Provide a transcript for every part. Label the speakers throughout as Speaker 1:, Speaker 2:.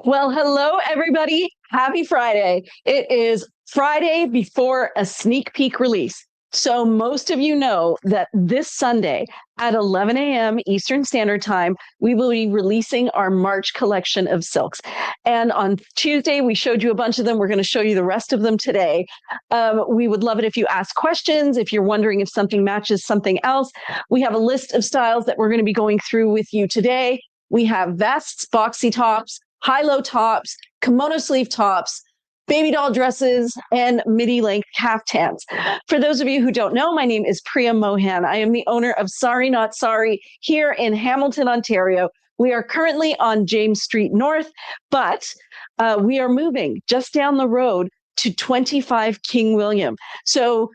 Speaker 1: Well, hello, everybody. Happy Friday. It is Friday before a sneak peek release. So, most of you know that this Sunday at 11 a.m. Eastern Standard Time, we will be releasing our March collection of silks. And on Tuesday, we showed you a bunch of them. We're going to show you the rest of them today. We would love it if you ask questions, if you're wondering if something matches something else. We have a list of styles that we're going to be going through with you today. We have vests, boxy tops, high-low tops, kimono-sleeve tops, baby doll dresses, and midi length kaftans. For those of you who don't know, my name is Priya Mohan. I am the owner of Sorry Not Sorry here in Hamilton, Ontario. We are currently on James Street North, but we are moving just down the road to 25 King William. So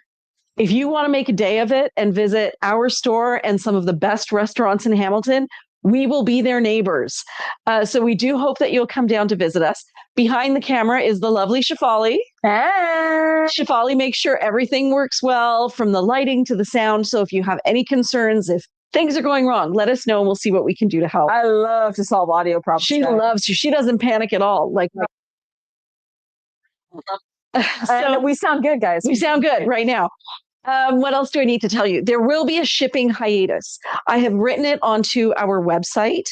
Speaker 1: if you want to make a day of it and visit our store and some of the best restaurants in Hamilton, we will be their neighbors. So we do hope that you'll come down to visit us. Behind the camera is the lovely Shefali.
Speaker 2: Hey.
Speaker 1: Shefali makes sure everything works well, from the lighting to the sound. So if you have any concerns, if things are going wrong, let us know and we'll see what we can do to help.
Speaker 2: I love to solve audio problems.
Speaker 1: She loves you. She doesn't panic at all.
Speaker 2: So we sound good, guys.
Speaker 1: We sound good right now. What else do I need to tell you? There will be a shipping hiatus. I have written it onto our website.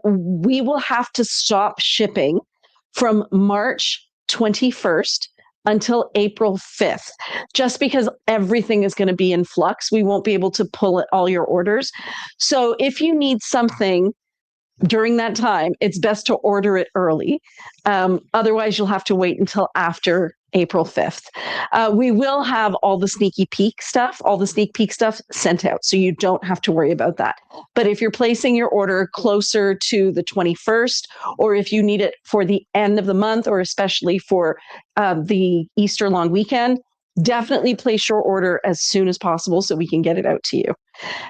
Speaker 1: We will have to stop shipping from March 21st until April 5th, just because everything is going to be in flux. We won't be able to pull all your orders. So if you need something during that time, it's best to order it early. Otherwise, you'll have to wait until after April 5th. We will have all the sneak peek stuff sent out, so you don't have to worry about that. But if you're placing your order closer to the 21st, or if you need it for the end of the month, or especially for the Easter long weekend, definitely place your order as soon as possible so we can get it out to you.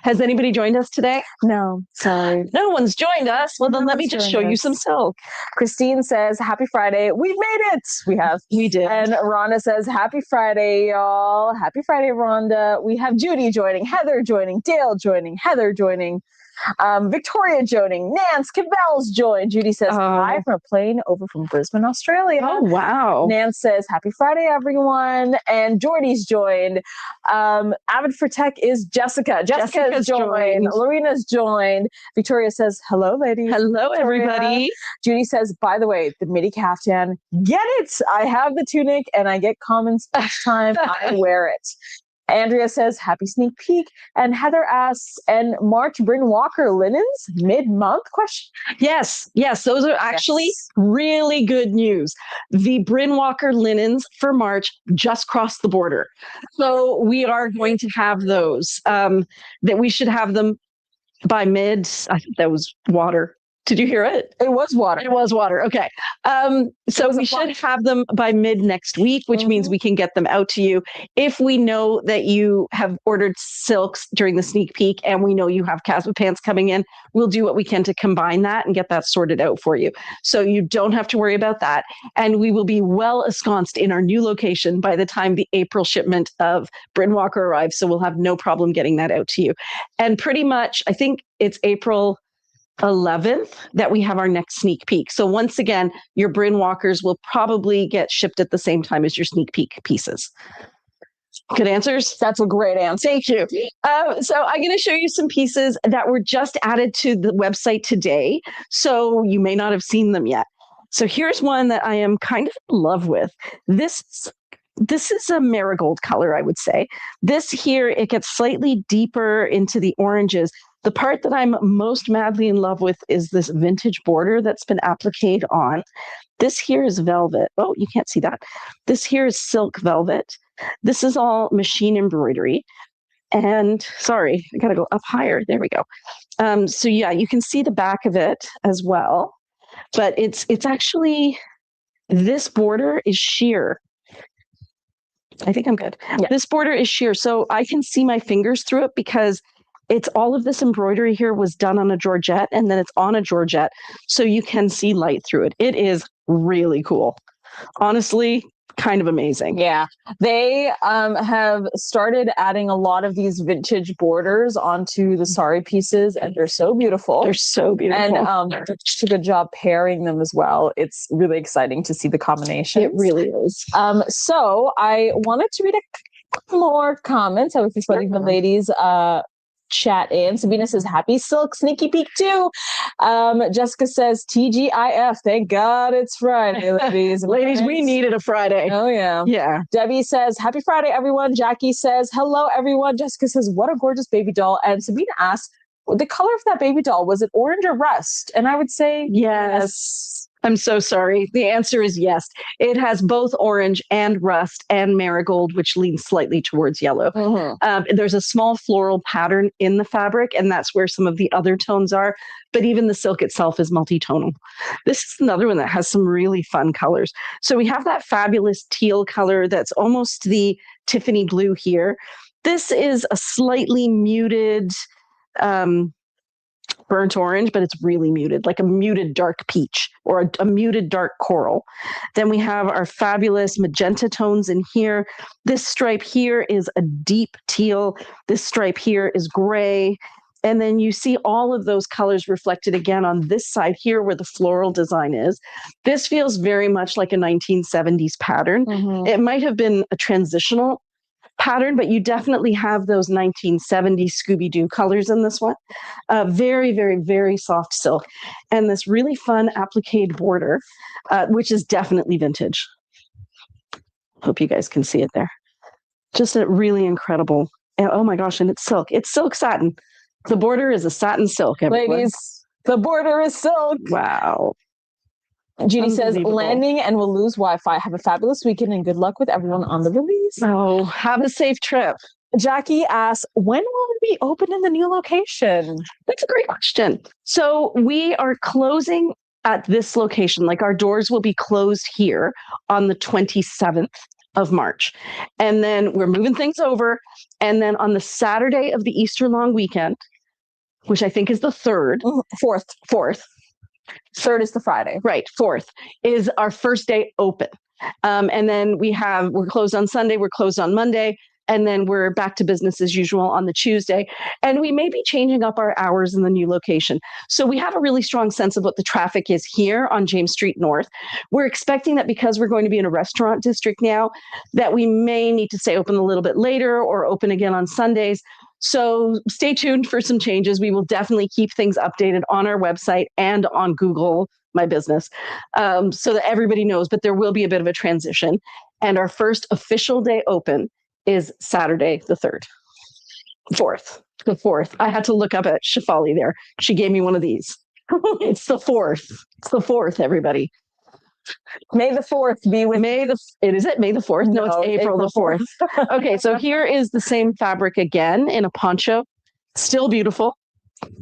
Speaker 1: Has anybody joined us today?
Speaker 2: No, sorry.
Speaker 1: No one's joined us. Well, then let me just show you some silk.
Speaker 2: Christine says, happy Friday. We've made it. We have.
Speaker 1: We did.
Speaker 2: And Rhonda says, happy Friday, y'all. Happy Friday, Rhonda. We have Judy joining, Heather joining, Dale joining, Heather joining, Victoria joining, Nance Cavell's joined. Judy says, hi from a plane over from Brisbane, Australia.
Speaker 1: Oh, wow.
Speaker 2: Nance says, happy Friday, everyone. And Jordy's joined. Avid for Tech is Jessica. Jessica's joined. Lorena's joined. Victoria says, hello, ladies.
Speaker 1: Hello, everybody.
Speaker 2: Judy says, by the way, the midi kaftan, get it. I have the tunic and I get comments each time I wear it. Andrea says, happy sneak peek. And Heather asks, and March Bryn Walker linens mid-month question?
Speaker 1: Yes. Those are actually really good news. The Bryn Walker linens for March just crossed the border. So we are going to have those, that we should have them by mid. I think that was water. Did you hear it?
Speaker 2: It was water.
Speaker 1: It was water. Okay. So we should have them by mid next week, which means we can get them out to you. If we know that you have ordered silks during the sneak peek and we know you have Casba pants coming in, we'll do what we can to combine that and get that sorted out for you. So you don't have to worry about that. And we will be well ensconced in our new location by the time the April shipment of Bryn Walker arrives. So we'll have no problem getting that out to you. And pretty much, I think it's April 11th that we have our next sneak peek. So once again, your Bryn Walkers will probably get shipped at the same time as your sneak peek pieces. Good answers?
Speaker 2: That's a great answer.
Speaker 1: Thank you. So I'm going to show you some pieces that were just added to the website today. So you may not have seen them yet. So here's one that I am kind of in love with. This is a marigold color, I would say. This here, it gets slightly deeper into the oranges. The part that I'm most madly in love with is this vintage border that's been appliqued on. This here is velvet. Oh, you can't see that. This here is silk velvet. This is all machine embroidery. And sorry, I got to go up higher. There we go. So yeah, you can see the back of it as well. But it's actually, this border is sheer. I think I'm good. Yeah. This border is sheer. So I can see my fingers through it because it's all of this embroidery here was done on a georgette and then it's on a georgette. So you can see light through it. It is really cool. Honestly, kind of amazing.
Speaker 2: Yeah, they have started adding a lot of these vintage borders onto the sari pieces, and they're so beautiful.
Speaker 1: They're so beautiful.
Speaker 2: And they did a good job pairing them as well. It's really exciting to see the combination.
Speaker 1: It really is.
Speaker 2: So I wanted to read a couple more comments. I was just letting the ladies chat in. Sabina says, happy silk sneaky peek too. Jessica says, TGIF, thank God it's Friday, ladies.
Speaker 1: Ladies, we needed a Friday.
Speaker 2: Oh yeah.
Speaker 1: Yeah.
Speaker 2: Debbie says, happy Friday, everyone. Jackie says, hello, everyone. Jessica says, what a gorgeous baby doll. And Sabina asks, the color of that baby doll, was it orange or rust? And I would say
Speaker 1: yes. I'm so sorry. The answer is yes. It has both orange and rust and marigold, which leans slightly towards yellow. There's a small floral pattern in the fabric, and that's where some of the other tones are. But even the silk itself is multi-tonal. This is another one that has some really fun colors. So we have that fabulous teal color that's almost the Tiffany blue here. This is a slightly muted burnt orange, but it's really muted, like a muted dark peach or a muted dark coral. Then we have our fabulous magenta tones in here. This stripe here is a deep teal. This stripe here is gray. And then you see all of those colors reflected again on this side here where the floral design is. This feels very much like a 1970s pattern. It might have been a transitional pattern, but you definitely have those 1970s Scooby-Doo colors in this one. Very, very, very soft silk. And this really fun applique border, which is definitely vintage. Hope you guys can see it there. Just a really incredible, oh my gosh, and it's silk. It's silk satin. The border is a satin silk, everyone.
Speaker 2: Ladies, the border is silk.
Speaker 1: Wow.
Speaker 2: Judy says, landing and we'll lose Wi-Fi. Have a fabulous weekend and good luck with everyone on the release.
Speaker 1: Oh, have a safe trip.
Speaker 2: Jackie asks, when will it be open in the new location?
Speaker 1: That's a great question. So we are closing at this location. Like our doors will be closed here on the 27th of March. And then we're moving things over. And then on the Saturday of the Easter long weekend, which I think is the 3rd. 4th.
Speaker 2: 3rd is the Friday.
Speaker 1: Right. 4th is our first day open. And then we're closed on Sunday, we're closed on Monday, and then we're back to business as usual on the Tuesday. And we may be changing up our hours in the new location. So we have a really strong sense of what the traffic is here on James Street North. We're expecting that because we're going to be in a restaurant district now, that we may need to stay open a little bit later or open again on Sundays. So stay tuned for some changes. We will definitely keep things updated on our website and on Google My Business so that everybody knows, but there will be a bit of a transition. And our first official day open is Saturday, the 3rd. 4th. The 4th. I had to look up at Shefali there. She gave me one of these. It's the 4th. It's the 4th, everybody.
Speaker 2: May the 4th be with
Speaker 1: Is it May the 4th? No, it's April the 4th. Okay, so here is the same fabric again in a poncho. Still beautiful.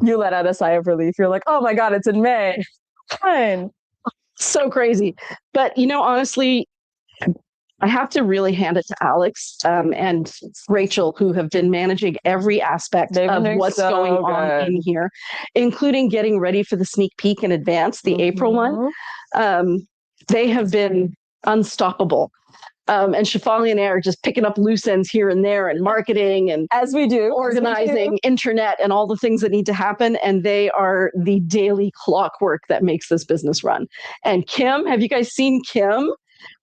Speaker 2: You let out a sigh of relief. You're like, oh my God, it's in May. Fine.
Speaker 1: So crazy. But, honestly, I have to really hand it to Alex and Rachel, who have been managing every aspect of what's going on in here, including getting ready for the sneak peek in advance, the April one. They have been unstoppable. And Shefali and I are just picking up loose ends here and there and marketing and
Speaker 2: as we do,
Speaker 1: organizing internet and all the things that need to happen. And they are the daily clockwork that makes this business run. And Kim, have you guys seen Kim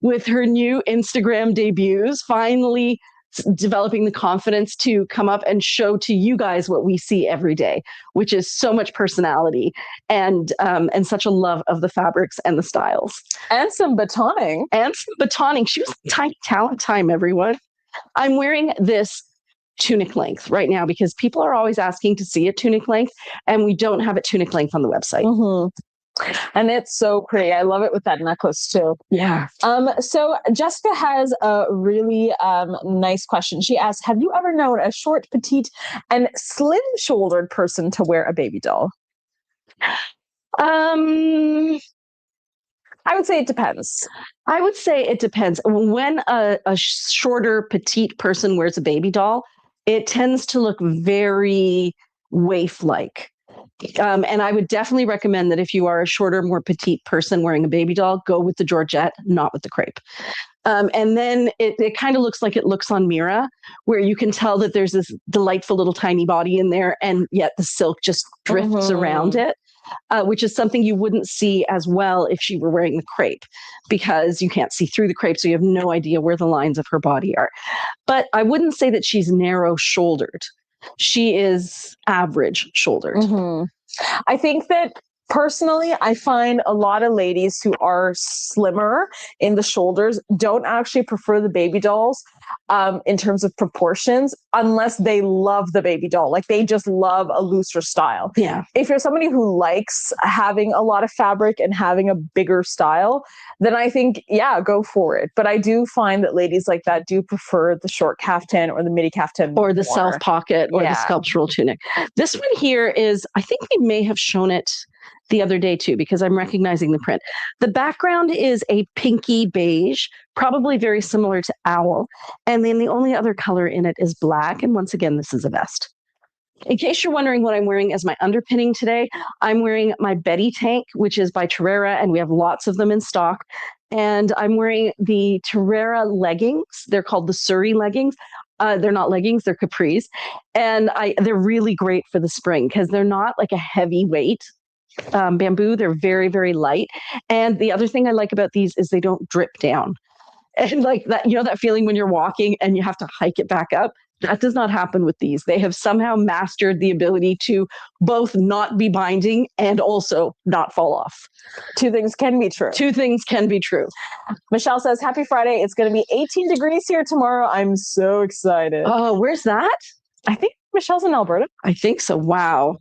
Speaker 1: with her new Instagram debuts, finally developing the confidence to come up and show to you guys what we see every day, which is so much personality and such a love of the fabrics and the styles.
Speaker 2: And some batoning.
Speaker 1: She was Tiny Talent Time, everyone. I'm wearing this tunic length right now because people are always asking to see a tunic length, and we don't have a tunic length on the website.
Speaker 2: And it's so pretty. I love it with that necklace too.
Speaker 1: Yeah.
Speaker 2: So Jessica has a really nice question. She asks, have you ever known a short, petite, and slim-shouldered person to wear a baby doll?
Speaker 1: I
Speaker 2: would say it depends.
Speaker 1: When a shorter, petite person wears a baby doll, it tends to look very waif-like. And I would definitely recommend that if you are a shorter, more petite person wearing a baby doll, go with the Georgette, not with the crepe. And then it kind of looks like it looks on Mira, where you can tell that there's this delightful little tiny body in there, and yet the silk just drifts around it, which is something you wouldn't see as well if she were wearing the crepe, because you can't see through the crepe, so you have no idea where the lines of her body are. But I wouldn't say that she's narrow-shouldered. She is average-shouldered.
Speaker 2: I think that personally, I find a lot of ladies who are slimmer in the shoulders don't actually prefer the baby dolls in terms of proportions, unless they love the baby doll. Like they just love a looser style.
Speaker 1: Yeah.
Speaker 2: If you're somebody who likes having a lot of fabric and having a bigger style, then I think, yeah, go for it. But I do find that ladies like that do prefer the short caftan or the midi caftan.
Speaker 1: Or the self pocket or the sculptural tunic. This one here is, I think we may have shown it the other day too, because I'm recognizing the print. The background is a pinky beige, probably very similar to owl. And then the only other color in it is black. And once again, this is a vest. In case you're wondering what I'm wearing as my underpinning today, I'm wearing my Betty tank, which is by Terrera, and we have lots of them in stock. And I'm wearing the Terrera leggings. They're called the Surrey leggings. They're not leggings, they're capris. And they're really great for the spring because they're not like a heavy weight bamboo. They're very, very light. And the other thing I like about these is they don't drip down. And like that, you know, that feeling when you're walking and you have to hike it back up. That does not happen with these. They have somehow mastered the ability to both not be binding and also not fall off.
Speaker 2: Two things can be true.
Speaker 1: Two things can be true.
Speaker 2: Michelle says, happy Friday. It's going to be 18 degrees here tomorrow. I'm so excited.
Speaker 1: Oh, where's that?
Speaker 2: I think Michelle's in Alberta.
Speaker 1: I think so. Wow.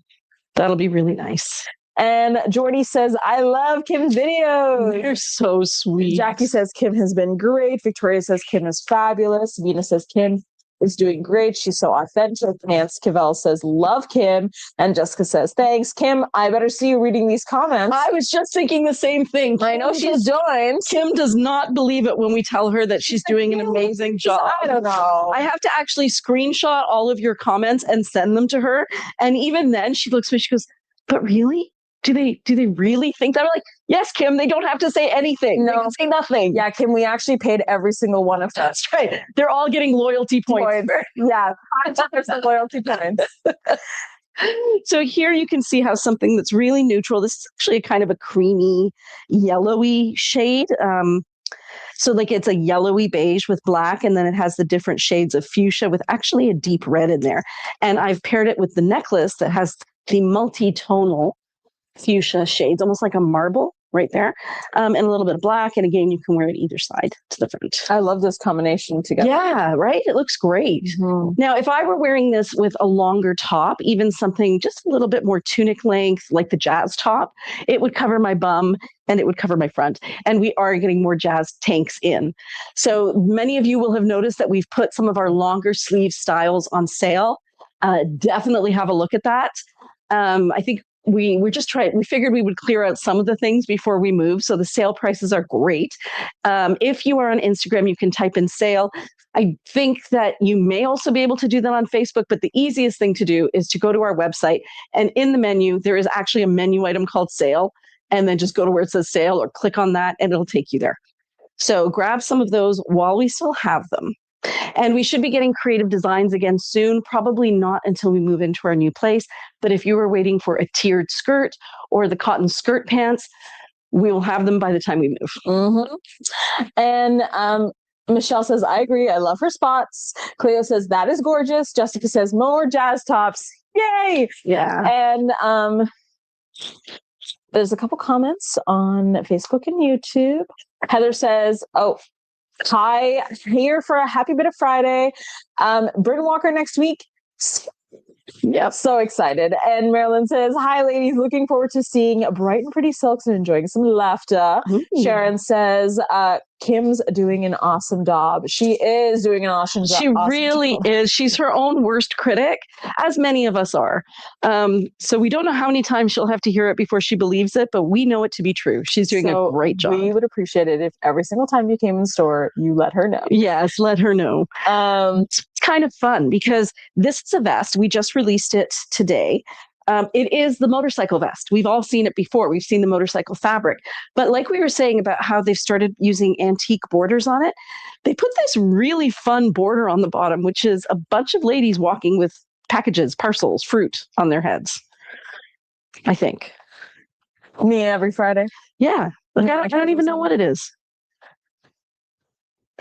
Speaker 1: That'll be really nice.
Speaker 2: And Jordy says, I love Kim's videos.
Speaker 1: They're so sweet.
Speaker 2: Jackie says, Kim has been great. Victoria says, Kim is fabulous. Vina says, Kim is doing great. She's so authentic. Nance Cavell says, love Kim. And Jessica says, thanks. Kim, I better see you reading these comments.
Speaker 1: I was just thinking the same thing.
Speaker 2: I know she's joined.
Speaker 1: Kim does not believe it when we tell her that she's doing an amazing job.
Speaker 2: I don't know.
Speaker 1: I have to actually screenshot all of your comments and send them to her. And even then she looks at me, she goes, but really? Do they really think that? I'm like, yes, Kim, they don't have to say anything. No. They can say nothing.
Speaker 2: Yeah, Kim, we actually paid every single one of them.
Speaker 1: That's right. They're all getting loyalty points.
Speaker 2: Yeah, 5% loyalty points.
Speaker 1: So here you can see how something that's really neutral, this is actually a kind of a creamy, yellowy shade. So like it's a yellowy beige with black, and then it has the different shades of fuchsia with actually a deep red in there. And I've paired it with the necklace that has the multi-tonal fuchsia shades, almost like a marble right there, and a little bit of black. And again, you can wear it either side to the front.
Speaker 2: I love this combination together.
Speaker 1: Yeah, right? It looks great. Now, if I were wearing this with a longer top, even something just a little bit more tunic length, like the jazz top, it would cover my bum and it would cover my front. And we are getting more jazz tanks in. So many of you will have noticed that we've put some of our longer sleeve styles on sale. Definitely have a look at that. I think we figured we would clear out some of the things before we move. So the sale prices are great. If you are on Instagram, you can type in sale. I think that you may also be able to do that on Facebook, but the easiest thing to do is to go to our website, and in the menu, there is actually a menu item called sale, and then just go to where it says sale or click on that and it'll take you there. So grab some of those while we still have them. And we should be getting creative designs again soon, probably not until we move into our new place. But if you were waiting for a tiered skirt or the cotton skirt pants, we will have them by the time we move.
Speaker 2: And Michelle says, I agree. I love her spots. Cleo says, that is gorgeous. Jessica says, more jazz tops. Yay.
Speaker 1: Yeah.
Speaker 2: And there's a couple comments on Facebook and YouTube. Heather says, hi, here for a happy bit of Friday. Bryn Walker next week. Yep, so excited. And Marilyn says, hi, ladies. Looking forward to seeing bright and pretty silks and enjoying some laughter. Sharon says, Kim's doing an awesome job. She is doing an awesome job.
Speaker 1: She really is. She's her own worst critic, as many of us are. So we don't know how many times she'll have to hear it before she believes it, but we know it to be true. She's doing a great job.
Speaker 2: We would appreciate it if every single time you came in the store, you let her know.
Speaker 1: Yes, let her know. It's kind of fun because this is a vest. We just released it today. It is the motorcycle vest. We've all seen it before. We've seen the motorcycle fabric. But like we were saying about how they've started using antique borders on it, they put this really fun border on the bottom, which is a bunch of ladies walking with packages, parcels, fruit on their heads, I think.
Speaker 2: Me every Friday.
Speaker 1: Yeah. Like, I don't even know what it is.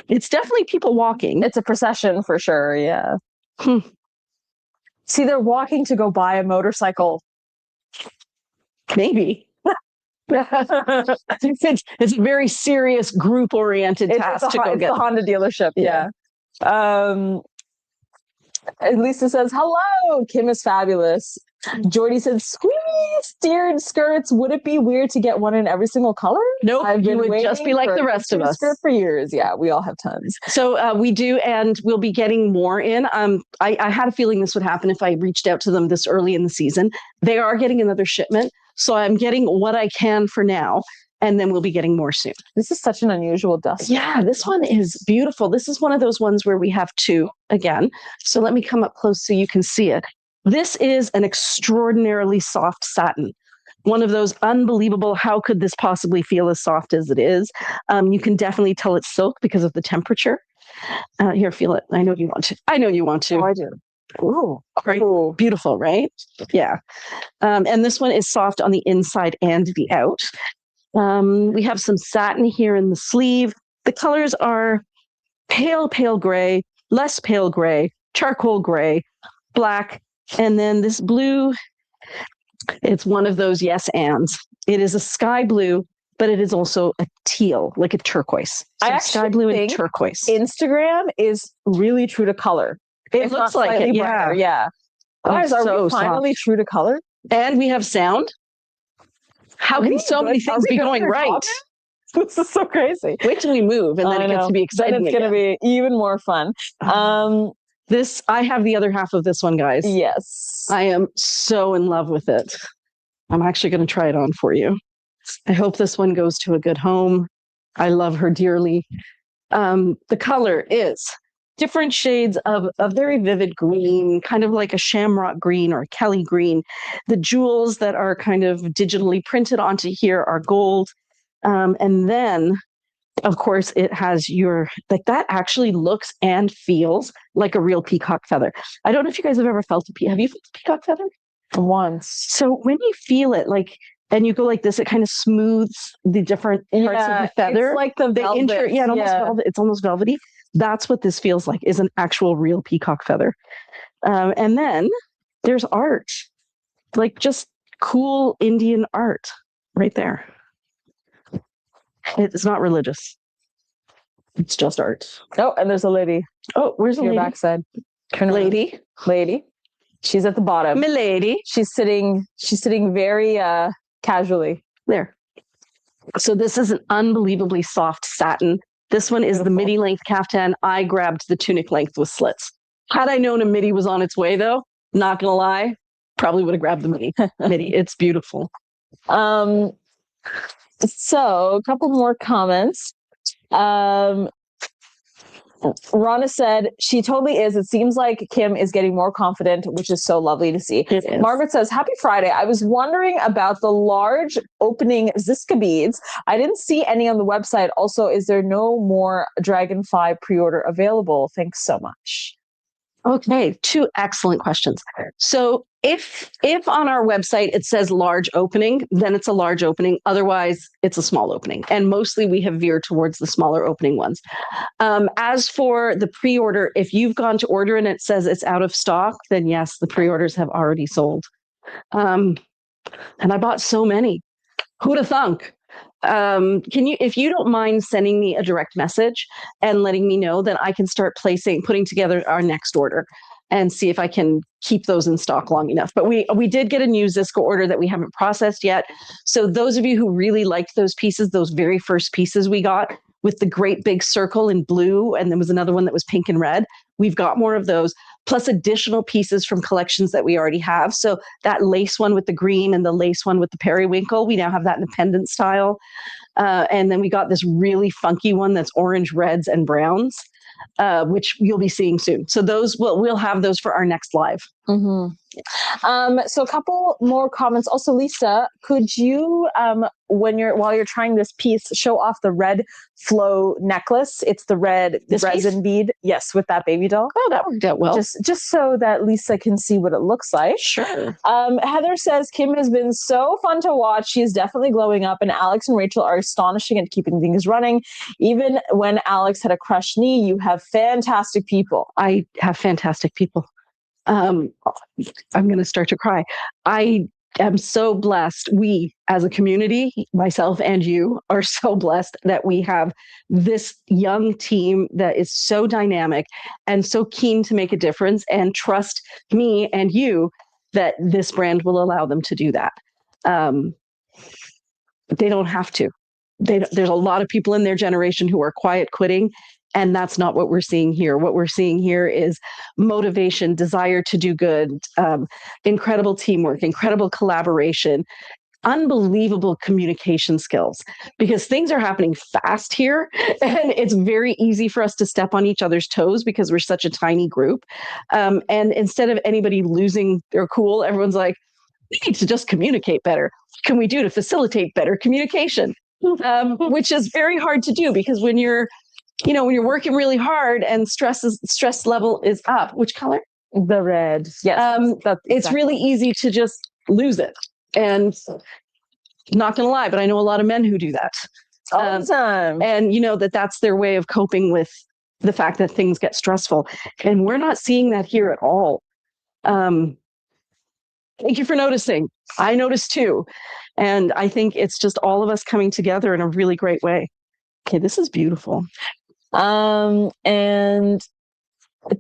Speaker 1: It's definitely people walking.
Speaker 2: It's a procession for sure. Yeah. See, they're walking to go buy a motorcycle.
Speaker 1: Maybe. It's a very serious group-oriented task to go get.
Speaker 2: It's the Honda dealership. Yeah. Lisa says, hello, Kim is fabulous. Jordy said, squeeze steered skirts. Would it be weird to get one in every single color?
Speaker 1: Nope, you would just be like the rest of us.
Speaker 2: Skirt for years. Yeah, we all have tons.
Speaker 1: So we do, and we'll be getting more in. I had a feeling this would happen if I reached out to them this early in the season. They are getting another shipment. So I'm getting what I can for now, and then we'll be getting more soon.
Speaker 2: This is such an unusual dust.
Speaker 1: Yeah, this one is beautiful. This is one of those ones where we have two again. So let me come up close so you can see it. This is an extraordinarily soft satin. One of those unbelievable, how could this possibly feel as soft as it is? You can definitely tell it's silk because of the temperature. Here, feel it. I know you want to. I know you want to.
Speaker 2: Oh, I do.
Speaker 1: Ooh, right. Ooh. Beautiful, right? Yeah. And this one is soft on the inside and the out. We have some satin here in the sleeve. The colors are pale gray, less pale gray, charcoal gray, black, and then this blue. It's one of those yes ands. It is a sky blue, but it is also a teal, like a turquoise. So sky blue and turquoise.
Speaker 2: Instagram is really true to color.
Speaker 1: It looks like it, yeah.
Speaker 2: Yeah. Guys, are we finally true to color?
Speaker 1: And we have sound. How can so many things be going right?
Speaker 2: This is so crazy.
Speaker 1: Wait till we move, and then it gets to be exciting.
Speaker 2: Then it's going to be even more fun.
Speaker 1: I have the other half of this one, guys.
Speaker 2: Yes.
Speaker 1: I am so in love with it. I'm actually going to try it on for you. I hope this one goes to a good home. I love her dearly. The color is different shades of a very vivid green, kind of like a shamrock green or a Kelly green. The jewels that are kind of digitally printed onto here are gold. And then, of course, it has that actually looks and feels like a real peacock feather. I don't know if you guys have ever felt have you felt a peacock feather?
Speaker 2: Once.
Speaker 1: So when you feel it, and you go like this, it kind of smooths the different parts of the feather.
Speaker 2: It's like the velvet.
Speaker 1: Velvet. It's almost velvety. That's what this feels like, is an actual real peacock feather. And then there's art, like just cool Indian art right there. It's not religious. It's just art.
Speaker 2: Oh, and there's a lady.
Speaker 1: Oh, where's the lady?
Speaker 2: Backside.
Speaker 1: Lady.
Speaker 2: She's at the bottom.
Speaker 1: Milady.
Speaker 2: She's sitting very casually.
Speaker 1: There. So this is an unbelievably soft satin. This one is the midi length kaftan. I grabbed the tunic length with slits. Had I known a midi was on its way, though, not gonna lie, probably would have grabbed the midi. It's beautiful.
Speaker 2: So a couple more comments. Rana said, she totally is. It seems like Kim is getting more confident, which is so lovely to see. Margaret says, happy Friday. I was wondering about the large opening Ziska beads. I didn't see any on the website. Also, is there no more Dragonfly pre-order available? Thanks so much.
Speaker 1: Okay, two excellent questions. So if on our website it says large opening, then it's a large opening. Otherwise, it's a small opening. And mostly we have veered towards the smaller opening ones. As for the pre-order, if you've gone to order and it says it's out of stock, then yes, the pre-orders have already sold. And I bought so many. Who'd have thunk? If you don't mind sending me a direct message and letting me know, then I can start putting together our next order and see if I can keep those in stock long enough. But we did get a new Ziska order that we haven't processed yet. So those of you who really liked those pieces, those very first pieces we got with the great big circle in blue, and there was another one that was pink and red, we've got more of those, plus additional pieces from collections that we already have. So that lace one with the green and the lace one with the periwinkle, we now have that in a pendant style. And then we got this really funky one that's orange, reds, and browns, which you'll be seeing soon. So those we'll have those for our next live.
Speaker 2: So a couple more comments. Also, Lisa, could you, while you're trying this piece, show off the red flow necklace? It's the red resin bead. Yes, with that baby doll.
Speaker 1: Oh, that worked out well.
Speaker 2: Just so that Lisa can see what it looks like.
Speaker 1: Sure.
Speaker 2: Heather says, Kim has been so fun to watch. She's definitely glowing up, and Alex and Rachel are astonishing at keeping things running. Even when Alex had a crushed knee, you have fantastic people.
Speaker 1: I have fantastic people. I'm going to start to cry. I am so blessed. We, as a community, myself and you, are so blessed that we have this young team that is so dynamic and so keen to make a difference and trust me and you that this brand will allow them to do that. But they don't have to. There's a lot of people in their generation who are quiet quitting. And that's not what we're seeing here. What we're seeing here is motivation, desire to do good, incredible teamwork, incredible collaboration, unbelievable communication skills, because things are happening fast here. And it's very easy for us to step on each other's toes because we're such a tiny group. And instead of anybody losing their cool, everyone's like, we need to just communicate better. What can we do to facilitate better communication? Which is very hard to do because when you're working really hard and stress level is up. Which color?
Speaker 2: The red. Yes.
Speaker 1: It's really easy to just lose it. And not going to lie, but I know a lot of men who do that
Speaker 2: all the time.
Speaker 1: And that's their way of coping with the fact that things get stressful. And we're not seeing that here at all. Thank you for noticing. I noticed too. And I think it's just all of us coming together in a really great way. Okay, this is beautiful.
Speaker 2: And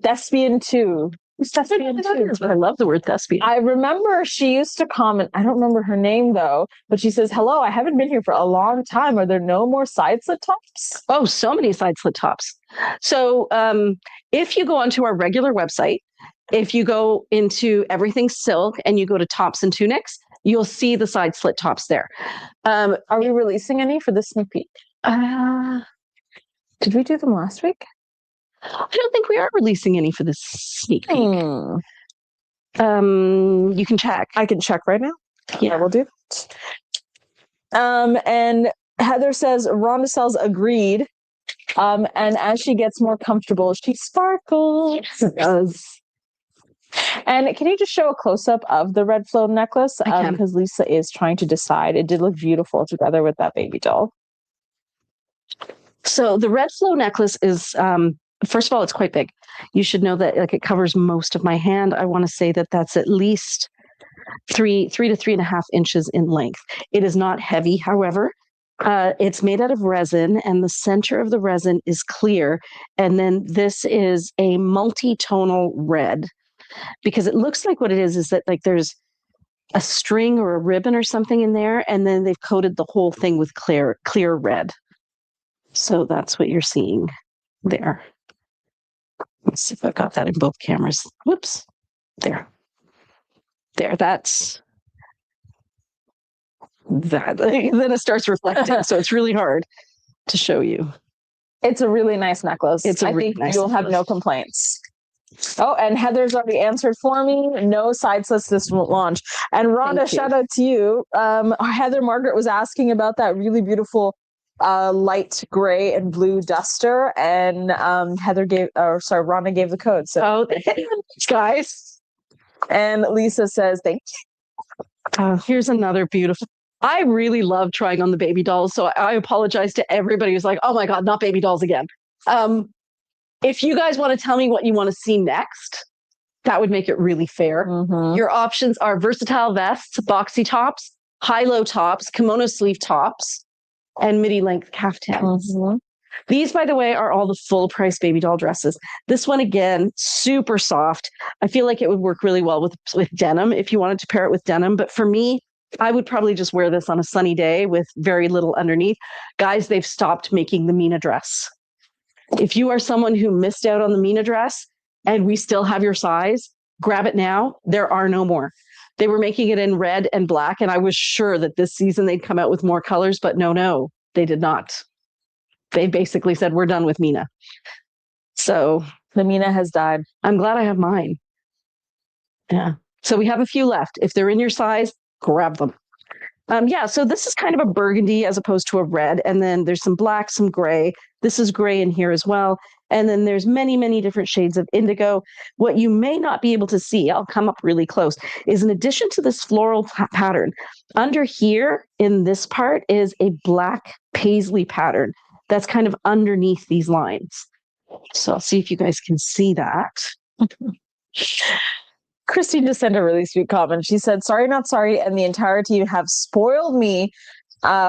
Speaker 2: thespian too. Who's thespian too?
Speaker 1: I love the word thespian.
Speaker 2: I remember she used to comment, I don't remember her name though, but she says, hello, I haven't been here for a long time. Are there no more side slit tops?
Speaker 1: Oh, so many side slit tops. So if you go onto our regular website, if you go into everything silk and you go to tops and tunics, you'll see the side slit tops there.
Speaker 2: Are we releasing any for this sneak peek? Did we do them last week?
Speaker 1: I don't think we are releasing any for this sneak peek. You can check.
Speaker 2: I can check right now.
Speaker 1: Yeah,
Speaker 2: we'll do. And Heather says Rhonda sells agreed. And as she gets more comfortable, she sparkles.
Speaker 1: It does.
Speaker 2: And can you just show a close-up of the red flow necklace? Because Lisa is trying to decide. It did look beautiful together with that baby doll.
Speaker 1: So the red flow necklace is, first of all, it's quite big. You should know that it covers most of my hand. I want to say that that's at least 3 to 3.5 inches in length. It is not heavy, however. It's made out of resin, and the center of the resin is clear. And then this is a multi-tonal red, because it looks like what it is that there's a string or a ribbon or something in there, and then they've coated the whole thing with clear red. So that's what you're seeing there. Let's see if I've got that in both cameras. Whoops. There. That's that. Then it starts reflecting. So it's really hard to show you.
Speaker 2: It's a really nice necklace.
Speaker 1: I think
Speaker 2: you'll have no complaints. Oh, and Heather's already answered for me. No side slits this won't launch. And Rhonda, shout out to you. Heather Margaret was asking about that really beautiful light gray and blue duster, and Rhonda gave the code. So
Speaker 1: thanks, guys.
Speaker 2: And Lisa says thank you.
Speaker 1: Here's another beautiful. I really love trying on the baby dolls, so I apologize to everybody who's like, oh my god, not baby dolls again. If you guys want to tell me what you want to see next, that would make it really fair. Your options are versatile vests, boxy tops, high-low tops, kimono-sleeved tops, and midi length kaftans. These, by the way, are all the full price baby doll dresses. This one, again, super soft. I feel like it would work really well with denim if you wanted to pair it with denim. But for me, I would probably just wear this on a sunny day with very little underneath. Guys, they've stopped making the Mina dress. If you are someone who missed out on the Mina dress and we still have your size, grab it now. There are no more. They were making it in red and black, and I was sure that this season they'd come out with more colors, but no, they did not. They basically said, we're done with Mina. So
Speaker 2: the Mina has died.
Speaker 1: I'm glad I have mine. Yeah. So we have a few left. If they're in your size, grab them. Yeah, so this is kind of a burgundy as opposed to a red. And then there's some black, some gray. This is gray in here as well. And then there's many, many different shades of indigo. What you may not be able to see, I'll come up really close, is in addition to this floral pattern, under here in this part is a black paisley pattern that's kind of underneath these lines. So I'll see if you guys can see that.
Speaker 2: Christine just sent a really sweet comment. She said, "Sorry, not sorry, and the entire team have spoiled me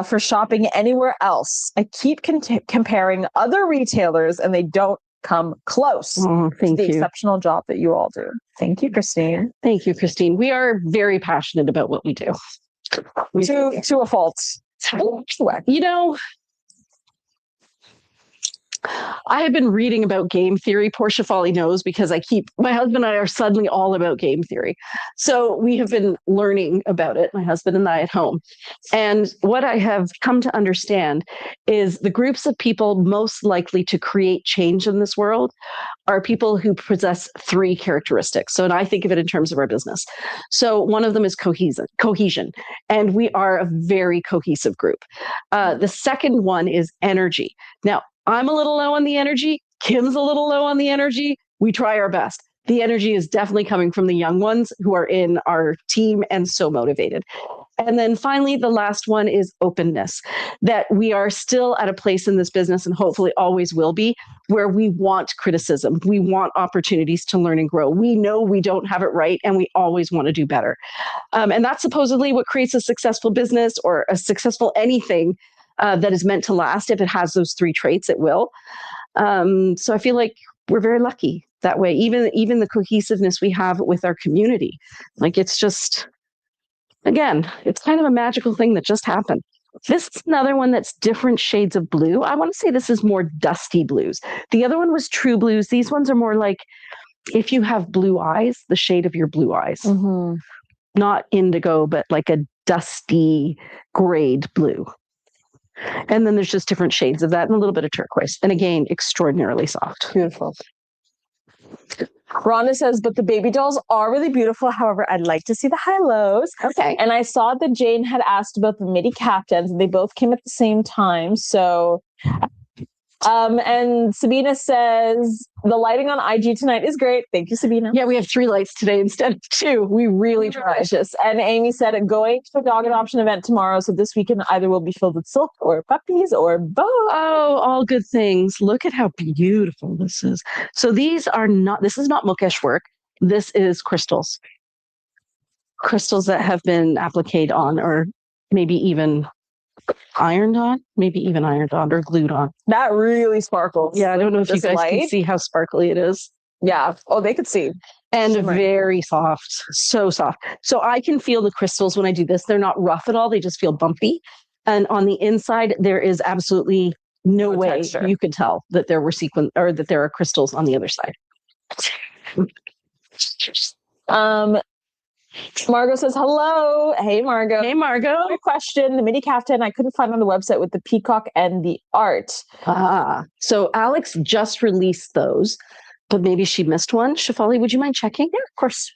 Speaker 2: for shopping anywhere else. I keep comparing other retailers, and they don't come close."
Speaker 1: Thank
Speaker 2: the
Speaker 1: you.
Speaker 2: Exceptional job that you all do. Thank you, Christine.
Speaker 1: Thank you, Christine. We are very passionate about what we do.
Speaker 2: To a fault.
Speaker 1: You know, I have been reading about game theory. Portia Folly knows because my husband and I are suddenly all about game theory. So we have been learning about it, my husband and I at home. And what I have come to understand is the groups of people most likely to create change in this world are people who possess three characteristics. So, and I think of it in terms of our business. So one of them is cohesion. And we are a very cohesive group. The second one is energy. Now, I'm a little low on the energy. Kim's a little low on the energy. We try our best. The energy is definitely coming from the young ones who are in our team and so motivated. And then finally, the last one is openness, that we are still at a place in this business and hopefully always will be where we want criticism. We want opportunities to learn and grow. We know we don't have it right and we always want to do better. And that's supposedly what creates a successful business or a successful anything that is meant to last. If it has those three traits, it will. So I feel like we're very lucky that way. Even the cohesiveness we have with our community, like it's just, again, it's kind of a magical thing that just happened. This is another one that's different shades of blue. I want to say this is more dusty blues. The other one was true blues. These ones are more like if you have blue eyes, the shade of your blue eyes. Mm-hmm. Not indigo, but like a dusty grade blue. And then there's just different shades of that and a little bit of turquoise. And again, extraordinarily soft.
Speaker 2: Beautiful. Rhonda says, but the baby dolls are really beautiful. However, I'd like to see the high-lows. Okay. And I saw that Jane had asked about the Midi Kaftans, and they both came at the same time. So, and Sabina says, the lighting on IG tonight is great. Thank you, Sabina.
Speaker 1: Yeah, we have 3 lights today instead of 2. We really try.
Speaker 2: And Amy said, going to a dog adoption event tomorrow. So this weekend either will be filled with silk or puppies or both.
Speaker 1: Oh, all good things. Look at how beautiful this is. So this is not Mukesh work. This is crystals. Crystals that have been appliqued on or maybe even ironed on or glued on.
Speaker 2: That really sparkles.
Speaker 1: Yeah, I don't know if you guys can see how sparkly it is.
Speaker 2: Yeah. Oh, they could see.
Speaker 1: And very soft. So soft. So I can feel the crystals when I do this. They're not rough at all. They just feel bumpy. And on the inside, there is absolutely no way texture. You could tell that there were or that there are crystals on the other side.
Speaker 2: Margot says, hello. Hey, Margot.
Speaker 1: Hey, Margot.
Speaker 2: Quick question. The Midi Kaftan I couldn't find on the website with the peacock and the art.
Speaker 1: So Alex just released those, but maybe she missed one. Shafali, would you mind checking?
Speaker 2: Yeah, of course.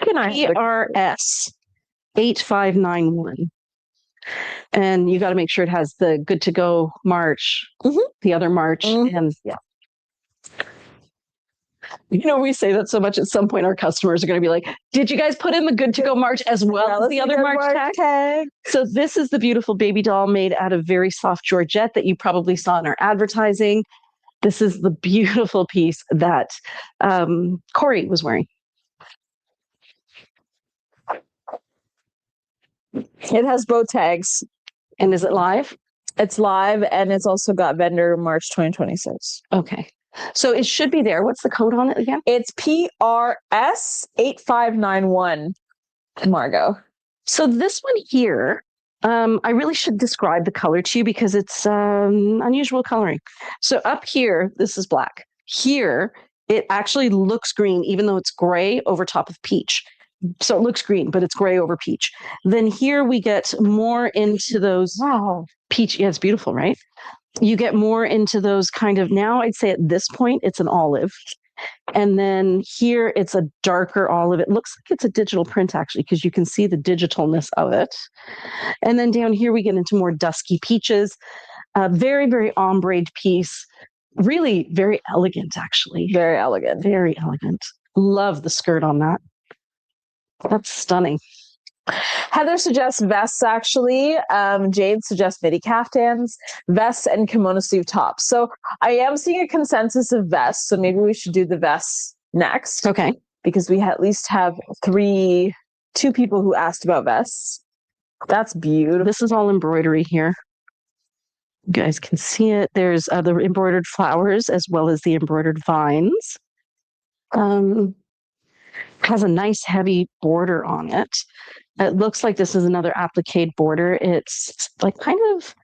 Speaker 1: PRS 8591. And you got to make sure it has the good to go March, the other March, and yeah. You know, we say that so much at some point our customers are going to be like, did you guys put in the good to go March as well as the other March tag? So this is the beautiful baby doll made out of very soft georgette that you probably saw in our advertising. This is the beautiful piece that Corey was wearing.
Speaker 2: It has both tags.
Speaker 1: And is it live?
Speaker 2: It's live, and it's also got vendor March 2026.
Speaker 1: Okay. So it should be there. What's the code on it again?
Speaker 2: It's PRS 8591, Margot.
Speaker 1: So this one here, I really should describe the color to you because it's unusual coloring. So up here, this is black. Here, it actually looks green, even though it's gray over top of peach. So it looks green, but it's gray over peach. Then here we get more into those peach. Yeah, it's beautiful, right? You get more into those kind of, now I'd say at this point, it's an olive. And then here it's a darker olive. It looks like it's a digital print actually, because you can see the digitalness of it. And then down here we get into more dusky peaches. Very, very ombre piece. Really very elegant, actually.
Speaker 2: Very elegant.
Speaker 1: Very elegant. Love the skirt on that. That's stunning.
Speaker 2: Heather suggests vests, actually. Jade suggests midi kaftans, vests, and kimono-sleeved tops. So I am seeing a consensus of vests. So maybe we should do the vests next.
Speaker 1: Okay.
Speaker 2: Because we at least have two people who asked about vests. That's beautiful.
Speaker 1: This is all embroidery here. You guys can see it. There's the embroidered flowers as well as the embroidered vines. Has a nice heavy border on it. It looks like this is another applique border. It's like kind of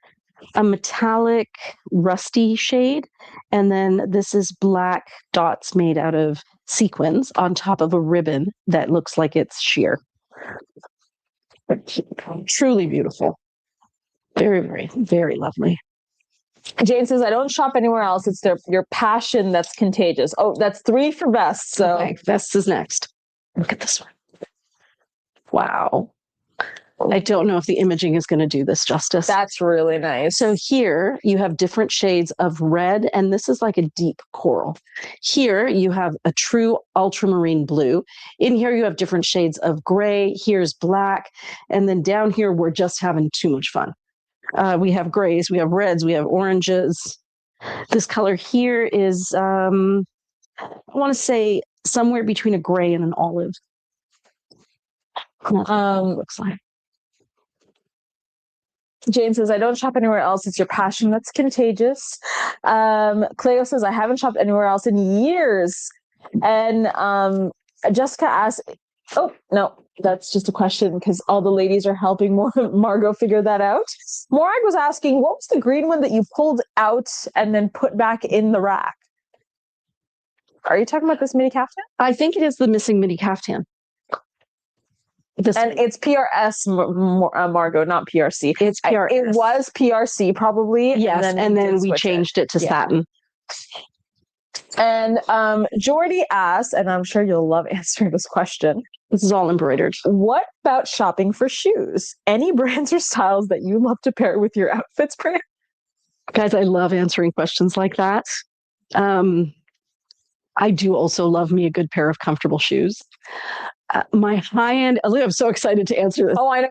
Speaker 1: a metallic rusty shade. And then this is black dots made out of sequins on top of a ribbon that looks like it's sheer. Truly beautiful. Very, very, very lovely.
Speaker 2: Jane says, I don't shop anywhere else. It's your passion that's contagious. Oh, that's 3 for vests. So
Speaker 1: okay, vests is next. Look at this one. Wow. I don't know if the imaging is going to do this justice.
Speaker 2: That's really nice.
Speaker 1: So here you have different shades of red, and this is like a deep coral. Here you have a true ultramarine blue. In here you have different shades of gray. Here's black. And then down here, we're just having too much fun. We have grays, we have reds, we have oranges. This color here is, I want to say, somewhere between a gray and an olive. Looks like.
Speaker 2: Jane says, I don't shop anywhere else. It's your passion that's contagious. Cleo says, I haven't shopped anywhere else in years. And Jessica asked, oh, no, that's just a question because all the ladies are helping Margot figure that out. Morag was asking, what was the green one that you pulled out and then put back in the rack? Are you talking about this midi kaftan?
Speaker 1: I think it is the missing midi kaftan.
Speaker 2: And it's PRS, Margot, not PRC.
Speaker 1: It's PRS.
Speaker 2: It was PRC probably.
Speaker 1: Yes, and then we changed it to satin.
Speaker 2: And Jordy asked, and I'm sure you'll love answering this question.
Speaker 1: This is all embroidered.
Speaker 2: What about shopping for shoes? Any brands or styles that you love to pair with your outfits, brand?
Speaker 1: Guys, I love answering questions like that. I do also love me a good pair of comfortable shoes. My high-end, I'm so excited to answer this.
Speaker 2: Oh, I know.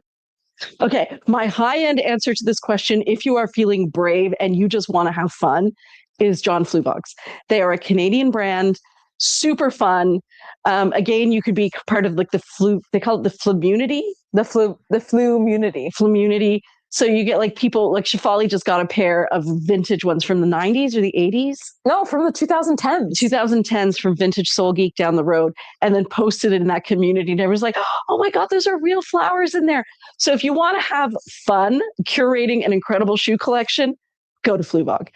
Speaker 1: Okay, my high-end answer to this question, if you are feeling brave and you just want to have fun, is John Fluebogs. They are a Canadian brand, super fun. Again, you could be part of like the flu, they call it the flumunity.
Speaker 2: The flumunity.
Speaker 1: Flumunity. So you get like people, like Shafali just got a pair of vintage ones from the 90s or the 80s.
Speaker 2: No, from the 2010s.
Speaker 1: 2010s from Vintage Soul Geek down the road, and then posted it in that community. And everyone's like, oh my God, those are real flowers in there. So if you want to have fun curating an incredible shoe collection, go to Fluebog.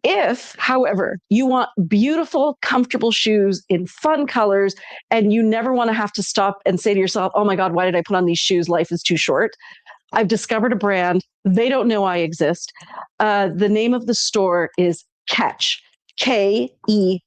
Speaker 1: If, however, you want beautiful, comfortable shoes in fun colors, and you never want to have to stop and say to yourself, oh my God, why did I put on these shoes? Life is too short. I've discovered a brand. They don't know I exist. The name of the store is Ketch, Ketch. I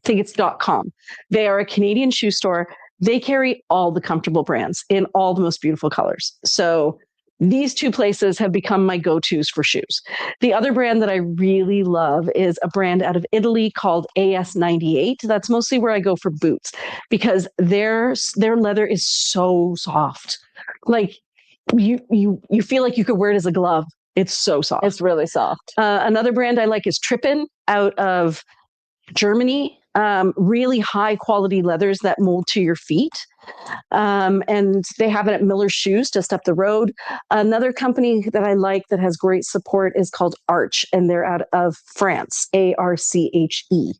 Speaker 1: think it's .com. They are a Canadian shoe store. They carry all the comfortable brands in all the most beautiful colors. So these two places have become my go-tos for shoes. The other brand that I really love is a brand out of Italy called AS98. That's mostly where I go for boots because their leather is so soft. Like you feel like you could wear it as a glove. It's so soft.
Speaker 2: It's really soft.
Speaker 1: Another brand I like is Trippin out of Germany. Really high quality leathers that mold to your feet. And they have it at Miller's Shoes just up the road. Another company that I like that has great support is called Arch, and they're out of France, ARCHE.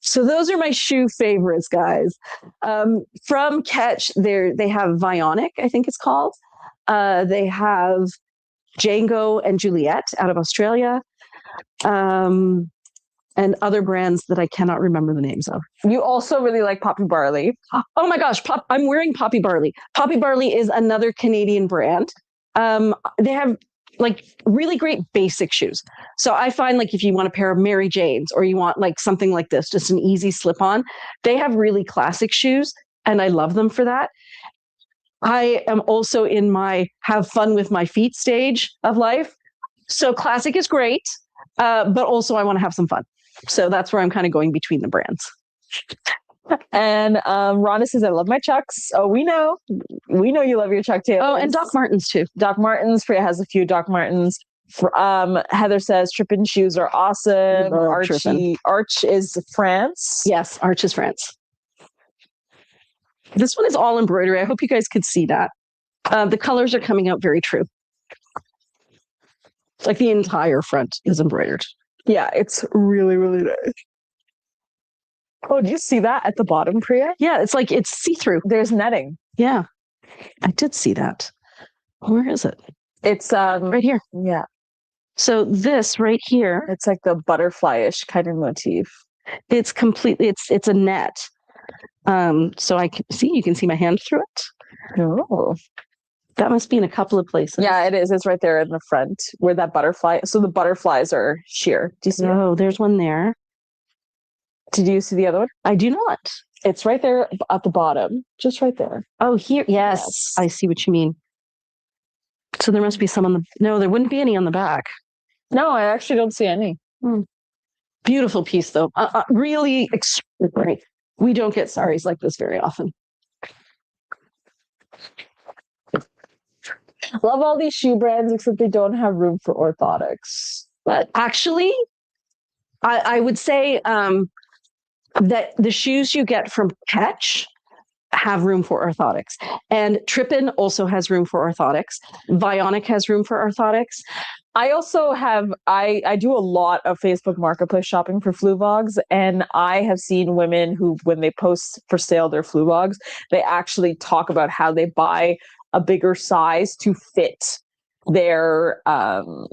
Speaker 1: So those are my shoe favorites, guys. From Ketch, they have Vionic, I think it's called. They have Django and Juliet out of Australia. And other brands that I cannot remember the names of.
Speaker 2: You also really like Poppy Barley.
Speaker 1: Oh my gosh, I'm wearing Poppy Barley. Poppy Barley is another Canadian brand. They have like really great basic shoes. So I find like if you want a pair of Mary Janes or you want like something like this, just an easy slip on, they have really classic shoes and I love them for that. I am also in my have fun with my feet stage of life. So classic is great, but also I want to have some fun. So that's where I'm kind of going between the brands.
Speaker 2: And Rhonda says, I love my Chucks. Oh, we know you love your Chuck Taylors.
Speaker 1: Oh, and Doc Martens too.
Speaker 2: Doc Martens. Freya has a few Doc Martens. Heather says Trippin shoes are awesome. Arch is France.
Speaker 1: Yes, Arch is France. This one is all embroidery. I hope you guys could see that. The colors are coming out very true. Like the entire front is embroidered.
Speaker 2: Yeah, it's really, really nice. Oh, do you see that at the bottom, Priya?
Speaker 1: Yeah, it's like it's see-through.
Speaker 2: There's netting.
Speaker 1: Yeah, I did see that. Where is it?
Speaker 2: It's
Speaker 1: right here.
Speaker 2: Yeah.
Speaker 1: So this right here,
Speaker 2: it's like the butterfly-ish kind of motif.
Speaker 1: It's completely it's a net. So I can see, you can see my hand through it.
Speaker 2: Oh,
Speaker 1: that must be in a couple of places.
Speaker 2: Yeah, it is. It's right there in the front where that butterfly. So the butterflies are sheer. Do you see?
Speaker 1: Oh, there's one there.
Speaker 2: Did you see the other one?
Speaker 1: I do not.
Speaker 2: It's right there at the bottom, just right there.
Speaker 1: Oh, here. Yes. I see what you mean. So there must be some on the, no, there wouldn't be any on the back.
Speaker 2: No, I actually don't see any.
Speaker 1: Beautiful piece though. Really great. We don't get saris like this very often.
Speaker 2: Love all these shoe brands, except they don't have room for orthotics.
Speaker 1: But actually, I would say that the shoes you get from Catch have room for orthotics. And Trippin also has room for orthotics. Vionic has room for orthotics.
Speaker 2: I also have, I do a lot of Facebook Marketplace shopping for Fluvogs, and I have seen women who, when they post for sale their Fluvogs, they actually talk about how they buy a bigger size to fit their,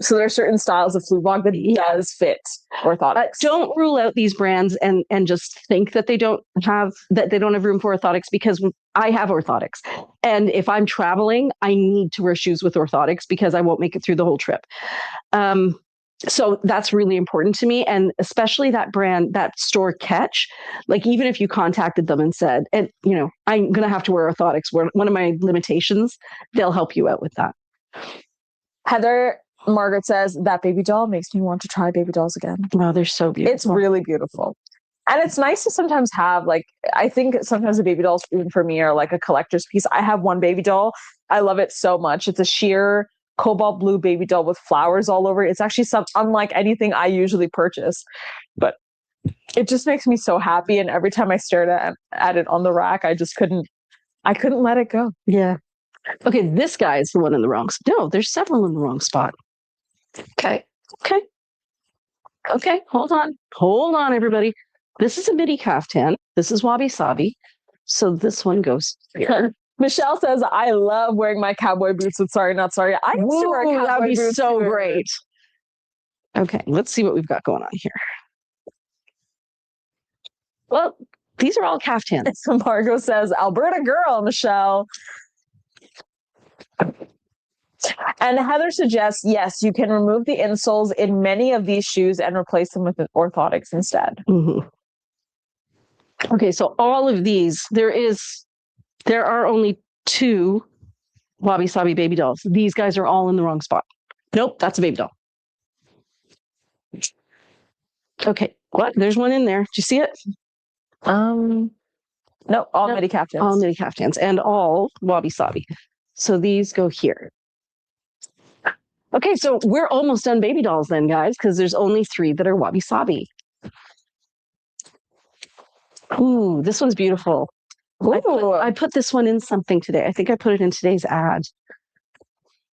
Speaker 2: so there are certain styles of Fluvog that does fit orthotics.
Speaker 1: Don't rule out these brands and just think that they don't have room for orthotics, because I have orthotics. And if I'm traveling, I need to wear shoes with orthotics because I won't make it through the whole trip. So that's really important to me. And especially that brand, that store Catch, like even if you contacted them and said, and you know, I'm going to have to wear orthotics, one of my limitations, they'll help you out with that.
Speaker 2: Heather Margaret says that Babydoll makes me want to try Babydolls again.
Speaker 1: Oh, they're so beautiful.
Speaker 2: It's really beautiful. And it's nice to sometimes have, like, I think sometimes the Babydolls, even for me, are like a collector's piece. I have one Babydoll. I love it so much. It's a sheer cobalt blue Babydoll with flowers all over it. It's actually unlike anything I usually purchase, but it just makes me so happy. And every time I stared at it on the rack, I couldn't let it go.
Speaker 1: Yeah. Okay, this guy is the one in the wrong spot. No, there's several in the wrong spot. Okay, hold on, everybody. This is a midi kaftan. This is wabi sabi. So this one goes here.
Speaker 2: Michelle says, I love wearing my cowboy boots with Sorry Not Sorry. I used to wear cowboy
Speaker 1: that'd be
Speaker 2: boots
Speaker 1: so
Speaker 2: too.
Speaker 1: great. Okay, let's see what we've got going on here. Well, these are all kaftans.
Speaker 2: Margot says, Alberta girl, Michelle. And Heather suggests, yes, you can remove the insoles in many of these shoes and replace them with orthotics instead.
Speaker 1: Mm-hmm. Okay, so all of these, there are only 2 Wabi Sabi Babydolls. These guys are all in the wrong spot. Nope, that's a Babydoll. Okay, what? There's one in there. Do you see it?
Speaker 2: No, all midi kaftans.
Speaker 1: All midi kaftans and all Wabi Sabi. So these go here. Okay, so we're almost done Babydolls then, guys, because there's only 3 that are Wabi Sabi. Ooh, this one's beautiful. I put this one in something today. I think I put it in today's ad.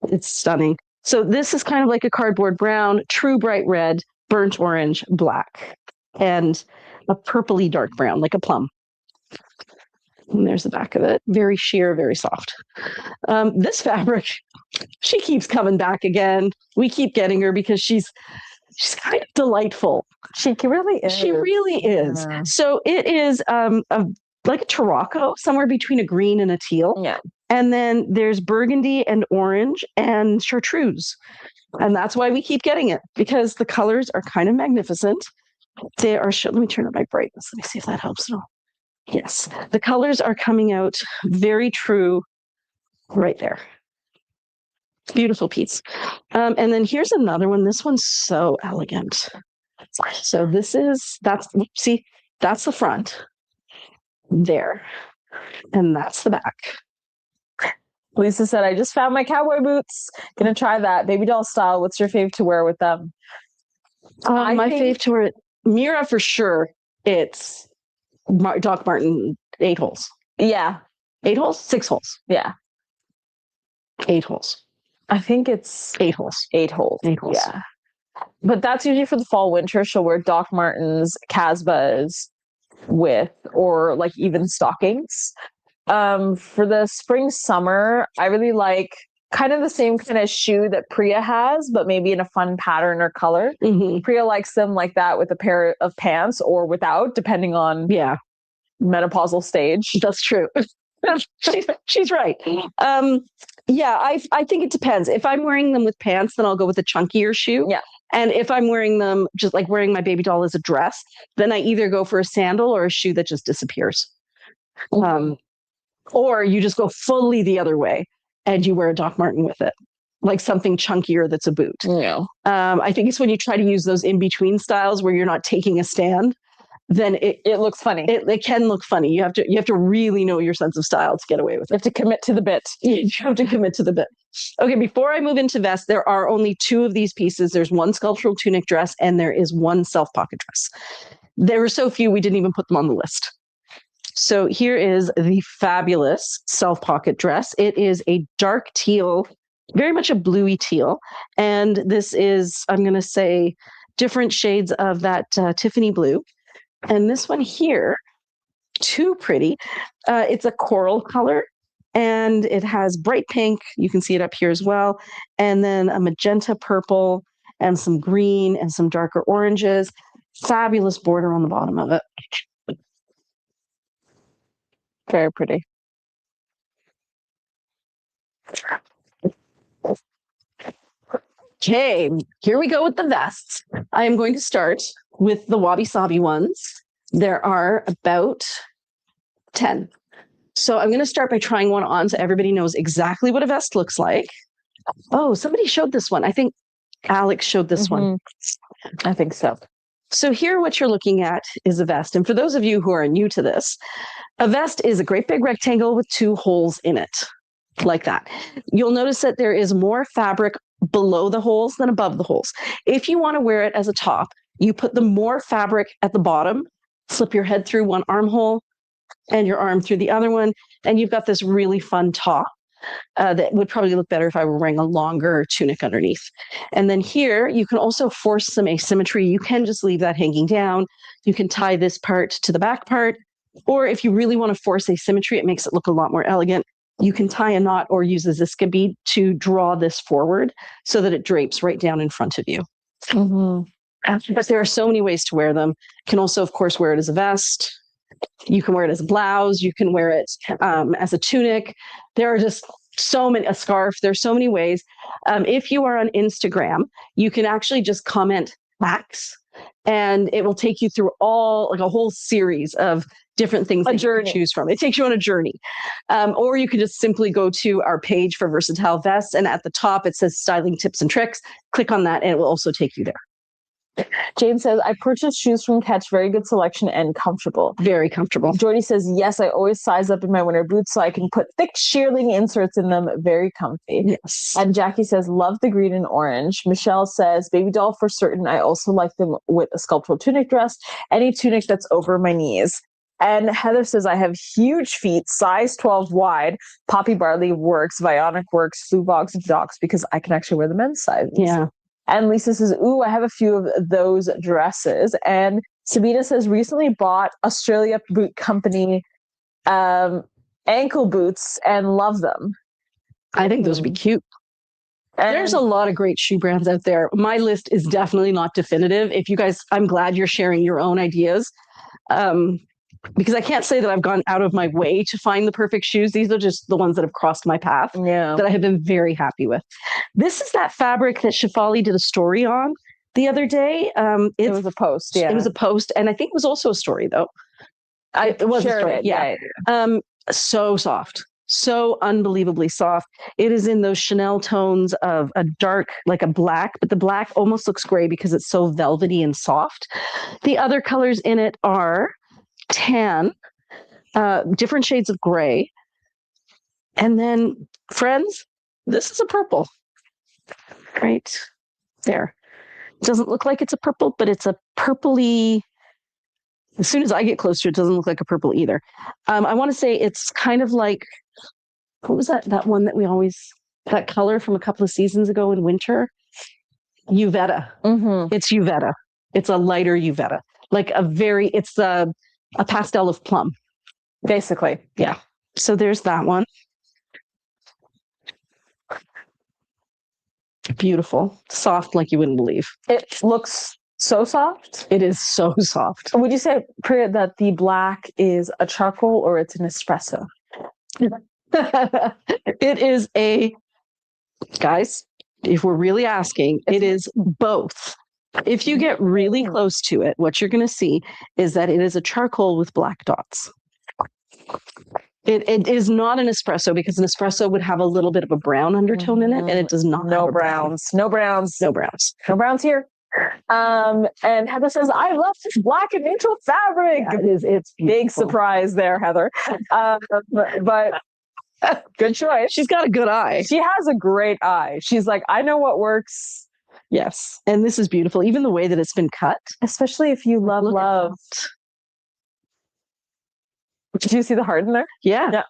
Speaker 1: It's stunning. So this is kind of like a cardboard brown, true bright red, burnt orange, black, and a purpley dark brown, like a plum. And there's the back of it. Very sheer, very soft. This fabric, she keeps coming back again. We keep getting her because she's kind of delightful.
Speaker 2: She really is.
Speaker 1: She really is. Yeah. So it is like a Tarocco, somewhere between a green and a teal.
Speaker 2: Yeah.
Speaker 1: And then there's burgundy and orange and chartreuse. And that's why we keep getting it, because the colors are kind of magnificent. They are, let me turn up my brightness. Let me see if that helps at all. Yes, the colors are coming out very true right there. Beautiful piece. And then here's another one. This one's so elegant. So that's the front there. And that's the back.
Speaker 2: Lisa said, I just found my cowboy boots. Gonna try that. Babydoll style. What's your fave to wear with them?
Speaker 1: My fave to wear, Mira for sure. It's Doc Martin 8 holes.
Speaker 2: Yeah.
Speaker 1: 8 holes? 6 holes.
Speaker 2: Yeah.
Speaker 1: 8 holes.
Speaker 2: I think it's
Speaker 1: 8 holes.
Speaker 2: 8 holes.
Speaker 1: 8 holes.
Speaker 2: Yeah. But that's usually for the fall, winter. She'll wear Doc Martens, Casbahs with, or like even stockings. For the spring, summer, I really like kind of the same kind of shoe that Priya has, but maybe in a fun pattern or color.
Speaker 1: Mm-hmm.
Speaker 2: Priya likes them like that with a pair of pants or without, depending on menopausal stage.
Speaker 1: That's true. she's right. Yeah, I think it depends. If I'm wearing them with pants, then I'll go with a chunkier shoe.
Speaker 2: Yeah.
Speaker 1: And if I'm wearing them just like wearing my Babydoll as a dress, then I either go for a sandal or a shoe that just disappears. Or you just go fully the other way and you wear a Doc Marten with it, like something chunkier that's a boot.
Speaker 2: Yeah.
Speaker 1: I think it's when you try to use those in-between styles where you're not taking a stand, then it looks funny. It can look funny. You have to really know your sense of style to get away with it.
Speaker 2: You have to commit to the bit.
Speaker 1: You have to commit to the bit. Okay, before I move into vest, there are only 2 of these pieces. There's one sculptural tunic dress and there is one self-pocket dress. There were so few, we didn't even put them on the list. So here is the fabulous self-pocket dress. It is a dark teal, very much a bluey teal. And this is, I'm going to say, different shades of that Tiffany blue. And this one here, too pretty. It's a coral color and it has bright pink. You can see it up here as well. And then a magenta purple and some green and some darker oranges. Fabulous border on the bottom of it.
Speaker 2: Very pretty.
Speaker 1: Okay, here we go with the vests. I am going to start with the wabi-sabi ones. There are about 10. So I'm going to start by trying one on so everybody knows exactly what a vest looks like. Oh, somebody showed this one. I think Alex showed this one.
Speaker 2: I think so.
Speaker 1: So here what you're looking at is a vest. And for those of you who are new to this, a vest is a great big rectangle with 2 holes in it, like that. You'll notice that there is more fabric below the holes than above the holes. If you want to wear it as a top, you put the more fabric at the bottom, slip your head through one armhole and your arm through the other one, and you've got this really fun top. That would probably look better if I were wearing a longer tunic underneath. And then here, you can also force some asymmetry. You can just leave that hanging down. You can tie this part to the back part. Or if you really want to force asymmetry, it makes it look a lot more elegant. You can tie a knot or use a Ziska bead to draw this forward so that it drapes right down in front of you. But there are so many ways to wear them. You can also, of course, wear it as a vest. You can wear it as a blouse. You can wear it as a tunic. There are just so many, a scarf. There's so many ways. If you are on Instagram, you can actually just comment hacks and it will take you through like a whole series of different things that you can choose from. It takes you on a journey. Or you can just simply go to our page for Versatile Vests. And at the top, it says styling tips and tricks. Click on that and it will also take you there.
Speaker 2: Jane says, I purchased shoes from Catch. Very good selection and comfortable.
Speaker 1: Very comfortable.
Speaker 2: Jordy says, yes, I always size up in my winter boots so I can put thick shearling inserts in them. Very comfy.
Speaker 1: Yes.
Speaker 2: And Jackie says, love the green and orange. Michelle says, Babydoll for certain. I also like them with a sculptural tunic dress. Any tunic that's over my knees. And Heather says, I have huge feet, size 12 wide. Poppy Barley works, Vionic works, Fluvox Docs, because I can actually wear the men's size.
Speaker 1: Yeah.
Speaker 2: And Lisa says, ooh, I have a few of those dresses. And Sabina says, recently bought Australia Boot Company ankle boots and love them.
Speaker 1: I think those would be cute. And there's a lot of great shoe brands out there. My list is definitely not definitive. If you guys, I'm glad you're sharing your own ideas. because I can't say that I've gone out of my way to find the perfect shoes. These are just the ones that have crossed my path that I have been very happy with. This is that fabric that Shefali did a story on the other day.
Speaker 2: It was a post. Yeah.
Speaker 1: It was a post. And I think it was also a story, though. It was a story. Yeah. So soft. So unbelievably soft. It is in those Chanel tones of a dark, like a black, but the black almost looks gray because it's so velvety and soft. The other colors in it are tan, different shades of gray. And then, friends, this is a purple. Right there. It doesn't look like it's a purple, but it's a purpley. As soon as I get closer, it doesn't look like a purple either. I want to say it's kind of like, what was that one that we always, that color from a couple of seasons ago in winter? Uvetta.
Speaker 2: Mm-hmm.
Speaker 1: It's Uvetta. It's a lighter Uvetta. Like it's a pastel of plum.
Speaker 2: Basically.
Speaker 1: Yeah. So there's that one. Beautiful. Soft like you wouldn't believe.
Speaker 2: It looks so soft.
Speaker 1: It is so soft.
Speaker 2: Would you say, Priya, that the black is a charcoal or it's an espresso?
Speaker 1: It is guys, if we're really asking, it is both. If you get really close to it, what you're going to see is that it is a charcoal with black dots. It is not an espresso because an espresso would have a little bit of a brown undertone in it, and it does not.
Speaker 2: No browns. No browns.
Speaker 1: No browns.
Speaker 2: No browns here. And Heather says, I love this black and neutral fabric.
Speaker 1: Yeah, it's beautiful.
Speaker 2: Big surprise there, Heather. But good choice.
Speaker 1: She's got a good eye.
Speaker 2: She has a great eye. She's like, I know what works.
Speaker 1: Yes. And this is beautiful. Even the way that it's been cut.
Speaker 2: Especially if you love. Did you see the heart in there?
Speaker 1: Yeah.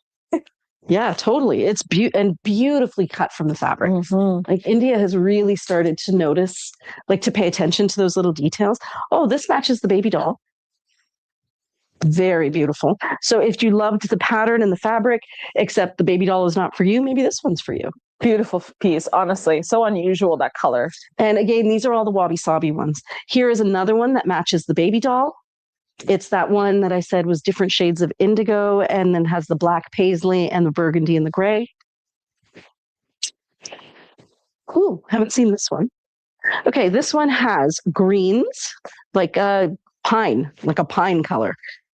Speaker 1: Yeah, totally. It's beautifully cut from the fabric.
Speaker 2: Mm-hmm.
Speaker 1: Like India has really started to notice, like to pay attention to those little details. Oh, this matches the Babydoll. Very beautiful. So if you loved the pattern and the fabric, except the Babydoll is not for you, maybe this one's for you.
Speaker 2: Beautiful piece, honestly. So unusual, that color.
Speaker 1: And again, these are all the wabi-sabi ones. Here is another one that matches the Babydoll. It's that one that I said was different shades of indigo and then has the black paisley and the burgundy and the gray. Ooh, haven't seen this one. Okay, this one has greens, like a pine color.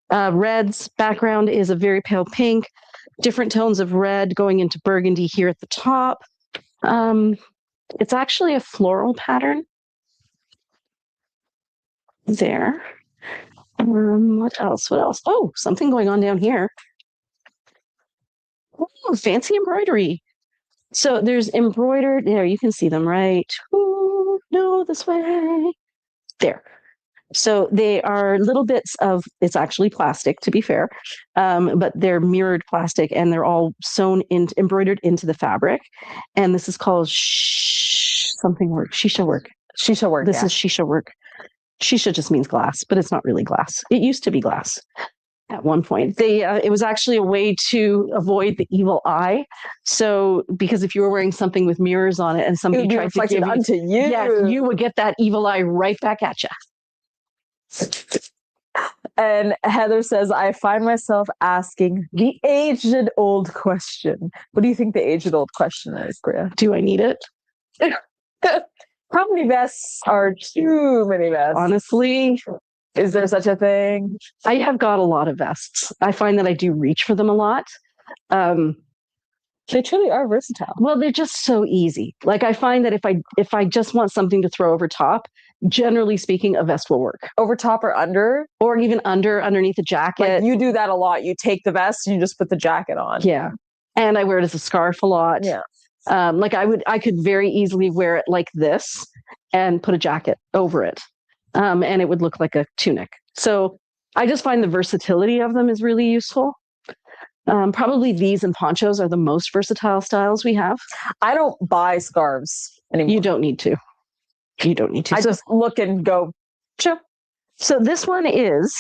Speaker 1: Reds, background is a very pale pink, different tones of red going into burgundy here at the top. It's actually a floral pattern there. What else? Oh, something going on down here. Oh, fancy embroidery. So there's embroidered, there, you can see them, right? Ooh, no, this way. There. So they are little bits of, it's actually plastic, to be fair, but they're mirrored plastic and they're all embroidered into the fabric. And this is called something work, shisha work.
Speaker 2: Shisha work.
Speaker 1: This is shisha work. Shisha just means glass, but it's not really glass. It used to be glass at one point. It was actually a way to avoid the evil eye. So, because if you were wearing something with mirrors on it and somebody tried to give
Speaker 2: onto you,
Speaker 1: yes, you would get that evil eye right back at you.
Speaker 2: And Heather says, I find myself asking the aged-old question. What do you think the aged-old question is, Priya?
Speaker 1: Do I need it?
Speaker 2: How many vests are too many vests?
Speaker 1: Honestly,
Speaker 2: is there such a thing?
Speaker 1: I have got a lot of vests. I find that I do reach for them a lot.
Speaker 2: They truly are versatile.
Speaker 1: Well, they're just so easy. Like I find that if I just want something to throw over top, generally speaking, a vest will work.
Speaker 2: Over top or under?
Speaker 1: Or even underneath a jacket.
Speaker 2: Like you do that a lot. You take the vest and you just put the jacket on.
Speaker 1: Yeah. And I wear it as a scarf a lot.
Speaker 2: Yeah.
Speaker 1: Like I could very easily wear it like this and put a jacket over it. And it would look like a tunic. So I just find the versatility of them is really useful. Probably these and ponchos are the most versatile styles we have.
Speaker 2: I don't buy scarves anymore.
Speaker 1: You don't need to.
Speaker 2: I just look and go, sure.
Speaker 1: So this one is,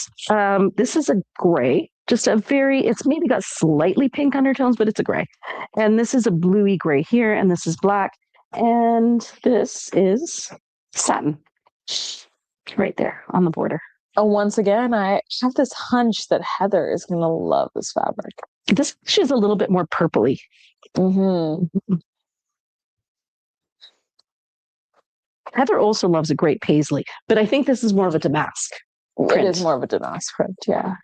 Speaker 1: this is a gray, it's maybe got slightly pink undertones, but it's a gray. And this is a bluey gray here, and this is black. And this is satin right there on the border.
Speaker 2: once again, I have this hunch that Heather is going to love this fabric.
Speaker 1: This is a little bit more purpley.
Speaker 2: Mm-hmm.
Speaker 1: Heather also loves a great paisley, but I think this is more of a damask print.
Speaker 2: It is more of a damask print, yeah.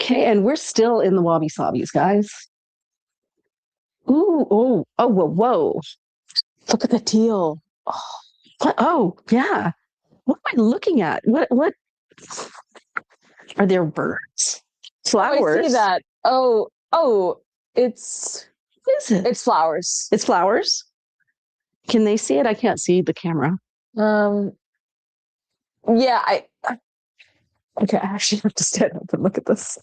Speaker 1: Okay, and we're still in the wabi sabis, guys. Ooh, oh, whoa.
Speaker 2: Look at the teal.
Speaker 1: Oh, what? Oh, yeah. What am I looking at? What are there birds? Flowers?
Speaker 2: Oh, I see that. Oh, it's
Speaker 1: What is it?
Speaker 2: It's flowers.
Speaker 1: It's flowers. Can they see it? I can't see the camera.
Speaker 2: Yeah, okay, I actually have to stand up and look at this.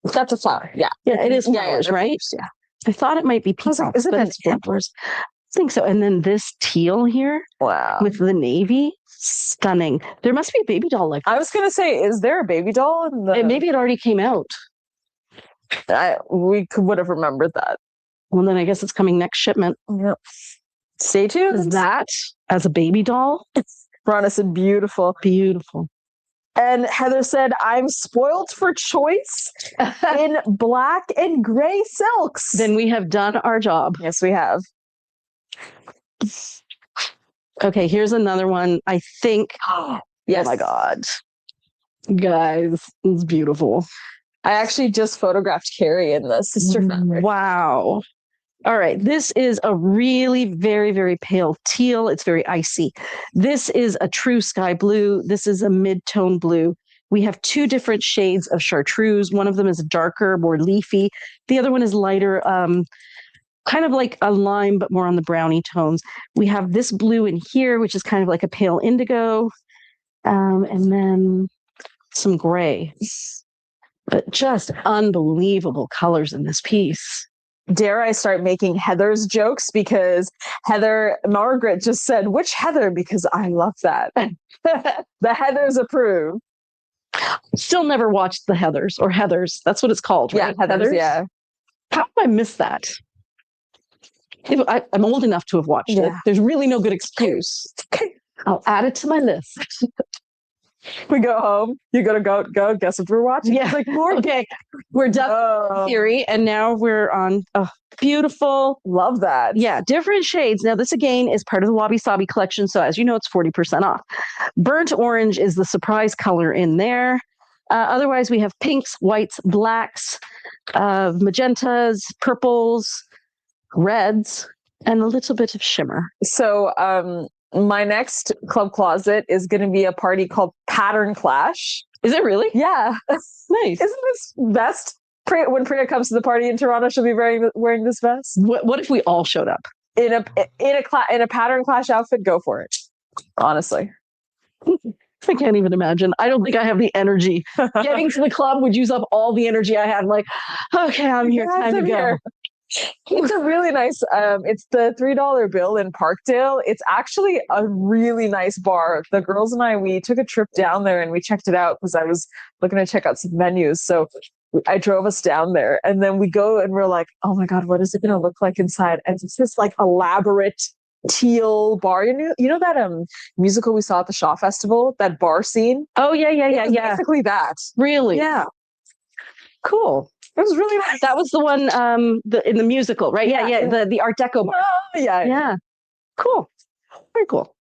Speaker 2: That's a flower. Yeah.
Speaker 1: Yeah, it is flowers, right?
Speaker 2: Yeah.
Speaker 1: I thought it might be peacocks,
Speaker 2: like, is it
Speaker 1: but it's flowers. I think so. And then this teal here,
Speaker 2: wow,
Speaker 1: with the navy, stunning. There must be a baby doll like this.
Speaker 2: I was going to say, is there a baby doll in the...
Speaker 1: Maybe it already came out.
Speaker 2: We would have remembered that.
Speaker 1: Well, then I guess it's coming next shipment.
Speaker 2: Yep. Stay tuned.
Speaker 1: Is that as a baby doll?
Speaker 2: Rhonda said, beautiful.
Speaker 1: Beautiful.
Speaker 2: And Heather said, I'm spoiled for choice in black and gray silks.
Speaker 1: Then we have done our job.
Speaker 2: Yes, we have.
Speaker 1: Okay, here's another one. I think,
Speaker 2: yes.
Speaker 1: Oh my God. Guys, it's beautiful.
Speaker 2: I actually just photographed Carrie in the sister fabric.
Speaker 1: Wow. All right, this is a really very, very pale teal. It's very icy. This is a true sky blue. This is a mid-tone blue. We have two different shades of chartreuse. One of them is darker, more leafy. The other one is lighter, kind of like a lime, but more on the brownie tones. We have this blue in here, which is kind of like a pale indigo, and then some gray. But just unbelievable colors in this piece.
Speaker 2: Dare I start making Heather's jokes? Because Margaret just said, which Heather? Because I love that. The Heathers approve.
Speaker 1: Still never watched the Heathers or Heathers. That's what it's called, right?
Speaker 2: Yeah, Heathers, yeah.
Speaker 1: How did I miss that? I'm old enough to have watched it. There's really no good excuse.
Speaker 2: Okay.
Speaker 1: I'll add it to my list.
Speaker 2: We go home. You gotta go. Guess what we're watching?
Speaker 1: Yeah.
Speaker 2: Like more.
Speaker 1: Okay. We're done with theory, and now we're on. Oh, beautiful.
Speaker 2: Love that.
Speaker 1: Yeah, different shades. Now, this again is part of the Wabi Sabi collection, so as you know, it's 40% off. Burnt orange is the surprise color in there. Otherwise, we have pinks, whites, blacks, magentas, purples, reds, and a little bit of shimmer.
Speaker 2: So, my next club closet is going to be a party called Pattern Clash.
Speaker 1: Is it really?
Speaker 2: Yeah.
Speaker 1: Nice.
Speaker 2: Isn't this best? When Priya comes to the party in Toronto, she'll be wearing this vest.
Speaker 1: What if we all showed up
Speaker 2: in a Pattern Clash outfit? Go for it. Honestly,
Speaker 1: I can't even imagine. I don't think I have the energy. Getting to the club would use up all the energy I had. I'm like, okay, I'm here. Time to go.
Speaker 2: It's a really nice, it's the $3 bill in Parkdale. It's actually a really nice bar. The girls and we took a trip down there and we checked it out because I was looking to check out some menus. So I drove us down there and then we go and we're like, oh my God, what is it going to look like inside? And it's this like elaborate teal bar. You know that musical we saw at the Shaw Festival, that bar scene?
Speaker 1: Oh, yeah.
Speaker 2: Basically that.
Speaker 1: Really?
Speaker 2: Yeah.
Speaker 1: Cool.
Speaker 2: It was really nice.
Speaker 1: That was the one in the musical, right? Yeah. The Art Deco bar.
Speaker 2: Oh, yeah.
Speaker 1: Cool. Very cool.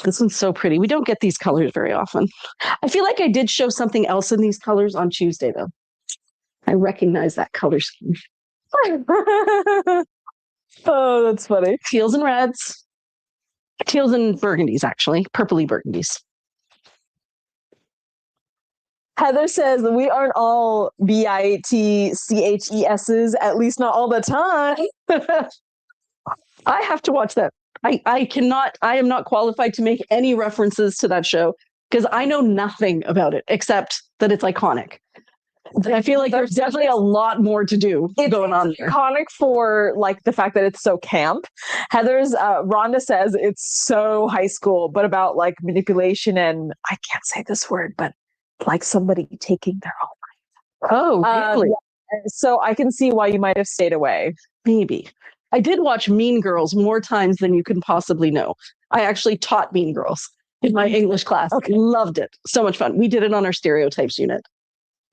Speaker 1: This one's so pretty. We don't get these colors very often. I feel like I did show something else in these colors on Tuesday, though. I recognize that color scheme.
Speaker 2: Oh, that's funny.
Speaker 1: Teals and reds. Teals and burgundies, actually. Purpley burgundies.
Speaker 2: Heather says we aren't all BITCHESs, at least not all the time.
Speaker 1: I have to watch that. I am not qualified to make any references to that show because I know nothing about it except that it's iconic. I feel like there's definitely a lot more to do going on there.
Speaker 2: Iconic for like the fact that it's so camp. Rhonda says it's so high school, but about like manipulation and I can't say this word, but like somebody taking their own life.
Speaker 1: Oh, really?
Speaker 2: So I can see why you might have stayed away.
Speaker 1: Maybe. I did watch Mean Girls more times than you can possibly know. I actually taught Mean Girls in my English class. Okay. Loved it. So much fun. We did it on our stereotypes unit.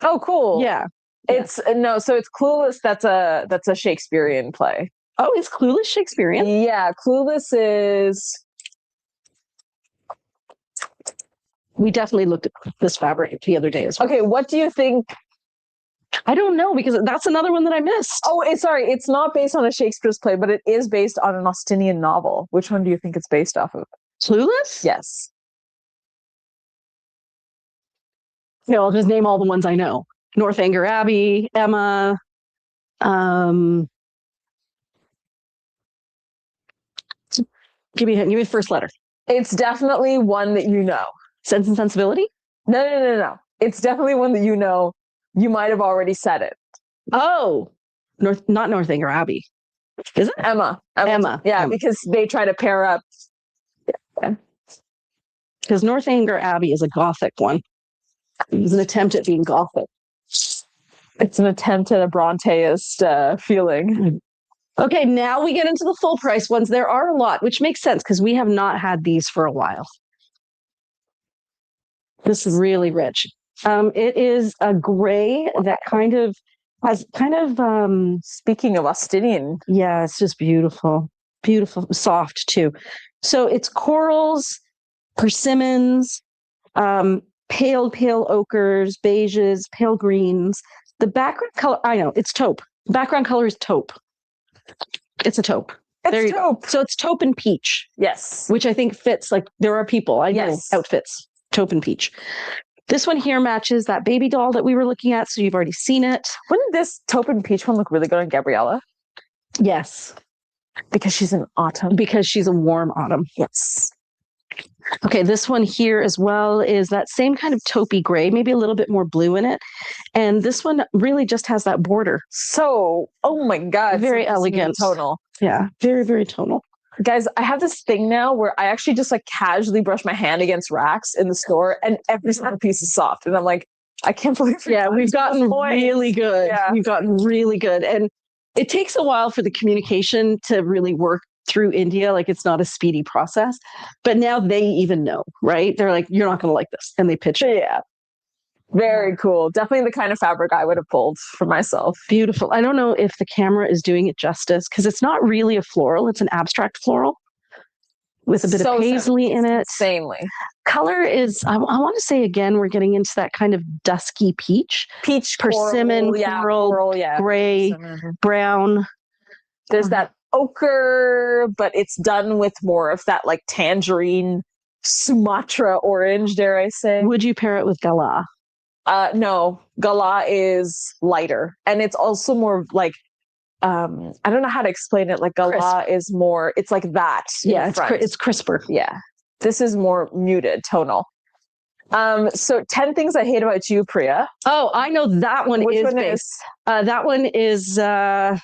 Speaker 2: Oh, cool.
Speaker 1: Yeah.
Speaker 2: It's no, so it's Clueless. That's a Shakespearean play.
Speaker 1: Oh, is Clueless Shakespearean?
Speaker 2: Yeah, Clueless is.
Speaker 1: We definitely looked at this fabric the other day as well.
Speaker 2: Okay, what do you think?
Speaker 1: I don't know, because that's another one that I missed.
Speaker 2: Oh, sorry, it's not based on a Shakespeare's play, but it is based on an Austinian novel. Which one do you think it's based off of?
Speaker 1: Clueless?
Speaker 2: Yes.
Speaker 1: No, I'll just name all the ones I know. Northanger Abbey, Emma. Give me the first letter.
Speaker 2: It's definitely one that you know.
Speaker 1: Sense and Sensibility?
Speaker 2: No. It's definitely one that you know. You might have already said it.
Speaker 1: Oh, not Northanger Abbey. Is it?
Speaker 2: Emma.
Speaker 1: Emma.
Speaker 2: Yeah, because they try to pair up.
Speaker 1: Because Northanger Abbey is a Gothic one. It was an attempt at being Gothic.
Speaker 2: It's an attempt at a Bronteist feeling.
Speaker 1: Okay, now we get into the full price ones. There are a lot, which makes sense because we have not had these for a while. This is really rich. It is a gray that has
Speaker 2: speaking of Austinian.
Speaker 1: Yeah, it's just beautiful. Beautiful, soft too. So it's corals, persimmons, pale ochres, beiges, pale greens. The background color, I know, it's taupe. The background color is taupe. It's a taupe.
Speaker 2: It's taupe.
Speaker 1: So it's taupe and peach.
Speaker 2: Yes.
Speaker 1: Which I think fits, like there are people, I know, outfits, taupe and peach. This one here matches that Babydoll that we were looking at, so you've already seen it.
Speaker 2: Wouldn't this taupe and peach one look really good on Gabriella?
Speaker 1: Yes.
Speaker 2: Because she's an autumn.
Speaker 1: Because she's a warm autumn.
Speaker 2: Yes.
Speaker 1: Okay, this one here as well is that same kind of taupey gray, maybe a little bit more blue in it. And this one really just has that border.
Speaker 2: So, oh my God.
Speaker 1: Very elegant.
Speaker 2: Tonal.
Speaker 1: Yeah, very, very tonal.
Speaker 2: Guys, I have this thing now where I actually just like casually brush my hand against racks in the store and every single piece is soft. And I'm like, I can't believe
Speaker 1: we've gotten really good. Yeah. We've gotten really good. And it takes a while for the communication to really work through India. Like it's not a speedy process, but now they even know, right? They're like, you're not going to like this. And they pitch it.
Speaker 2: Yeah. Very cool. Definitely the kind of fabric I would have pulled for myself.
Speaker 1: Beautiful. I don't know if the camera is doing it justice because it's not really a floral. It's an abstract floral with a bit of paisley in it.
Speaker 2: Insanely.
Speaker 1: Color is, I want to say again, we're getting into that kind of dusky peach.
Speaker 2: Peach,
Speaker 1: persimmon, coral, gray, brown.
Speaker 2: There's that ochre, but it's done with more of that like tangerine Sumatra orange, dare I say.
Speaker 1: Would you pair it with Gala?
Speaker 2: No, Gala is lighter. And it's also more like, I don't know how to explain it. Like Gala is more, it's like that.
Speaker 1: Yeah, it's crisper.
Speaker 2: Yeah. This is more muted, tonal. So 10 things I hate about you, Priya.
Speaker 1: Oh, I know that one.
Speaker 2: Which
Speaker 1: is
Speaker 2: one
Speaker 1: based. That one is it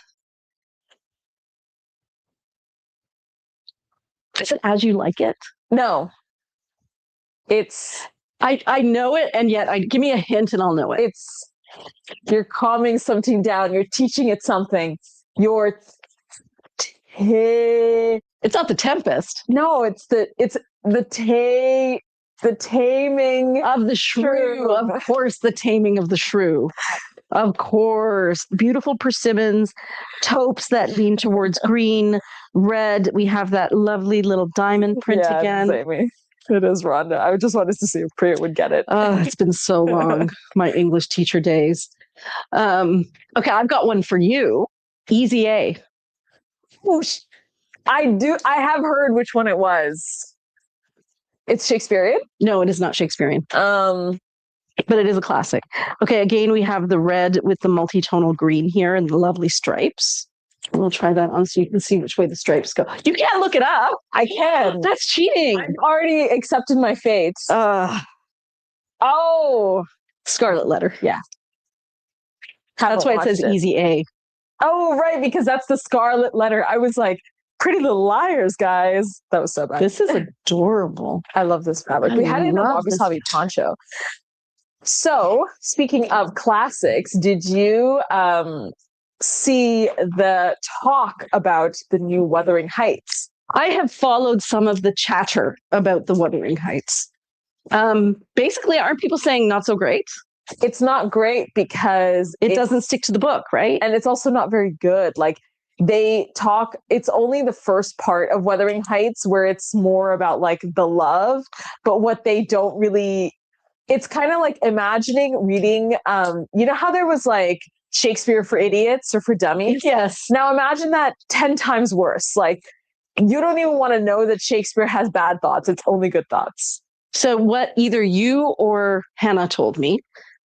Speaker 1: As You Like It?
Speaker 2: No. It's
Speaker 1: I know it, and yet give me a hint and I'll know it.
Speaker 2: It's you're calming something down, you're teaching it something.
Speaker 1: It's not The Tempest.
Speaker 2: No, it's the taming
Speaker 1: of the shrew. Of course, the taming of the shrew. Of course. Beautiful persimmons, taupes that lean towards green, red. We have that lovely little diamond print again.
Speaker 2: Amy. It is Rhonda. I just wanted to see if Priya would get it.
Speaker 1: Oh, it's been so long. My English teacher days. Okay, I've got one for you. Easy A.
Speaker 2: Whoosh. I have heard which one it was. It's Shakespearean?
Speaker 1: No, it is not Shakespearean. But it is a classic. Okay, again, we have the red with the multi-tonal green here and the lovely stripes. We'll try that on so you can see which way the stripes go. You can't look it up.
Speaker 2: I can.
Speaker 1: That's cheating.
Speaker 2: I've already accepted my fate.
Speaker 1: Scarlet Letter. Yeah. That's why it says Easy A.
Speaker 2: Oh, right, because that's the Scarlet Letter. I was like, Pretty Little Liars, guys. That was so bad.
Speaker 1: This is adorable.
Speaker 2: I love this fabric. We had it in a Wabi Sabi poncho. So, speaking of classics, did you see the talk about the new Wuthering Heights?
Speaker 1: I have followed some of the chatter about the Wuthering Heights. Basically, aren't people saying not so great?
Speaker 2: It's not great because
Speaker 1: it doesn't stick to the book, right?
Speaker 2: And it's also not very good. Like, they talk, it's only the first part of Wuthering Heights where it's more about like the love, but what they don't really, it's kind of like imagining reading, you know how there was like Shakespeare for idiots or for dummies?
Speaker 1: Yes.
Speaker 2: Now imagine that 10 times worse. Like, you don't even want to know that Shakespeare has bad thoughts. It's only good thoughts.
Speaker 1: So what either you or Hannah told me,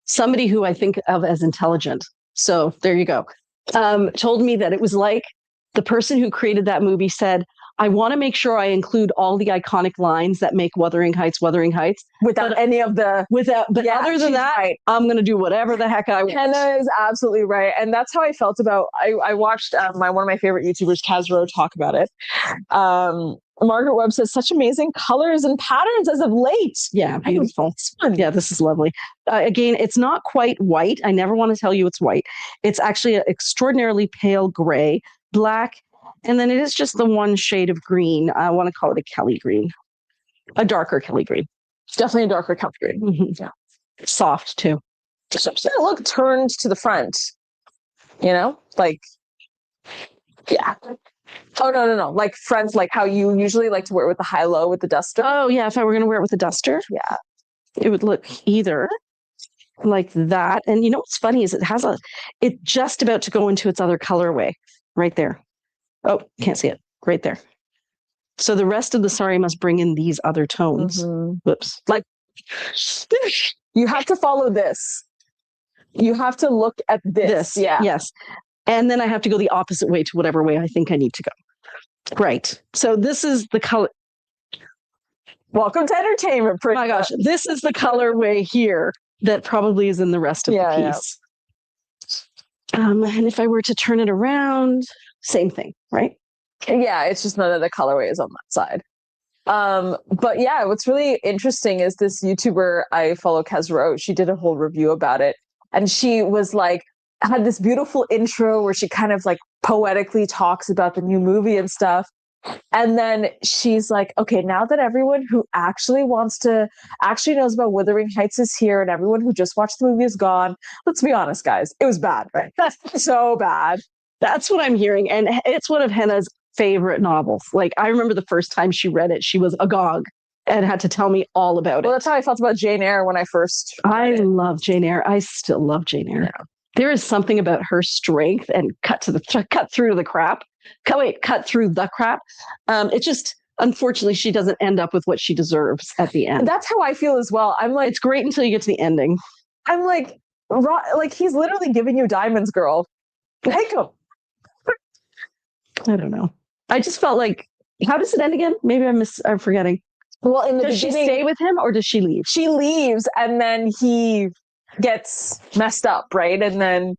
Speaker 1: somebody who I think of as intelligent, so there you go, told me that it was like the person who created that movie said, I want to make sure I include all the iconic lines that make Wuthering Heights,
Speaker 2: without any of the,
Speaker 1: but
Speaker 2: yeah,
Speaker 1: other than that,
Speaker 2: right.
Speaker 1: I'm going to do whatever the heck I want.
Speaker 2: Hannah is absolutely right. And that's how I felt about, I watched one of my favorite YouTubers, Kazro, talk about it. Margaret Webb says, such amazing colors and patterns as of late.
Speaker 1: Yeah, beautiful. Yeah, this is lovely. Again, it's not quite white. I never want to tell you it's white. It's actually an extraordinarily pale gray, black, and then it is just the one shade of green. I want to call it a Kelly green, a darker Kelly green.
Speaker 2: It's definitely a darker Kelly green.
Speaker 1: Mm-hmm. Yeah, soft too.
Speaker 2: So look turned to the front, you know, like, yeah. Oh, no. Like front, like how you usually like to wear it with the high-low with the duster.
Speaker 1: Oh, yeah. If I were going to wear it with the duster,
Speaker 2: yeah,
Speaker 1: it would look either like that. And you know what's funny is it's just about to go into its other colorway right there. Oh, can't see it. Right there. So the rest of the sari must bring in these other tones.
Speaker 2: Mm-hmm.
Speaker 1: Whoops.
Speaker 2: Like, you have to follow this. You have to look at this. Yeah.
Speaker 1: Yes. And then I have to go the opposite way to whatever way I think I need to go. Right. So this is the color.
Speaker 2: Welcome to entertainment.
Speaker 1: Oh my gosh. This is the colorway here that probably is in the rest of the piece. Yeah. And if I were to turn it around, same thing, right?
Speaker 2: Yeah, it's just none of the colorways on that side. But yeah, what's really interesting is this YouTuber I follow, Kazro, she did a whole review about it. And she was like, had this beautiful intro where she kind of like poetically talks about the new movie and stuff. And then she's like, okay, now that everyone who actually knows about Wuthering Heights is here and everyone who just watched the movie is gone, let's be honest, guys, it was bad, right? That's so bad.
Speaker 1: That's what I'm hearing. And it's one of Hannah's favorite novels. Like, I remember the first time she read it, she was agog and had to tell me all about it.
Speaker 2: Well, that's how I felt about Jane Eyre when I first read it.
Speaker 1: love Jane Eyre. I still love Jane Eyre. Yeah. There is something about her strength and cut through the crap. Cut through the crap. It just, unfortunately, she doesn't end up with what she deserves at the end.
Speaker 2: That's how I feel as well. I'm like,
Speaker 1: it's great until you get to the ending.
Speaker 2: I'm like he's literally giving you diamonds, girl. Take them.
Speaker 1: I don't know. I just felt like, how does it end again? Maybe I'm forgetting.
Speaker 2: Well, in the
Speaker 1: does
Speaker 2: beginning,
Speaker 1: she stay with him or does she leave?
Speaker 2: She leaves and then he gets messed up, right? And then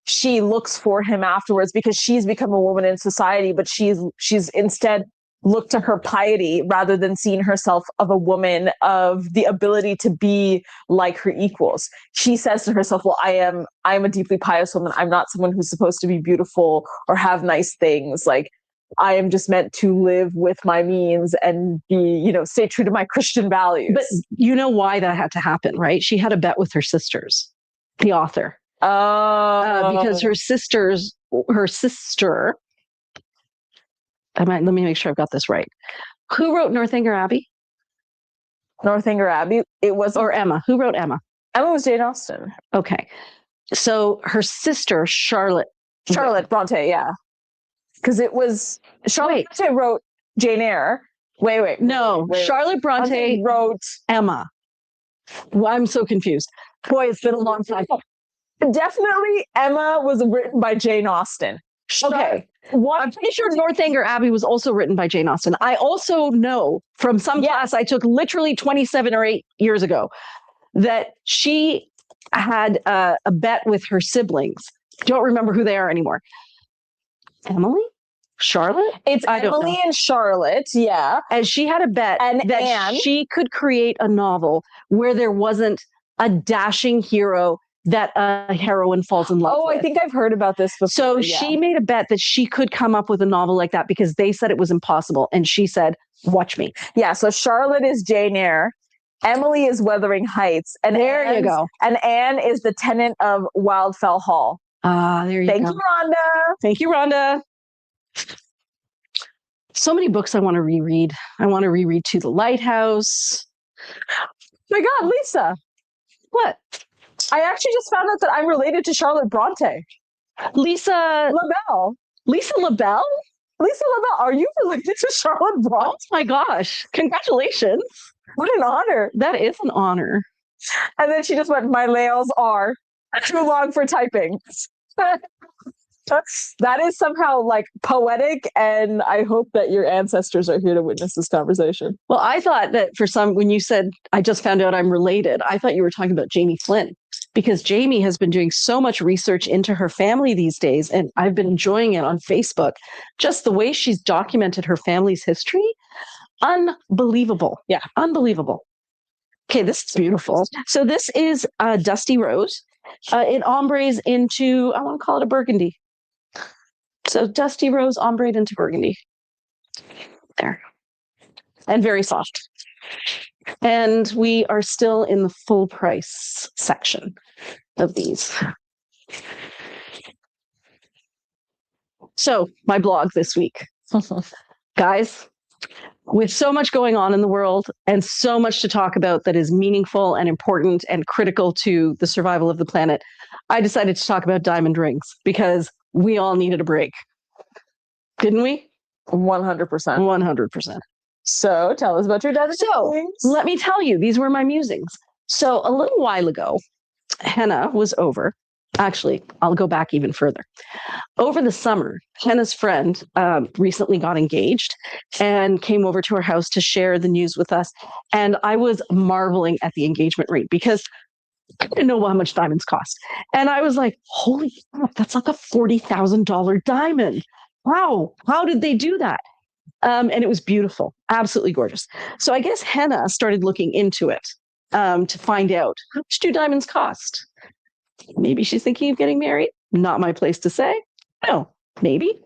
Speaker 2: she looks for him afterwards because she's become a woman in society, but she's instead looked to her piety rather than seeing herself of a woman of the ability to be like her equals. She says to herself, well, I am a deeply pious woman. I'm not someone who's supposed to be beautiful or have nice things. Like, I am just meant to live with my means and be, stay true to my Christian values.
Speaker 1: But you know why that had to happen, right? She had a bet with her sisters, the author. Because her sister, let me make sure I've got this right. Who wrote Northanger Abbey?
Speaker 2: Northanger Abbey? It was,
Speaker 1: or Emma. Who wrote Emma?
Speaker 2: Emma was Jane Austen.
Speaker 1: Okay. So her sister, Charlotte
Speaker 2: Bronte, yeah. Because it was Charlotte Bronte wrote Jane Eyre. Wait.
Speaker 1: No, Charlotte Bronte
Speaker 2: wrote
Speaker 1: Emma. Well, I'm so confused. Boy, it's been a long time.
Speaker 2: Definitely Emma was written by Jane Austen.
Speaker 1: Okay. I'm pretty sure Northanger Abbey was also written by Jane Austen. I also know from some class I took literally 27 or 8 years ago that she had a bet with her siblings. Don't remember who they are anymore. Emily? Charlotte?
Speaker 2: It's Emily and Charlotte, yeah.
Speaker 1: And she had a bet that Anne, she could create a novel where there wasn't a dashing hero that a heroine falls in love with.
Speaker 2: I think I've heard about this before.
Speaker 1: So she made a bet that she could come up with a novel like that because they said it was impossible. And she said, watch me.
Speaker 2: Yeah, so Charlotte is Jane Eyre. Emily is Wuthering Heights. And
Speaker 1: you go.
Speaker 2: And Anne is the tenant of Wildfell Hall.
Speaker 1: There you go.
Speaker 2: Thank you, Rhonda.
Speaker 1: Thank you, Rhonda. So many books I want to reread. I want to reread To the Lighthouse.
Speaker 2: Oh my God, Lisa.
Speaker 1: What?
Speaker 2: I actually just found out that I'm related to Charlotte Bronte.
Speaker 1: Lisa
Speaker 2: LaBelle.
Speaker 1: Lisa LaBelle?
Speaker 2: Lisa LaBelle, are you related to Charlotte Bronte?
Speaker 1: Oh my gosh. Congratulations.
Speaker 2: What an honor.
Speaker 1: That is an honor.
Speaker 2: And then she just went, my nails are too long for typing. That is somehow like poetic, and I hope that your ancestors are here to witness this conversation.
Speaker 1: Well, I thought that when you said, I just found out I'm related, I thought you were talking about Jamie Flynn, because Jamie has been doing so much research into her family these days, and I've been enjoying it on Facebook. Just the way she's documented her family's history. Unbelievable.
Speaker 2: Yeah.
Speaker 1: Unbelievable. Okay, this is beautiful. So this is Dusty Rose. It ombres into, I want to call it a burgundy. So Dusty Rose ombreed into burgundy. There. And very soft. And we are still in the full price section of these. So my blog this week. Guys, with so much going on in the world and so much to talk about that is meaningful and important and critical to the survival of the planet, I decided to talk about diamond rings because we all needed a break. Didn't we?
Speaker 2: 100%.
Speaker 1: 100%.
Speaker 2: So tell us about your diamond rings.
Speaker 1: Let me tell you, these were my musings. So a little while ago, Henna was over. Actually, I'll go back even further. Over the summer, Henna's friend recently got engaged and came over to her house to share the news with us. And I was marveling at the engagement ring because I didn't know how much diamonds cost. And I was like, holy crap, that's like a $40,000 diamond. Wow, how did they do that? And it was beautiful, absolutely gorgeous. So I guess Henna started looking into it to find out, how much do diamonds cost? Maybe she's thinking of getting married. Not my place to say. No, maybe.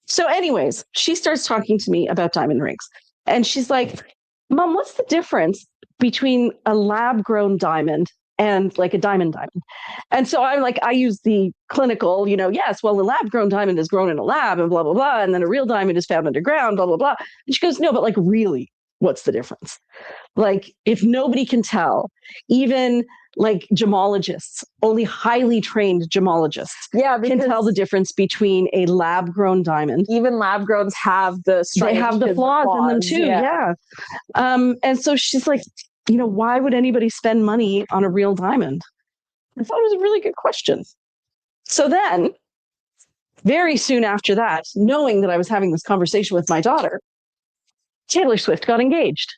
Speaker 1: So anyways, she starts talking to me about diamond rings. And she's like, Mom, what's the difference between a lab-grown diamond and like a diamond? And so I'm like, I use the clinical, yes, well, a lab-grown diamond is grown in a lab and blah, blah, blah. And then a real diamond is found underground, blah, blah, blah. And she goes, no, but like really, what's the difference? Like if nobody can tell, even like gemologists, only highly trained gemologists can tell the difference between a lab-grown diamond.
Speaker 2: Even lab-growns have the
Speaker 1: flaws in them too. Yeah. And so she's like, why would anybody spend money on a real diamond? I thought it was a really good question. So then, very soon after that, knowing that I was having this conversation with my daughter, Taylor Swift got engaged.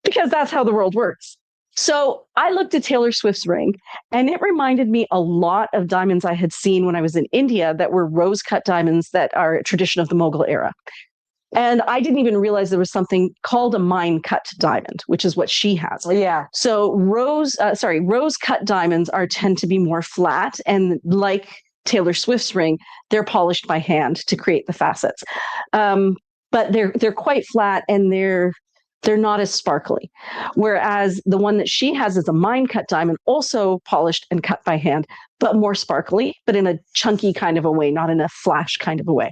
Speaker 1: Because that's how the world works. So I looked at Taylor Swift's ring, and it reminded me a lot of diamonds I had seen when I was in India that were rose-cut diamonds that are a tradition of the Mughal era. And I didn't even realize there was something called a mine-cut diamond, which is what she has.
Speaker 2: Yeah.
Speaker 1: So rose-cut diamonds tend to be more flat, and like Taylor Swift's ring, they're polished by hand to create the facets. But they're quite flat, and they're not as sparkly. Whereas the one that she has is a mine-cut diamond, also polished and cut by hand, but more sparkly, but in a chunky kind of a way, not in a flash kind of a way.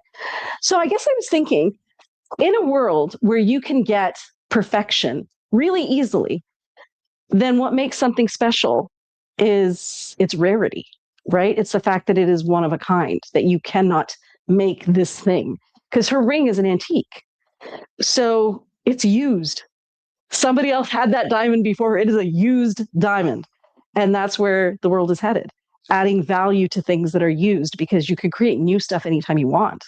Speaker 1: So I guess I was thinking, in a world where you can get perfection really easily, then what makes something special is its rarity, right? It's the fact that it is one of a kind, that you cannot make this thing. Because her ring is an antique. So it's used. Somebody else had that diamond before. It is a used diamond. And that's where the world is headed, adding value to things that are used, because you can create new stuff anytime you want.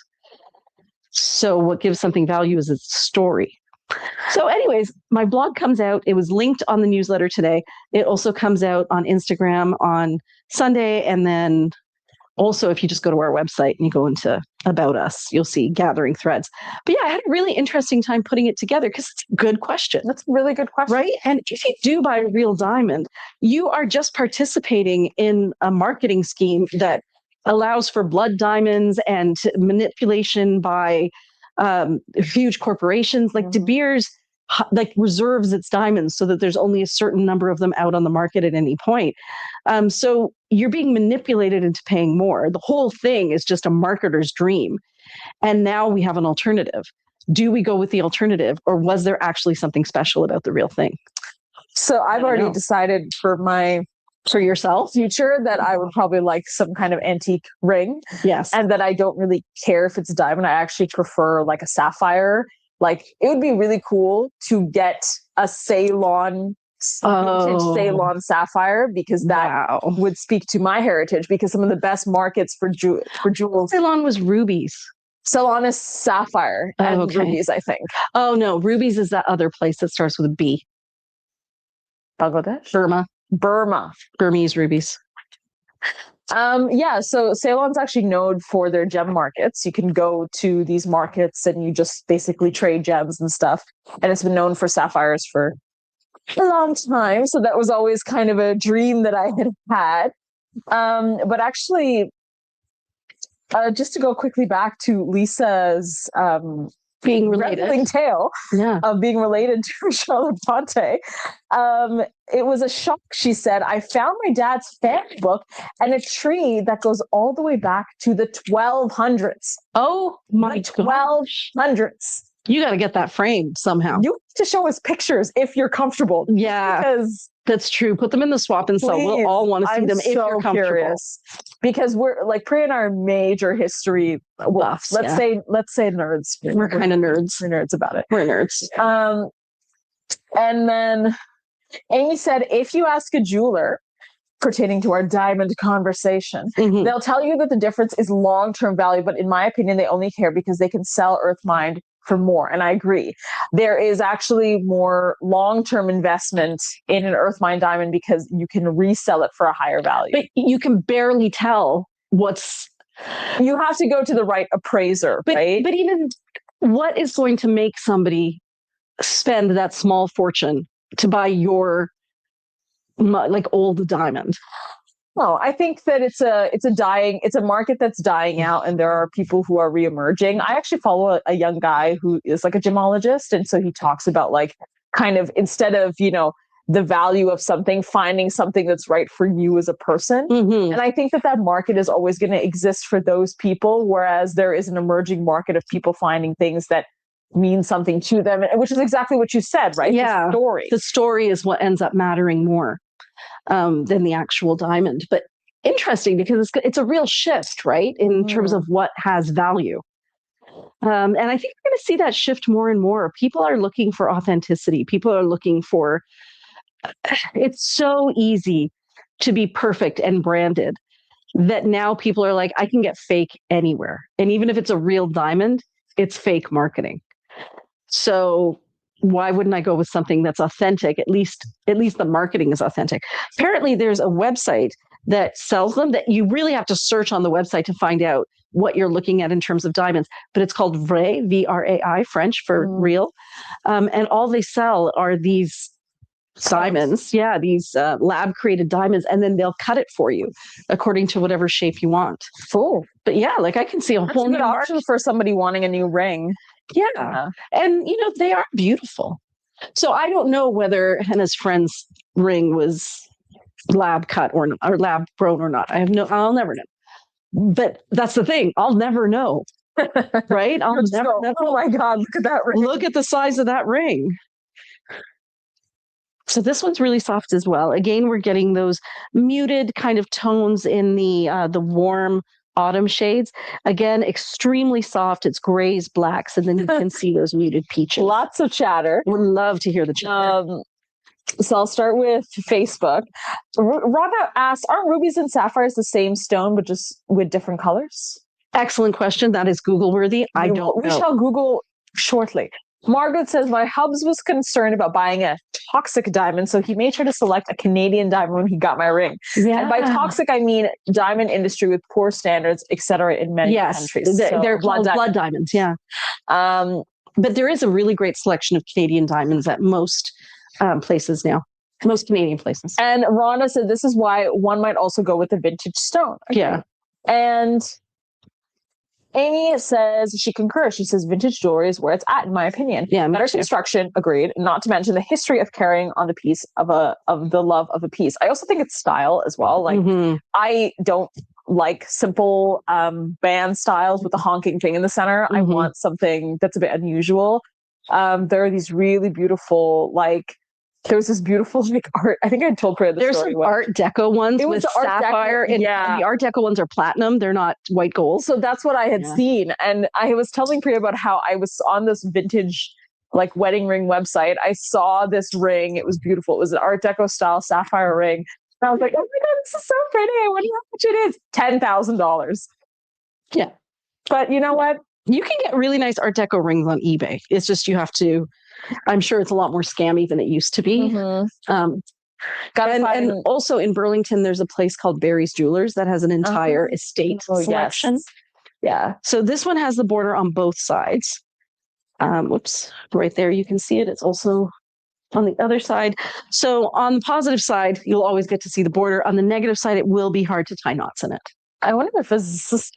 Speaker 1: So what gives something value is its story. So anyways, my blog comes out. It was linked on the newsletter today. It also comes out on Instagram on Sunday. And then Also, if you just go to our website and you go into About Us, you'll see gathering threads. But yeah, I had a really interesting time putting it together because it's a good question.
Speaker 2: That's a really good question.
Speaker 1: Right? And if you do buy a real diamond, you are just participating in a marketing scheme that allows for blood diamonds and manipulation by huge corporations. Like De Beers like reserves its diamonds so that there's only a certain number of them out on the market at any point. So you're being manipulated into paying more. The whole thing is just a marketer's dream. And now we have an alternative. Do we go with the alternative, or was there actually something special about the real thing?
Speaker 2: So I've already decided for
Speaker 1: yourself
Speaker 2: future that I would probably like some kind of antique ring.
Speaker 1: Yes.
Speaker 2: And that I don't really care if it's diamond. I actually prefer like a sapphire. Like it would be really cool to get a Ceylon Ceylon sapphire, because that would speak to my heritage, because some of the best markets for jewels.
Speaker 1: Ceylon was rubies.
Speaker 2: Ceylon is sapphire and rubies, I think.
Speaker 1: Oh no, rubies is that other place that starts with a B.
Speaker 2: Bangladesh?
Speaker 1: Burma. Burmese rubies.
Speaker 2: Yeah, so Ceylon's actually known for their gem markets. You can go to these markets and you just basically trade gems and stuff. And it's been known for sapphires for a long time. So that was always kind of a dream that I had. But actually, just to go quickly back to Lisa's
Speaker 1: being related
Speaker 2: tale of being related to Charlotte Ponte. It was a shock, she said. I found my dad's family book and a tree that goes all the way back to the 1200s.
Speaker 1: Oh my
Speaker 2: God. 1200s.
Speaker 1: You got to get that framed somehow.
Speaker 2: You have to show us pictures if you're comfortable.
Speaker 1: Yeah.
Speaker 2: Because
Speaker 1: that's true. Put them in the swap and sell. We'll all want to see them if you're comfortable.
Speaker 2: Curious. Because we're like Priya and I are major history buffs. Let's say nerds.
Speaker 1: We're kind of nerds.
Speaker 2: We're nerds about it.
Speaker 1: We're nerds.
Speaker 2: And then Amy said, if you ask a jeweler pertaining to our diamond conversation, they'll tell you that the difference is long-term value. But in my opinion, they only care because they can sell earth mined for more. And I agree. There is actually more long-term investment in an earth mine diamond because you can resell it for a higher value.
Speaker 1: But you can barely tell what's...
Speaker 2: You have to go to the right appraiser, right?
Speaker 1: But even what is going to make somebody spend that small fortune to buy your like old diamond?
Speaker 2: Well, I think that it's a market that's dying out, and there are people who are reemerging. I actually follow a young guy who is like a gemologist, and so he talks about like kind of instead of, you know, the value of something, finding something that's right for you as a person. And I think that market is always going to exist for those people, whereas there is an emerging market of people finding things that mean something to them, which is exactly what you said, right?
Speaker 1: Yeah.
Speaker 2: The story
Speaker 1: is what ends up mattering more than the actual diamond. But interesting because it's a real shift, right? In terms of what has value. And I think we're going to see that shift more and more. People are looking for authenticity. People are looking for, it's so easy to be perfect and branded that now people are like, I can get fake anywhere. And even if it's a real diamond, it's fake marketing. So why wouldn't I go with something that's authentic? At least the marketing is authentic. Apparently there's a website that sells them that you really have to search on the website to find out what you're looking at in terms of diamonds, but it's called Vrai, V-R-A-I, French for real. And all they sell are these diamonds. Yeah, these lab created diamonds, and then they'll cut it for you according to whatever shape you want.
Speaker 2: Cool.
Speaker 1: But yeah, like I can see a whole new
Speaker 2: option for somebody wanting a new ring.
Speaker 1: Yeah. And you know, they are beautiful. So I don't know whether Henna's friend's ring was lab cut or lab grown or not. I'll never know. But that's the thing. I'll never know. Right? I'll never know.
Speaker 2: Oh my God, look at that ring.
Speaker 1: Look at the size of that ring. So this one's really soft as well. Again, we're getting those muted kind of tones in the warm autumn shades. Again, extremely soft. It's grays, blacks, and then you can see those muted peaches.
Speaker 2: Lots of chatter.
Speaker 1: Would love to hear the chatter.
Speaker 2: So I'll start with Facebook. Rhonda asks, aren't rubies and sapphires the same stone, but just with different colors?
Speaker 1: Excellent question. That is Google worthy. I don't know.
Speaker 2: We shall Google shortly. Margaret says, my hubs was concerned about buying a toxic diamond, so he made sure to select a Canadian diamond when he got my ring.
Speaker 1: Yeah.
Speaker 2: And by toxic, I mean diamond industry with poor standards, etc. in many countries.
Speaker 1: They're called blood diamonds, yeah. But there is a really great selection of Canadian diamonds at most places now. Most Canadian places.
Speaker 2: And Rhonda said, this is why one might also go with a vintage stone. Okay.
Speaker 1: Yeah.
Speaker 2: And Amy says she concurs. She says vintage jewelry is where it's at, in my opinion.
Speaker 1: Yeah,
Speaker 2: better construction, agreed. Not to mention the history of carrying on the piece of the love of a piece. I also think it's style as well. Like I don't like simple band styles with the honking thing in the center. I want something that's a bit unusual. There are these really beautiful, like, there's this beautiful like art. I think I told Priya the
Speaker 1: There's
Speaker 2: story.
Speaker 1: There's some Art Deco ones with sapphire, and the Art Deco ones are platinum. They're not white gold.
Speaker 2: So that's what I had seen. And I was telling Priya about how I was on this vintage like wedding ring website. I saw this ring. It was beautiful. It was an Art Deco style sapphire ring. And I was like, oh my God, this is so pretty. I wonder how much it is. $10,000.
Speaker 1: Yeah.
Speaker 2: But you know what?
Speaker 1: You can get really nice Art Deco rings on eBay. It's just you have to, I'm sure it's a lot more scammy than it used to be. And also in Burlington, there's a place called Barry's Jewelers that has an entire estate selection.
Speaker 2: Yes.
Speaker 1: Yeah. So this one has the border on both sides. Whoops, right there. You can see it. It's also on the other side. So on the positive side, you'll always get to see the border. On the negative side, it will be hard to tie knots in it.
Speaker 2: I wonder if this is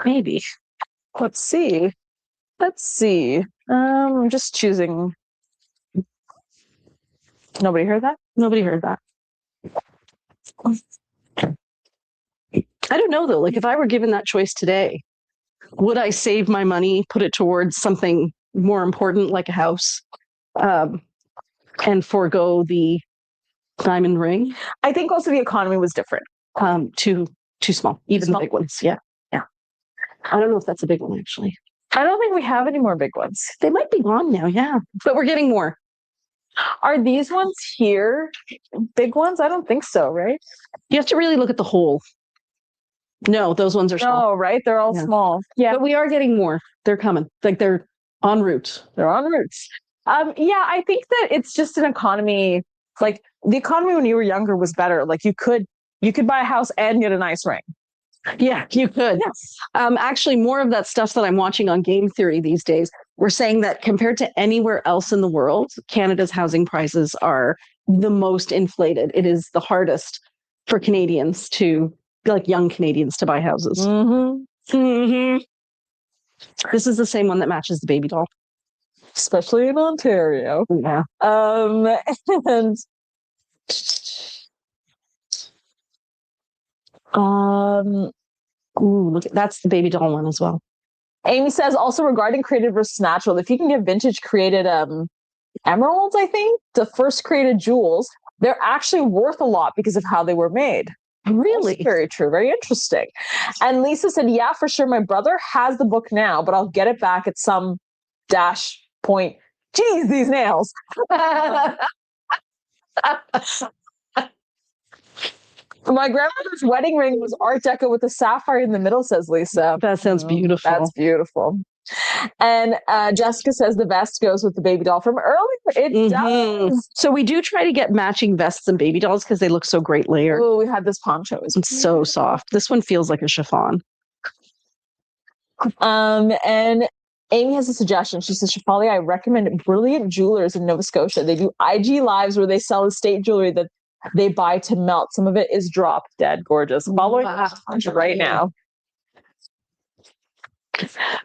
Speaker 1: maybe.
Speaker 2: Let's see. I'm just choosing. Nobody heard that?
Speaker 1: Nobody heard that. I don't know, though. Like, if I were given that choice today, would I save my money, put it towards something more important like a house, and forego the diamond ring?
Speaker 2: I think also the economy was different.
Speaker 1: Too small. Even the big ones. Yeah. I don't know if that's a big one, actually.
Speaker 2: I don't think we have any more big ones.
Speaker 1: They might be gone now, yeah. But we're getting more.
Speaker 2: Are these ones here big ones? I don't think so, right?
Speaker 1: You have to really look at the whole. No, those ones are small.
Speaker 2: Oh, right. They're all small. Yeah.
Speaker 1: But we are getting more. They're coming. Like they're en route.
Speaker 2: They're en route. Yeah, I think that it's just an economy. Like the economy when you were younger was better. Like you could buy a house and get a nice ring.
Speaker 1: Yeah, you could. Yes. Actually, more of that stuff that I'm watching on Game Theory these days, we're saying that compared to anywhere else in the world, Canada's housing prices are the most inflated. It is the hardest for Canadians like young Canadians to buy houses. This is the same one that matches the Babydoll.
Speaker 2: Especially in Ontario.
Speaker 1: Yeah. Ooh, look, that's the Babydoll one as well.
Speaker 2: Amy says also regarding created versus natural, if you can get vintage created emeralds, I think the first created jewels, they're actually worth a lot because of how they were made.
Speaker 1: Really?
Speaker 2: That's very true. Very interesting. And Lisa said, yeah, for sure. My brother has the book now, but I'll get it back at some dash point. Geez, these nails. My grandmother's wedding ring was Art Deco with a sapphire in the middle, says Lisa.
Speaker 1: That sounds beautiful.
Speaker 2: That's beautiful. And Jessica says the vest goes with the Babydoll from earlier. It does.
Speaker 1: So we do try to get matching vests and Babydolls because they look so great layered.
Speaker 2: Oh, we had this poncho.
Speaker 1: It's so soft. This one feels like a chiffon.
Speaker 2: And Amy has a suggestion. She says, Shafali, I recommend Brilliant Jewelers in Nova Scotia. They do IG lives where they sell estate jewelry that they buy to melt. Some of it is drop dead gorgeous. Following right now.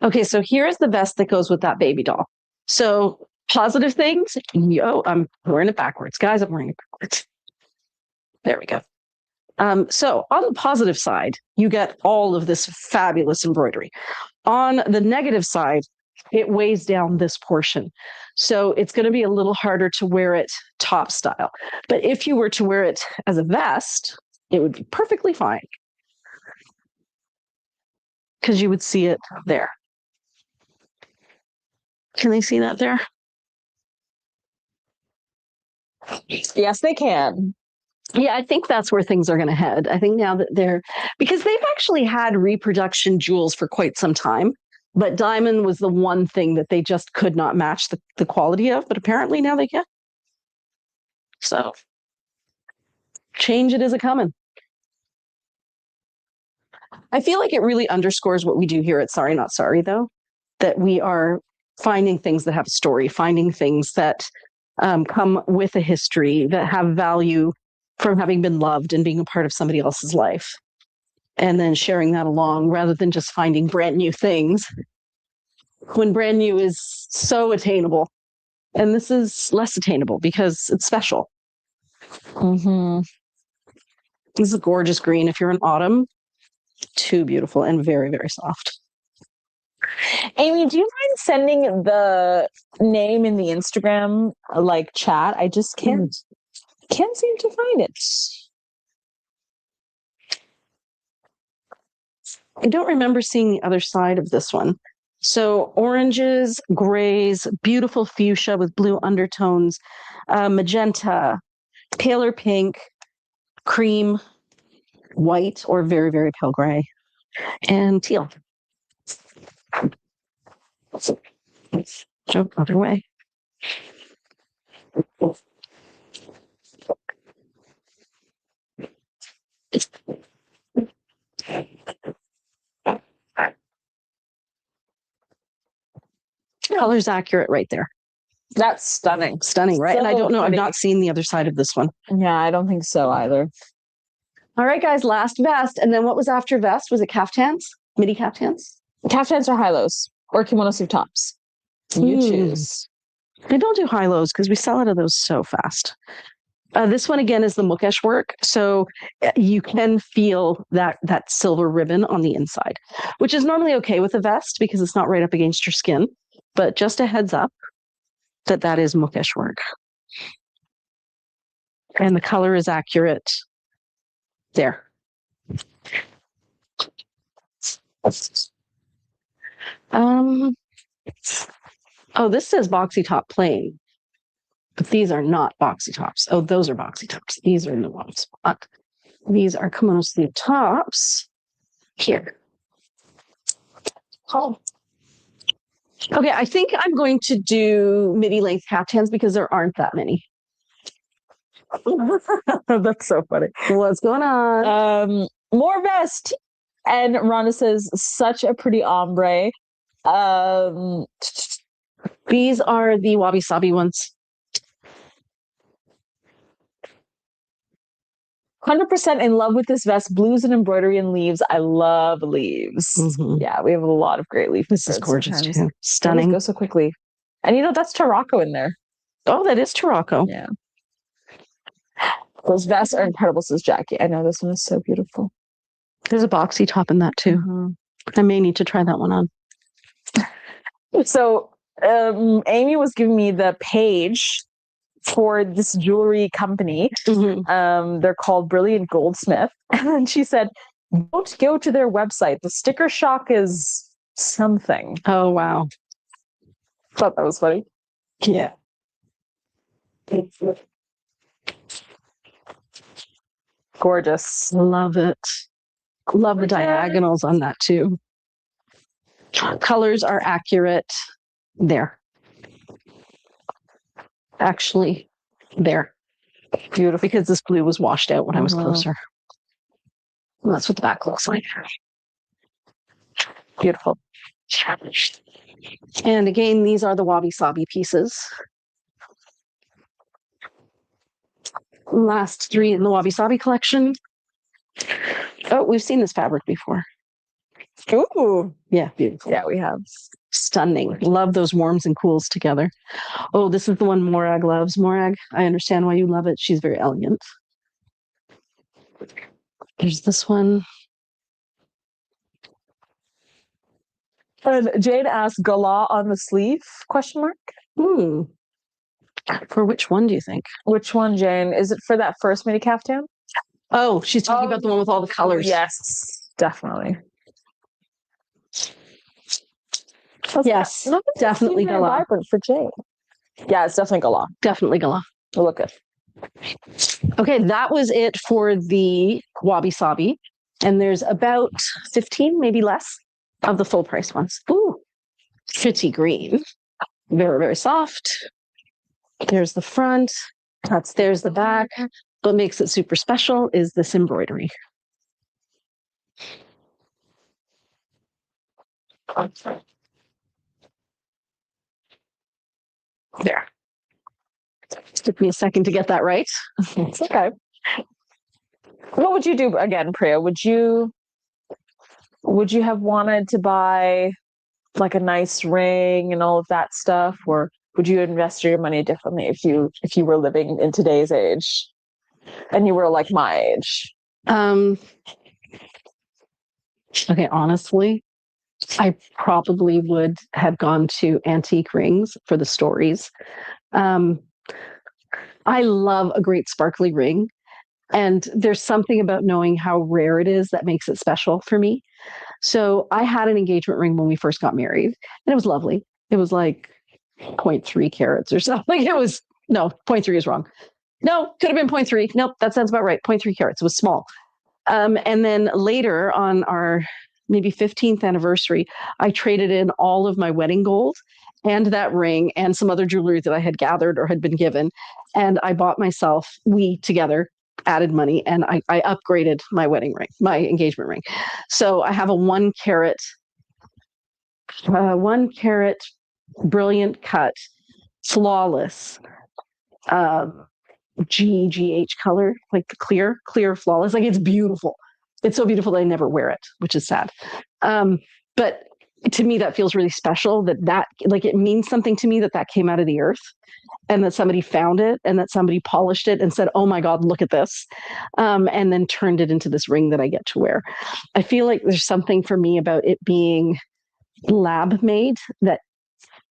Speaker 1: Okay, so here's the vest that goes with that Babydoll. So positive things. I'm wearing it backwards. Guys, I'm wearing it backwards. There we go. So on the positive side, you get all of this fabulous embroidery. On the negative side, it weighs down this portion. So it's going to be a little harder to wear it top style. But if you were to wear it as a vest, it would be perfectly fine. Because you would see it there. Can they see that there?
Speaker 2: Yes, they can.
Speaker 1: Yeah, I think that's where things are going to head. I think now that because they've actually had reproduction jewels for quite some time. But diamond was the one thing that they just could not match the quality of, but apparently now they can. So change it is a coming. I feel like it really underscores what we do here at Sorry Not Sorry, though, that we are finding things that have a story, finding things that come with a history, that have value from having been loved and being a part of somebody else's life, and then sharing that along rather than just finding brand new things when brand new is so attainable. And this is less attainable because it's special.
Speaker 2: Mm-hmm.
Speaker 1: This is a gorgeous green. If you're in autumn, too beautiful and very, very soft.
Speaker 2: Amy, do you mind sending the name in the Instagram like chat? I just can't seem to find it.
Speaker 1: I don't remember seeing the other side of this one. So oranges, grays, beautiful fuchsia with blue undertones, magenta, paler pink, cream, white, or very, very pale gray, and teal. Go other way. Color's accurate right there.
Speaker 2: That's stunning.
Speaker 1: Stunning, right?
Speaker 2: So
Speaker 1: and I don't know,
Speaker 2: pretty.
Speaker 1: I've not seen the other side of this one.
Speaker 2: Yeah, I don't think so either.
Speaker 1: All right, guys, last vest. And then what was after vest? Was it kaftans? Midi kaftans?
Speaker 2: Kaftans or high-lows or kimono-sleeved tops. You choose.
Speaker 1: I don't do high-lows because we sell out of those so fast. This one, again, is the Mukesh work. So you can feel that silver ribbon on the inside, which is normally okay with a vest because it's not right up against your skin. But just a heads up that is Mukesh work. And the color is accurate there. Oh, this says boxy top plain. But these are not boxy tops. Oh, those are boxy tops. These are in the wrong spot. These are kimono-sleeved tops. Here. Oh. Okay, I think I'm going to do midi length kaftans because there aren't that many.
Speaker 2: That's so funny.
Speaker 1: What's going on?
Speaker 2: More vest. And Rhonda says, such a pretty ombre.
Speaker 1: These are the wabi-sabi ones.
Speaker 2: 100% in love with this vest. Blues and embroidery and leaves. I love leaves.
Speaker 1: Mm-hmm.
Speaker 2: Yeah, we have a lot of great leaves.
Speaker 1: This is gorgeous too. Stunning.
Speaker 2: Go so quickly. And that's Tarocco in there.
Speaker 1: Oh, that is Tarocco.
Speaker 2: Yeah. Those vests are incredible, says Jackie. I know this one is so beautiful.
Speaker 1: There's a boxy top in that too.
Speaker 2: Mm-hmm.
Speaker 1: I may need to try that one on.
Speaker 2: So Amy was giving me the page for this jewelry company.
Speaker 1: Mm-hmm.
Speaker 2: They're called Brilliant Goldsmith. And then she said, don't go to their website. The sticker shock is something.
Speaker 1: Oh, wow.
Speaker 2: Thought that was funny.
Speaker 1: Yeah.
Speaker 2: Gorgeous.
Speaker 1: Love it. Love the diagonals on that too. Colors are accurate there. Actually, there. Beautiful. Because this blue was washed out when I was closer. And that's what the back looks like.
Speaker 2: Beautiful.
Speaker 1: And again, these are the wabi-sabi pieces. Last three in the wabi-sabi collection. Oh, we've seen this fabric before.
Speaker 2: Ooh.
Speaker 1: Yeah, beautiful.
Speaker 2: Yeah, we have.
Speaker 1: Stunning. Love those warms and cools together. Oh, this is the one Morag loves. Morag, I understand why you love it. She's very elegant. There's this one.
Speaker 2: And Jane asked, Gala on the sleeve? ?
Speaker 1: For which one do you think?
Speaker 2: Which one, Jane? Is it for that first midi kaftan?
Speaker 1: Oh, she's talking about the one with all the colors.
Speaker 2: Yes, definitely.
Speaker 1: Yes, definitely Gala.
Speaker 2: Vibrant for Jane. Yeah, it's definitely Gala.
Speaker 1: Definitely Gala.
Speaker 2: Look good.
Speaker 1: Okay, that was it for the wabi-sabi. And there's about 15, maybe less, of the full price ones. Ooh. pretty green. Very, very soft. There's the front. There's the back. What makes it super special is this embroidery. There. Took me a second to get that right.
Speaker 2: It's okay. What would you do again, Priya? Would you have wanted to buy like a nice ring and all of that stuff, or would you invest your money differently if you were living in today's age and you were like my age?
Speaker 1: Okay, honestly, I probably would have gone to antique rings for the stories. I love a great sparkly ring. And there's something about knowing how rare it is that makes it special for me. So I had an engagement ring when we first got married, and it was lovely. It was like 0.3 carats or something. It was, no, 0.3 is wrong. No, could have been 0.3. Nope, that sounds about right. 0.3 carats. It was small. And then later on our maybe 15th anniversary, I traded in all of my wedding gold and that ring and some other jewelry that I had gathered or had been given. And I bought myself, we together added money, and I upgraded my wedding ring, my engagement ring. So I have a 1 carat, brilliant cut, flawless, GH color, like the clear, flawless. Like, it's beautiful. It's so beautiful that I never wear it, which is sad. But to me, that feels really special, that like, it means something to me that came out of the earth, and that somebody found it, and that somebody polished it and said, oh my God, look at this. And then turned it into this ring that I get to wear. I feel like there's something for me about it being lab made that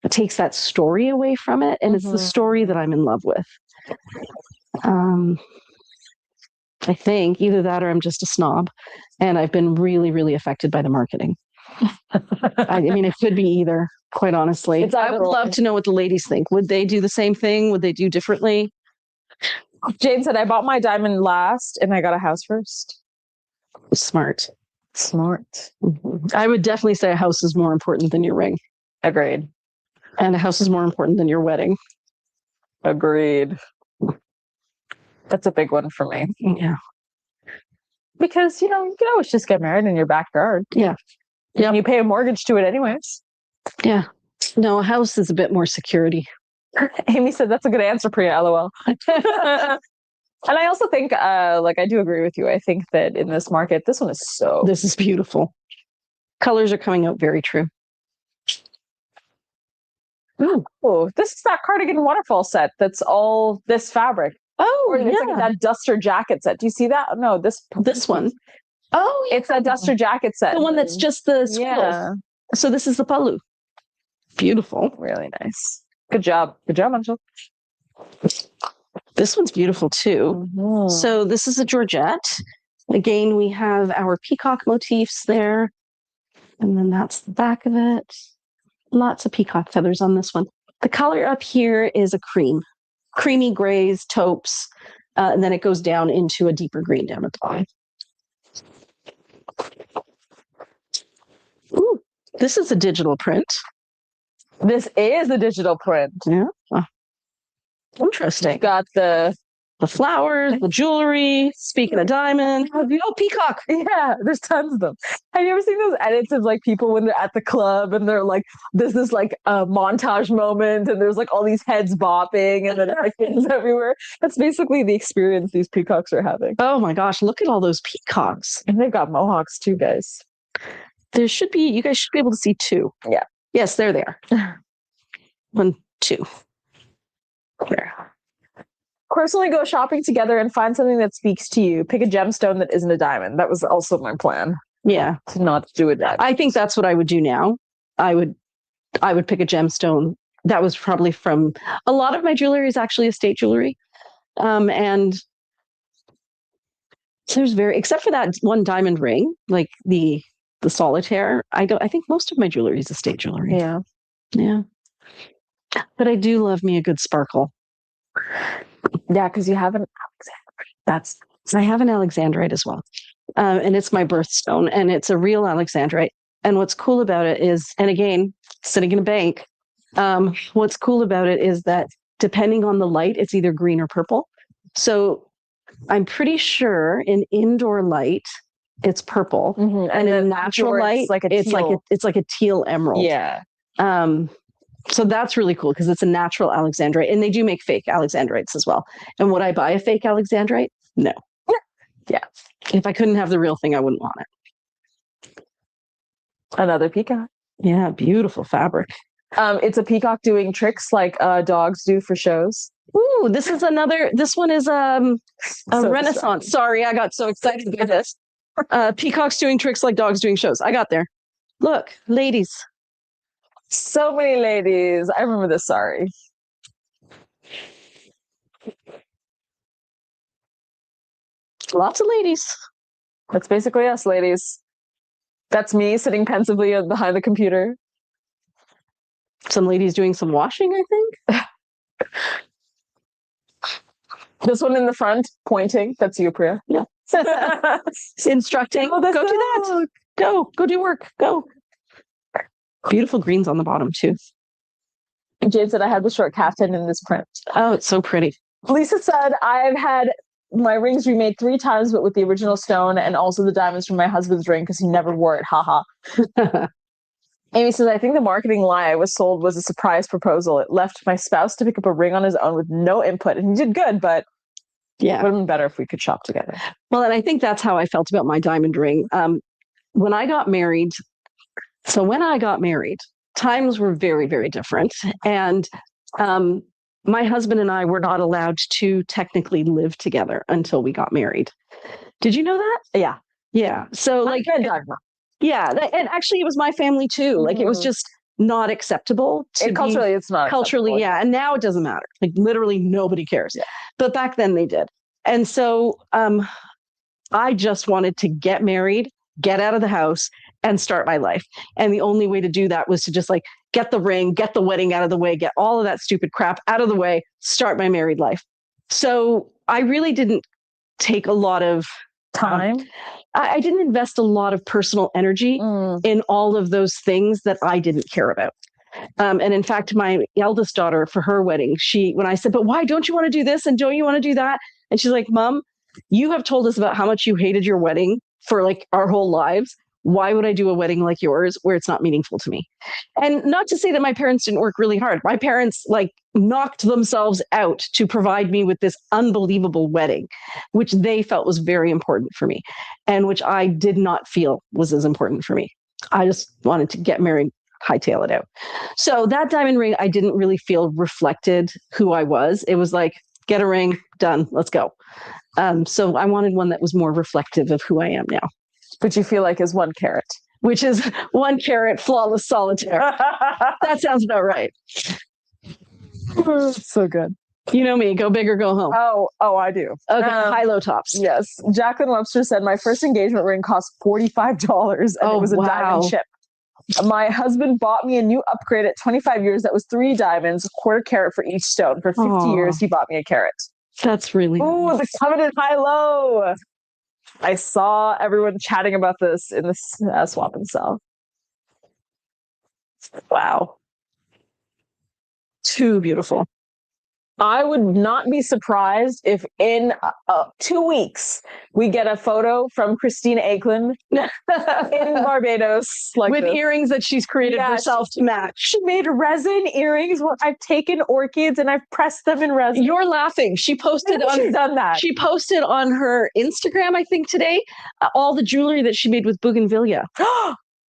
Speaker 1: takes that story away from it. And it's the story that I'm in love with. I think either that or I'm just a snob, and I've been really, really affected by the marketing. I mean, it could be either, quite honestly. I would love to know what the ladies think. Would they do the same thing? Would they do differently?
Speaker 2: Jane said, I bought my diamond last and I got a house first.
Speaker 1: Smart.
Speaker 2: Mm-hmm.
Speaker 1: I would definitely say a house is more important than your ring.
Speaker 2: Agreed.
Speaker 1: And a house is more important than your wedding.
Speaker 2: Agreed. That's a big one for me.
Speaker 1: Yeah.
Speaker 2: Because, you can always just get married in your backyard.
Speaker 1: Yeah. Yeah.
Speaker 2: You pay a mortgage to it anyways.
Speaker 1: Yeah. No, a house is a bit more security.
Speaker 2: Amy said, that's a good answer, Priya, LOL. And I also think, I do agree with you. I think that in this market, this is
Speaker 1: beautiful. Colors are coming out very true.
Speaker 2: Oh, this is that cardigan waterfall set. That's all this fabric.
Speaker 1: Oh,
Speaker 2: it's like that duster jacket set. Do you see that? No, this
Speaker 1: one. Oh, yeah.
Speaker 2: It's that duster jacket set.
Speaker 1: The one that's just the squirrels. Yeah. So this is the palu. Beautiful.
Speaker 2: Really nice. Good job. Good job, Angel.
Speaker 1: This one's beautiful too. Mm-hmm. So this is a Georgette. Again, we have our peacock motifs there. And then that's the back of it. Lots of peacock feathers on this one. The color up here is a creamy grays, taupes, and then it goes down into a deeper green down at the bottom. Ooh, this is a digital print.
Speaker 2: This is a digital print.
Speaker 1: Yeah. Oh, interesting.
Speaker 2: You've got the
Speaker 1: flowers, the jewelry. Speaking of diamond, oh, peacock.
Speaker 2: Yeah, there's tons of them. Have you ever seen those edits of like people when they're at the club and they're like, there's this like a montage moment and there's like all these heads bopping and then like things everywhere. That's basically the experience these peacocks are having.
Speaker 1: Oh my gosh, look at all those peacocks.
Speaker 2: And they've got mohawks too, guys.
Speaker 1: You guys should be able to see 2.
Speaker 2: Yeah.
Speaker 1: Yes, there they are. 1, 2. There.
Speaker 2: Personally, go shopping together and find something that speaks to you. Pick a gemstone that isn't a diamond. That was also my plan.
Speaker 1: Yeah.
Speaker 2: To not do a diamond.
Speaker 1: I think that's what I would do now. I would pick a gemstone. That was probably from a lot of my jewelry is actually estate jewelry. And there's except for that one diamond ring, like the solitaire, I think most of my jewelry is estate jewelry.
Speaker 2: Yeah.
Speaker 1: Yeah. But I do love me a good sparkle.
Speaker 2: Yeah, because you have an Alexandrite.
Speaker 1: I have an Alexandrite as well. And it's my birthstone, and it's a real Alexandrite. And what's cool about it is, and again, sitting in a bank, what's cool about it is that depending on the light, it's either green or purple. So I'm pretty sure in indoor light, it's purple, and in natural light, it's like a teal emerald.
Speaker 2: Yeah.
Speaker 1: So that's really cool because it's a natural alexandrite, and they do make fake alexandrites as well. And would I buy a fake alexandrite? No.
Speaker 2: Yeah.
Speaker 1: If I couldn't have the real thing, I wouldn't want it.
Speaker 2: Another peacock.
Speaker 1: Yeah, beautiful fabric.
Speaker 2: It's a peacock doing tricks like dogs do for shows.
Speaker 1: Ooh, this one is a Renaissance. Sorry, I got so excited by this. Peacocks doing tricks like dogs doing shows. I got there. Look, ladies.
Speaker 2: So many ladies. I remember this, sorry.
Speaker 1: Lots of ladies.
Speaker 2: That's basically us, ladies. That's me sitting pensively behind the computer.
Speaker 1: Some ladies doing some washing, I think.
Speaker 2: This one in the front, pointing. That's you, Priya.
Speaker 1: Yeah. Instructing. Go do that. Go do work. Go. Beautiful greens on the bottom, too.
Speaker 2: Jade said I had the short kaftan in this print.
Speaker 1: Oh, it's so pretty.
Speaker 2: Lisa said, I've had my rings remade 3 times, but with the original stone and also the diamonds from my husband's ring because he never wore it. Haha. Amy says, I think the marketing lie I was sold was a surprise proposal. It left my spouse to pick up a ring on his own with no input. And he did good, but yeah, it would have been better if we could shop together.
Speaker 1: Well, and I think that's how I felt about my diamond ring. When I got married, times were very, very different. And my husband and I were not allowed to technically live together until we got married. Did you know that?
Speaker 2: Yeah.
Speaker 1: Yeah. So yeah. And actually it was my family too. Mm-hmm. Like it was just not acceptable.
Speaker 2: Culturally, it's not.
Speaker 1: Culturally, yeah. And now it doesn't matter. Like literally nobody cares. Yeah. But back then they did. And so I just wanted to get married, get out of the house, and start my life. And the only way to do that was to just like get the ring, get the wedding out of the way, get all of that stupid crap out of the way, start my married life. So I really didn't take a lot of
Speaker 2: time.
Speaker 1: I didn't invest a lot of personal energy in all of those things that I didn't care about. And in fact, my eldest daughter, for her wedding, when I said, but why don't you want to do this? And don't you want to do that? And she's like, Mom, you have told us about how much you hated your wedding for like our whole lives. Why would I do a wedding like yours where it's not meaningful to me? And not to say that my parents didn't work really hard. My parents like knocked themselves out to provide me with this unbelievable wedding, which they felt was very important for me and which I did not feel was as important for me. I just wanted to get married, hightail it out. So that diamond ring, I didn't really feel reflected who I was. It was like, get a ring, done, let's go. So I wanted one that was more reflective of who I am now.
Speaker 2: Which you feel like is 1 carat.
Speaker 1: Which is 1 carat flawless solitaire. That sounds about right.
Speaker 2: So good.
Speaker 1: You know me, go big or go home.
Speaker 2: Oh, I do.
Speaker 1: Okay, high-low tops.
Speaker 2: Yes. Jacqueline Webster said, my first engagement ring cost $45 and it was a diamond chip. My husband bought me a new upgrade at 25 years that was 3 diamonds, a 1/4 carat for each stone. For 50 years, he bought me a carat.
Speaker 1: That's really
Speaker 2: nice. The coveted high-low. I saw everyone chatting about this in the swap and sell.
Speaker 1: Wow. Too beautiful.
Speaker 2: I would not be surprised if in 2 weeks we get a photo from Christina Aiklin in Barbados, like
Speaker 1: with earrings that she's created herself to match.
Speaker 2: She made resin earrings where I've taken orchids and I've pressed them in resin.
Speaker 1: You're laughing. She posted
Speaker 2: she's done that.
Speaker 1: She posted on her Instagram, I think today, all the jewelry that she made with bougainvillea.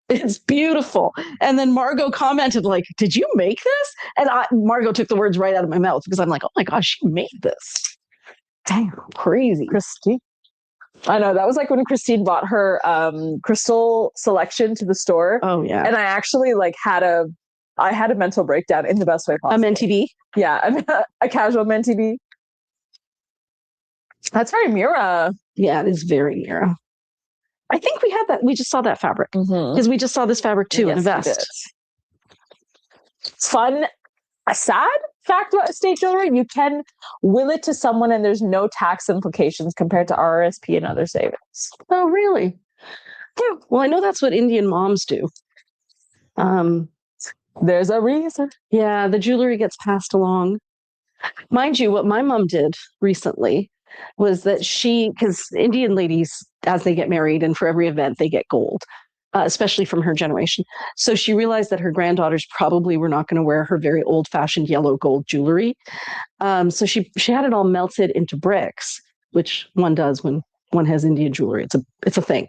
Speaker 1: It's beautiful. And then Margot commented like, did you make this? And Margot took the words right out of my mouth because I'm like, oh my gosh, she made this. Damn, crazy.
Speaker 2: Christine. I know. That was like when Christine bought her crystal selection to the store.
Speaker 1: Oh yeah.
Speaker 2: And I actually like I had a mental breakdown in the best way possible.
Speaker 1: A Menti B?
Speaker 2: Yeah. A casual Menti B. That's very Mira.
Speaker 1: Yeah, it is very Mira. I think we had that. We just saw that fabric because we just saw this fabric too in a vest.
Speaker 2: Fun. A sad fact about estate jewelry: you can will it to someone, and there's no tax implications compared to RRSP and other savings.
Speaker 1: Oh, really? Yeah. Well, I know that's what Indian moms do.
Speaker 2: There's a reason.
Speaker 1: Yeah, the jewelry gets passed along. Mind you, what my mom did recently was that because Indian ladies, as they get married and for every event, they get gold, especially from her generation. So she realized that her granddaughters probably were not going to wear her very old fashioned yellow gold jewelry. So she had it all melted into bricks, which one does when one has Indian jewelry. It's a thing.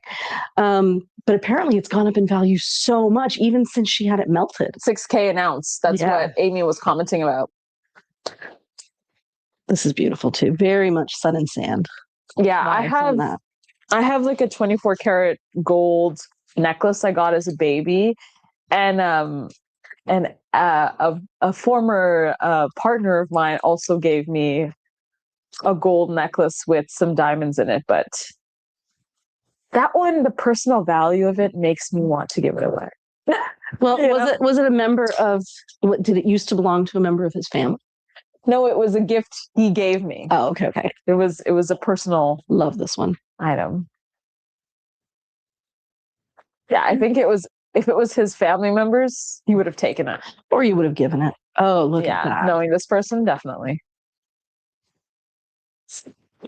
Speaker 1: But apparently it's gone up in value so much, even since she had it melted.
Speaker 2: $6K an ounce. That's what Amy was commenting about.
Speaker 1: This is beautiful too. Very much sun and sand.
Speaker 2: Yeah, I have like a 24 karat gold necklace I got as a baby, and a former partner of mine also gave me a gold necklace with some diamonds in it, but that one, the personal value of it makes me want to give it away.
Speaker 1: Well, was it a member of did it used to belong to a member of his family?
Speaker 2: No, it was a gift he gave me.
Speaker 1: Oh, okay.
Speaker 2: It was a personal
Speaker 1: love this one
Speaker 2: item. Yeah, I think if it was his family members, he would have taken it.
Speaker 1: Or you would have given it. Oh, look at that.
Speaker 2: Knowing this person, definitely.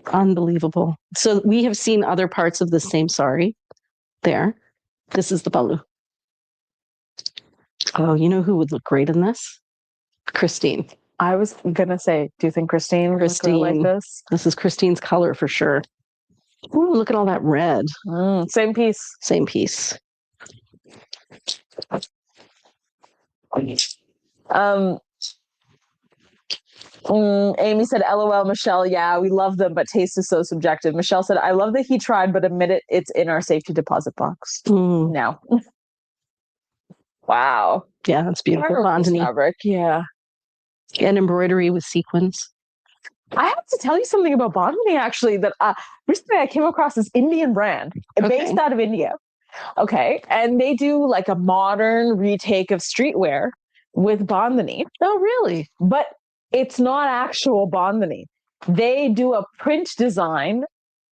Speaker 1: Unbelievable. So we have seen other parts of the same sari there. This is the balu. Oh, you know who would look great in this? Christine.
Speaker 2: I was gonna say, do you think Christine would look like this?
Speaker 1: This is Christine's color for sure. Ooh, look at all that red.
Speaker 2: Same piece.
Speaker 1: Same piece.
Speaker 2: Amy said, LOL, Michelle. Yeah, we love them, but taste is so subjective. Michelle said, I love that he tried, but admit it's in our safety deposit box. No. Wow.
Speaker 1: Yeah, that's beautiful. Bandhani
Speaker 2: fabric. Yeah.
Speaker 1: And embroidery with sequins.
Speaker 2: I have to tell you something about Bandhani, actually, that recently I came across this Indian brand based out of India. Okay. And they do like a modern retake of streetwear with Bandhani.
Speaker 1: Oh, really?
Speaker 2: But it's not actual Bandhani. They do a print design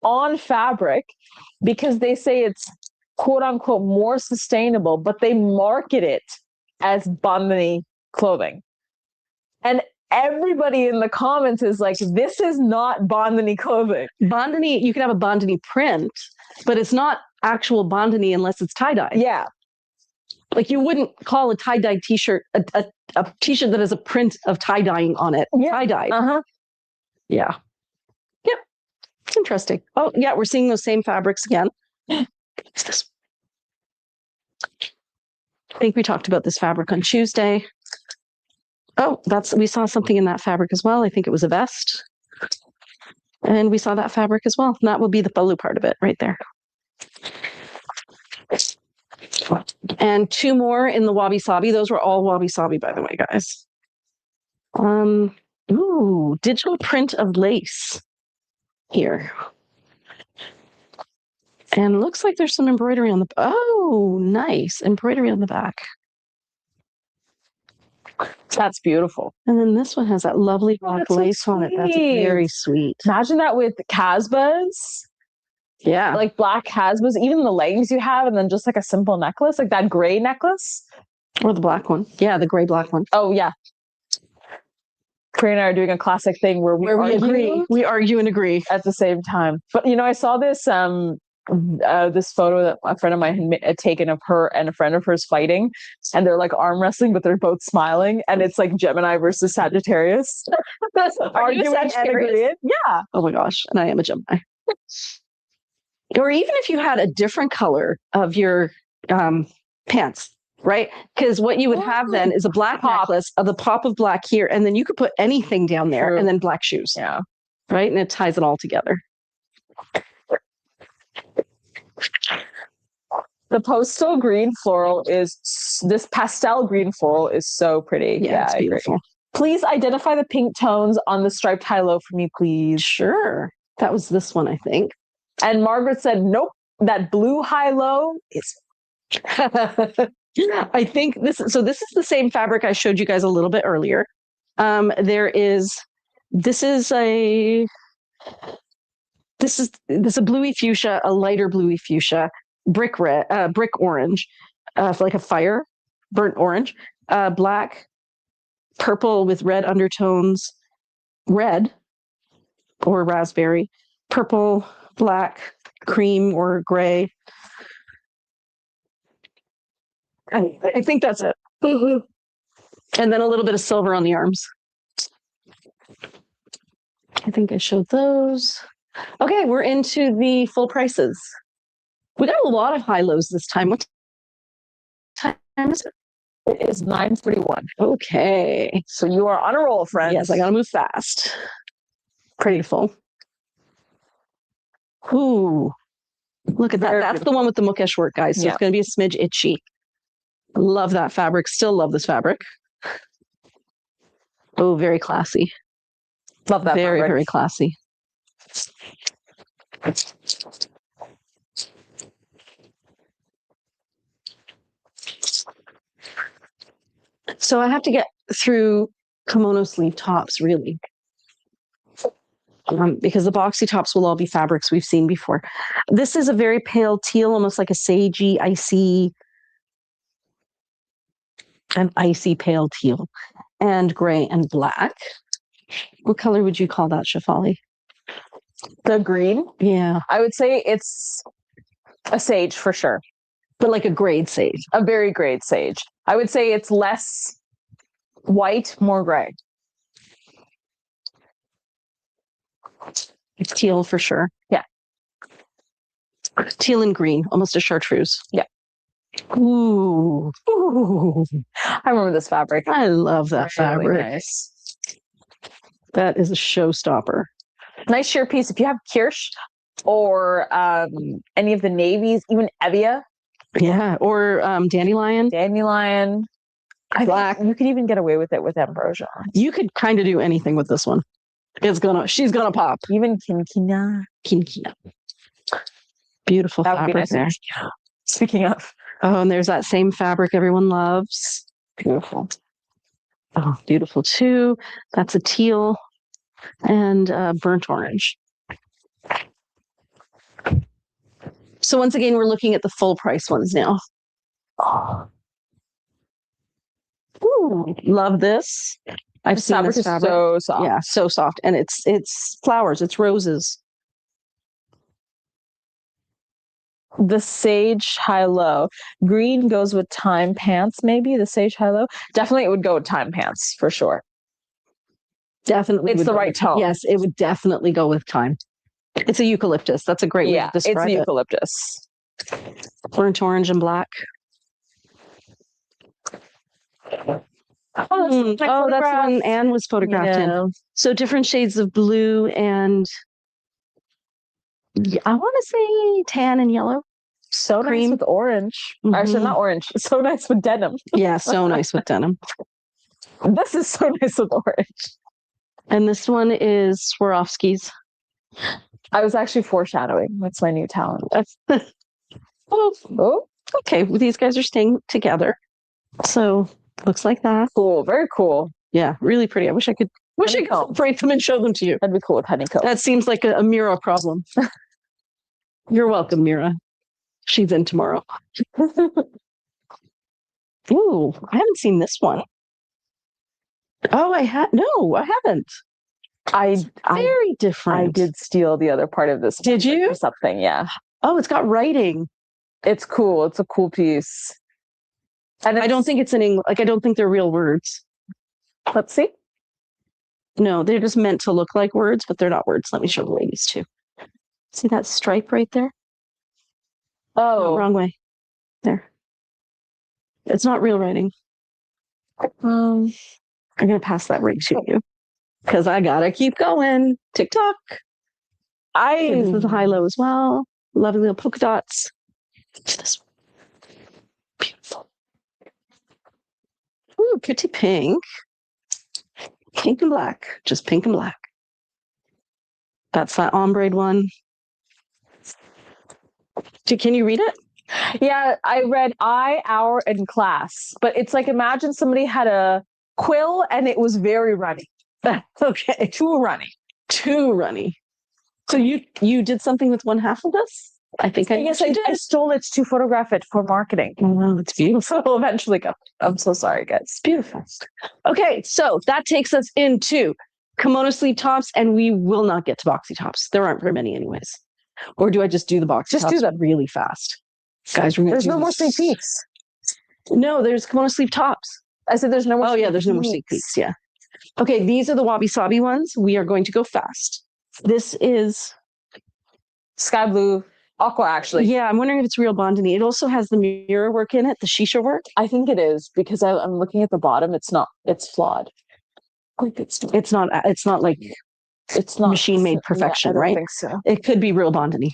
Speaker 2: on fabric because they say it's quote unquote more sustainable, but they market it as Bandhani clothing. And everybody in the comments is like, this is not Bandhani clothing.
Speaker 1: Bandhani, you can have a Bandhani print, but it's not actual Bandhani unless it's tie-dye.
Speaker 2: Yeah.
Speaker 1: Like you wouldn't call a tie-dye t-shirt a t-shirt that has a print of tie-dyeing on it.
Speaker 2: Yeah.
Speaker 1: Tie-dye. Yeah. Yep. It's interesting. Oh, yeah, we're seeing those same fabrics again. What's this? I think we talked about this fabric on Tuesday. Oh, we saw something in that fabric as well. I think it was a vest. And we saw that fabric as well. And that will be the balu part of it right there. And two more in the wabi-sabi. Those were all wabi-sabi, by the way, guys. Ooh, digital print of lace here. And looks like there's some embroidery on the... Oh, nice. Embroidery on the back.
Speaker 2: That's beautiful.
Speaker 1: And then this one has that lovely black lace on it. That's very sweet.
Speaker 2: Imagine that with Casbahs.
Speaker 1: Yeah.
Speaker 2: Like black Casbahs, even the leggings you have, and then just like a simple necklace, like that gray necklace.
Speaker 1: Or the black one. Yeah, the gray black one.
Speaker 2: Oh, yeah. Corinne and I are doing a classic thing where we
Speaker 1: agree. We argue and agree
Speaker 2: at the same time. But, you know, I saw this this photo that a friend of mine had taken of her and a friend of hers fighting, and they're like arm wrestling, but they're both smiling, and it's like Gemini versus Sagittarius.
Speaker 1: Arguing and agreeing.
Speaker 2: Yeah.
Speaker 1: Oh my gosh. And I am a Gemini. Or even if you had a different color of your pants, right? Because what you would have then is a black necklace of the pop of black here, and then you could put anything down there and then black shoes.
Speaker 2: Yeah.
Speaker 1: Right? And it ties it all together.
Speaker 2: The pastel green floral is so pretty.
Speaker 1: Yeah, it's beautiful.
Speaker 2: Please identify the pink tones on the striped high-low for me, please.
Speaker 1: Sure. That was this one, I think.
Speaker 2: And Margaret said, nope, that blue high-low is...
Speaker 1: I think this is the same fabric I showed you guys a little bit earlier. This is a bluey fuchsia, a lighter bluey fuchsia. brick orange, like a fire, burnt orange, black, purple with red undertones, red or raspberry, purple, black, cream or gray. I think that's it. And then a little bit of silver on the arms. I think I showed those. Okay, we're into the full prices. We got a lot of high-lows this time. What time is it?
Speaker 2: It is 9:41.
Speaker 1: Okay.
Speaker 2: So you are on a roll, friends.
Speaker 1: Yes, I gotta move fast. Pretty full. Ooh. Look at that. That's the one with the Mukesh work, guys. So it's going to be a smidge itchy. Love that fabric. Still love this fabric. Oh, very classy.
Speaker 2: Love that
Speaker 1: very,
Speaker 2: fabric.
Speaker 1: Very classy. So I have to get through kimono sleeve tops, really. Because the boxy tops will all be fabrics we've seen before. This is a very pale teal, almost like a sagey, an icy pale teal, and gray and black. What color would you call that, Shefali?
Speaker 2: The green?
Speaker 1: Yeah.
Speaker 2: I would say it's a sage for sure.
Speaker 1: But like a grade sage.
Speaker 2: A very grade sage. I would say it's less white, more gray.
Speaker 1: It's teal for sure.
Speaker 2: Yeah.
Speaker 1: Teal and green, almost a chartreuse.
Speaker 2: Yeah.
Speaker 1: Ooh. Ooh.
Speaker 2: I remember this fabric.
Speaker 1: I love that
Speaker 2: really
Speaker 1: fabric.
Speaker 2: Nice.
Speaker 1: That is a showstopper.
Speaker 2: Nice sheer piece. If you have Kirsch or any of the navies, even Evia.
Speaker 1: Yeah. Or Dandelion.
Speaker 2: Dandelion.
Speaker 1: Black.
Speaker 2: You could even get away with it with ambrosia.
Speaker 1: You could kind of do anything with this one. She's gonna pop.
Speaker 2: Even Kinkina.
Speaker 1: Beautiful
Speaker 2: That would
Speaker 1: fabric
Speaker 2: be nice.
Speaker 1: there.
Speaker 2: Speaking of.
Speaker 1: Oh, and there's that same fabric everyone loves.
Speaker 2: Beautiful.
Speaker 1: Oh, beautiful too. That's a teal and burnt orange. So once again, we're looking at the full price ones now. Oh. Ooh, love this. I've seen this fabric.
Speaker 2: So soft.
Speaker 1: Yeah, so soft. And it's flowers, it's roses.
Speaker 2: The sage high-low. Green goes with time pants, maybe. The sage high-low. Definitely it would go with time pants, for sure.
Speaker 1: Definitely.
Speaker 2: It's the right tone.
Speaker 1: Yes, it would definitely go with time. It's a eucalyptus. That's a great way to describe it.
Speaker 2: It's a eucalyptus.
Speaker 1: Burnt orange and black. Oh, that's the one Anne was photographed in. So different shades of blue and I want to say tan and yellow.
Speaker 2: So cream. Nice with orange. Mm-hmm. Actually, not orange. So nice with denim.
Speaker 1: Yeah, so nice with denim.
Speaker 2: This is so nice with orange.
Speaker 1: And this one is Swarovski's.
Speaker 2: I was actually foreshadowing. That's my new talent.
Speaker 1: Oh, okay. Well, these guys are staying together. So looks like that.
Speaker 2: Cool. Very cool.
Speaker 1: Yeah, really pretty. I wish I could separate them and show them to you.
Speaker 2: That'd be cool with honeycomb.
Speaker 1: That seems like a Mira problem. You're welcome, Mira. She's in tomorrow. Ooh, I haven't seen this one. Oh, no, I haven't. Very different.
Speaker 2: I did steal the other part of this.
Speaker 1: Did you?
Speaker 2: Or something, yeah.
Speaker 1: Oh, it's got writing.
Speaker 2: It's cool. It's a cool piece. And
Speaker 1: I don't think it's in English. Like, I don't think they're real words.
Speaker 2: Let's see.
Speaker 1: No, they're just meant to look like words, but they're not words. Let me show the ladies too. See that stripe right there?
Speaker 2: Oh,
Speaker 1: no, wrong way. There. It's not real writing. I'm gonna pass that right to you because I gotta keep going. TikTok. This is a high-low as well. Lovely little polka dots. This one. Beautiful. Ooh, pretty pink. Pink and black. Just pink and black. That's that ombre one. Can you read it?
Speaker 2: Yeah, I read I, our, and class. But it's like, imagine somebody had a quill and it was very runny.
Speaker 1: Okay. Too runny. So you did something with one half of this? I think I
Speaker 2: Yes, I stole it to photograph it for marketing.
Speaker 1: Oh, it's beautiful.
Speaker 2: It'll eventually go. I'm so sorry, guys.
Speaker 1: It's beautiful. Okay, so that takes us into kimono sleeve tops, and we will not get to boxy tops. There aren't very many anyways. Or do I just do the boxy
Speaker 2: Just
Speaker 1: tops
Speaker 2: do them
Speaker 1: really fast? Guys,
Speaker 2: there's no more sneak peeks.
Speaker 1: No, there's kimono sleeve tops.
Speaker 2: I said there's no more.
Speaker 1: Oh, yeah, there's no more sneak peeks. Yeah. Okay, these are the wabi sabi ones. We are going to go fast. This is
Speaker 2: sky blue, aqua, actually.
Speaker 1: Yeah, I'm wondering if it's real bondini. It also has the mirror work in it, the shisha work.
Speaker 2: I think it is because I'm looking at the bottom. It's not. It's flawed.
Speaker 1: Like it's not like
Speaker 2: it's not
Speaker 1: machine made perfection,
Speaker 2: I don't
Speaker 1: right?
Speaker 2: think so.
Speaker 1: It could be real bondini.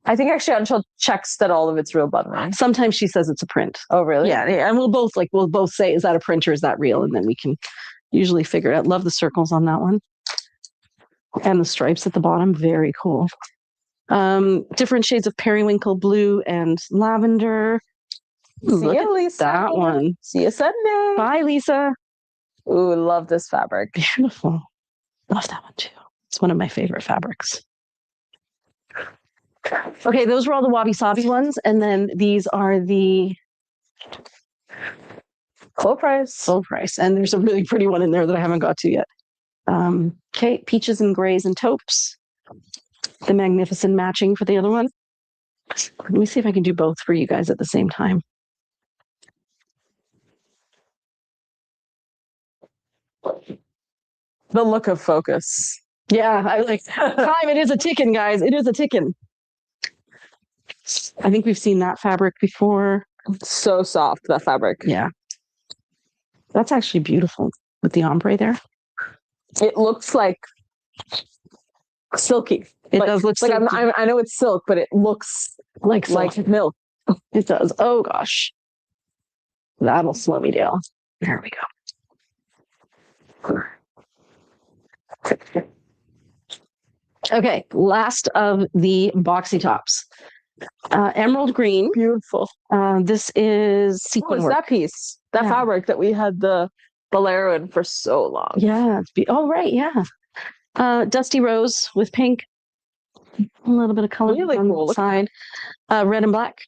Speaker 2: I think actually Anshul checks that all of it's real bondini.
Speaker 1: Sometimes she says it's a print.
Speaker 2: Oh, really?
Speaker 1: Yeah, and we'll both say, is that a print or is that real? And then we can usually figure it out. Love the circles on that one. And the stripes at the bottom, very cool. Different shades of periwinkle blue and lavender.
Speaker 2: See you, Lisa.
Speaker 1: That one.
Speaker 2: See you Sunday.
Speaker 1: Bye, Lisa.
Speaker 2: Ooh, love this fabric.
Speaker 1: Beautiful. Love that one too. It's one of my favorite fabrics. Okay, those were all the wabi sabi ones, and then these are the
Speaker 2: full price.
Speaker 1: Full price, and there's a really pretty one in there that I haven't got to yet. Okay, peaches and grays and taupes. The magnificent matching for the other one. Let me see if I can do both for you guys at the same time.
Speaker 2: The look of focus.
Speaker 1: Yeah, I like time. It is a ticking, guys. It is a ticking. I think we've seen that fabric before.
Speaker 2: So soft, that fabric.
Speaker 1: Yeah. That's actually beautiful with the ombre there.
Speaker 2: It looks like silky.
Speaker 1: It does look
Speaker 2: like
Speaker 1: silky.
Speaker 2: I know it's silk, but it looks
Speaker 1: like
Speaker 2: milk.
Speaker 1: It does. Oh gosh. That'll slow me down. There we go. Okay, last of the boxy tops. Emerald green.
Speaker 2: Beautiful.
Speaker 1: This is sequin work.
Speaker 2: That piece? That fabric that we had the Bolero in for so long.
Speaker 1: Yeah. Oh, right. Yeah. Dusty rose with pink. A little bit of color on the side. Red and black.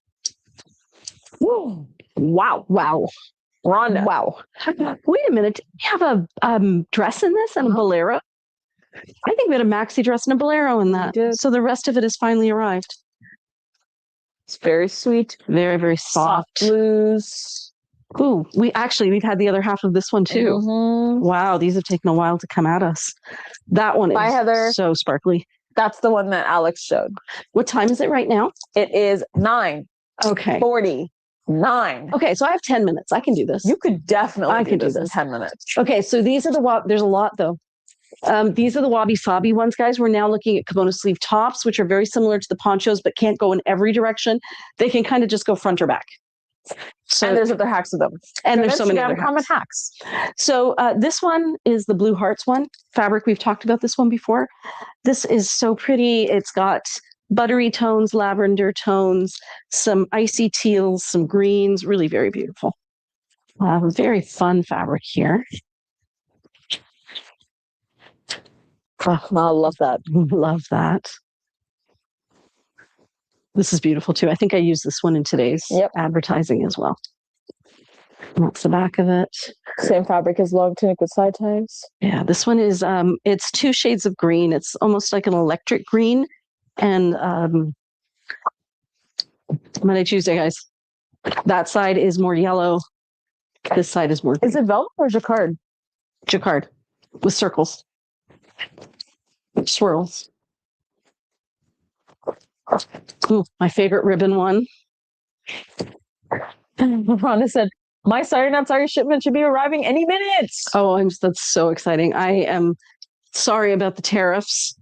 Speaker 2: Whoa.
Speaker 1: Wow. Wow.
Speaker 2: Rhonda.
Speaker 1: Wow. Wait a minute. Did you have a dress in this and a bolero? I think we had a maxi dress and a bolero in that. So the rest of it has finally arrived.
Speaker 2: It's very sweet.
Speaker 1: Very, very soft.
Speaker 2: Blues.
Speaker 1: Ooh, we've had the other half of this one too.
Speaker 2: Mm-hmm.
Speaker 1: Wow, these have taken a while to come at us. That one is
Speaker 2: Heather.
Speaker 1: So sparkly.
Speaker 2: That's the one that Alex showed.
Speaker 1: What time is it right now?
Speaker 2: It is 9.
Speaker 1: Okay.
Speaker 2: 49.
Speaker 1: Okay, so I have 10 minutes. I can do this.
Speaker 2: You could definitely
Speaker 1: do this
Speaker 2: in 10 minutes.
Speaker 1: Okay, so these are there's a lot though. These are the wabi sabi ones, guys. We're now looking at kimono sleeve tops, which are very similar to the ponchos, but can't go in every direction. They can kind of just go front or back. So,
Speaker 2: and there's other hacks with them.
Speaker 1: And there's so many other
Speaker 2: common hacks.
Speaker 1: So this one is the Blue Hearts one fabric. We've talked about this one before. This is so pretty. It's got buttery tones, lavender tones, some icy teals, some greens. Really very beautiful. Very fun fabric here.
Speaker 2: Oh, I love that.
Speaker 1: Love that. This is beautiful too. I think I used this one in today's advertising as well. And that's the back of it.
Speaker 2: Same fabric as long tunic with side ties.
Speaker 1: Yeah, this one is it's 2 shades of green. It's almost like an electric green. And Monday, Tuesday, guys. That side is more yellow. This side is more green.
Speaker 2: Is it velvet or jacquard?
Speaker 1: Jacquard with circles. Swirls. Ooh, my favorite ribbon one.
Speaker 2: Rhonda said, my sorry not sorry shipment should be arriving any minute.
Speaker 1: Oh, that's so exciting. I am sorry about the tariffs.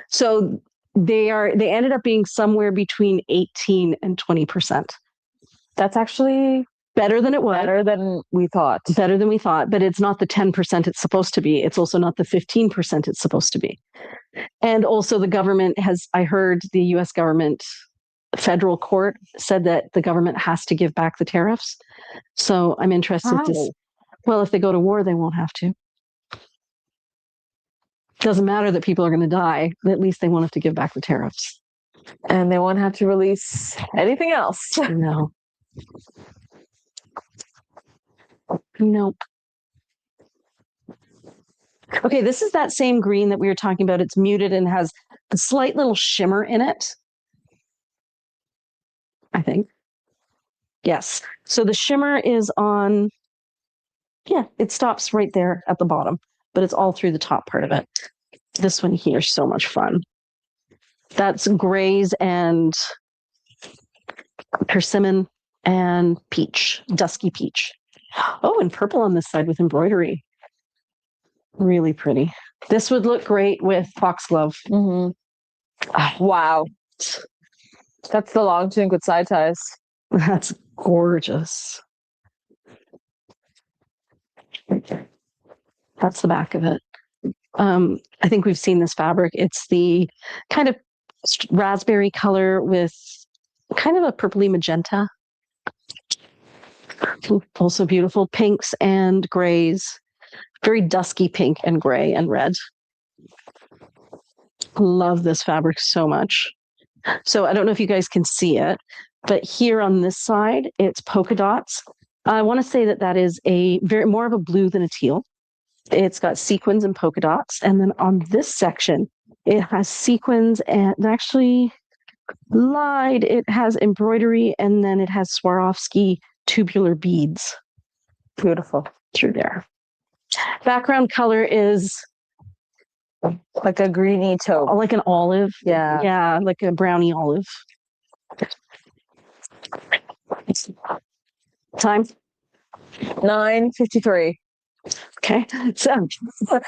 Speaker 1: So they ended up being somewhere between 18 and 20%.
Speaker 2: That's actually
Speaker 1: better than it was.
Speaker 2: Better than we thought.
Speaker 1: Better than we thought, but it's not the 10% it's supposed to be. It's also not the 15% it's supposed to be. And also the government I heard the US government, federal court said that the government has to give back the tariffs. So I'm interested well, if they go to war, they won't have to. Doesn't matter that people are going to die. At least they won't have to give back the tariffs.
Speaker 2: And they won't have to release anything else.
Speaker 1: No. Nope. Okay, this is that same green that we were talking about. It's muted and has a slight little shimmer in it, I think. Yes. So the shimmer is on, yeah, it stops right there at the bottom, but it's all through the top part of it. This one here is so much fun. That's grays and persimmon and peach, dusky peach. Oh, and purple on this side with embroidery. Really pretty. This would look great with foxglove.
Speaker 2: Mm-hmm. Wow. That's the long tunic with side ties.
Speaker 1: That's gorgeous. That's the back of it. I think we've seen this fabric. It's the kind of raspberry color with kind of a purpley magenta. Also beautiful pinks and grays. Very dusky pink and gray and red. Love this fabric so much. So I don't know if you guys can see it, but here on this side, it's polka dots. I want to say that that is a very more of a blue than a teal. It's got sequins and polka dots. And then on this section, it has sequins and actually lied. It has embroidery and then it has Swarovski tubular beads. Beautiful through there. Background color is
Speaker 2: like a greeny taupe.
Speaker 1: Like an olive.
Speaker 2: Yeah.
Speaker 1: Yeah, like a brownie olive. Time?
Speaker 2: 9:53.
Speaker 1: Okay. So,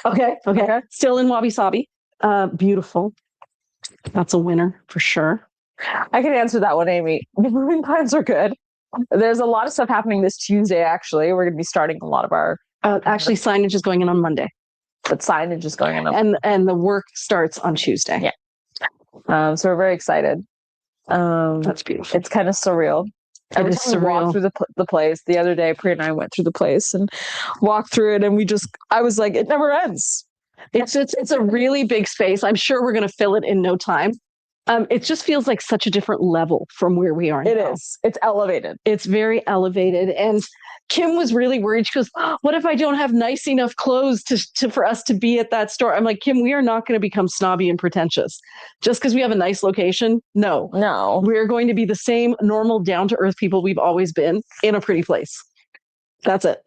Speaker 1: okay. Still in Wabi Sabi. Beautiful. That's a winner for sure.
Speaker 2: I can answer that one, Amy. The moving plans are good. There's a lot of stuff happening this Tuesday, actually. We're going to be starting a lot of our...
Speaker 1: actually, signage is going in on Monday.
Speaker 2: But signage is going in.
Speaker 1: And the work starts on Tuesday.
Speaker 2: Yeah. So we're very excited.
Speaker 1: That's beautiful.
Speaker 2: It's kind of surreal. Every time we walk through the place, the other day, Priya and I went through the place and walked through it, and I was like, it never ends.
Speaker 1: It's a really big space. I'm sure we're going to fill it in no time. It just feels like such a different level from where we are now.
Speaker 2: It is. It's elevated.
Speaker 1: It's very elevated. And Kim was really worried. She goes, what if I don't have nice enough clothes for us to be at that store? I'm like, Kim, we are not going to become snobby and pretentious just because we have a nice location. No. We're going to be the same normal, down-to-earth people we've always been in a pretty place. That's it.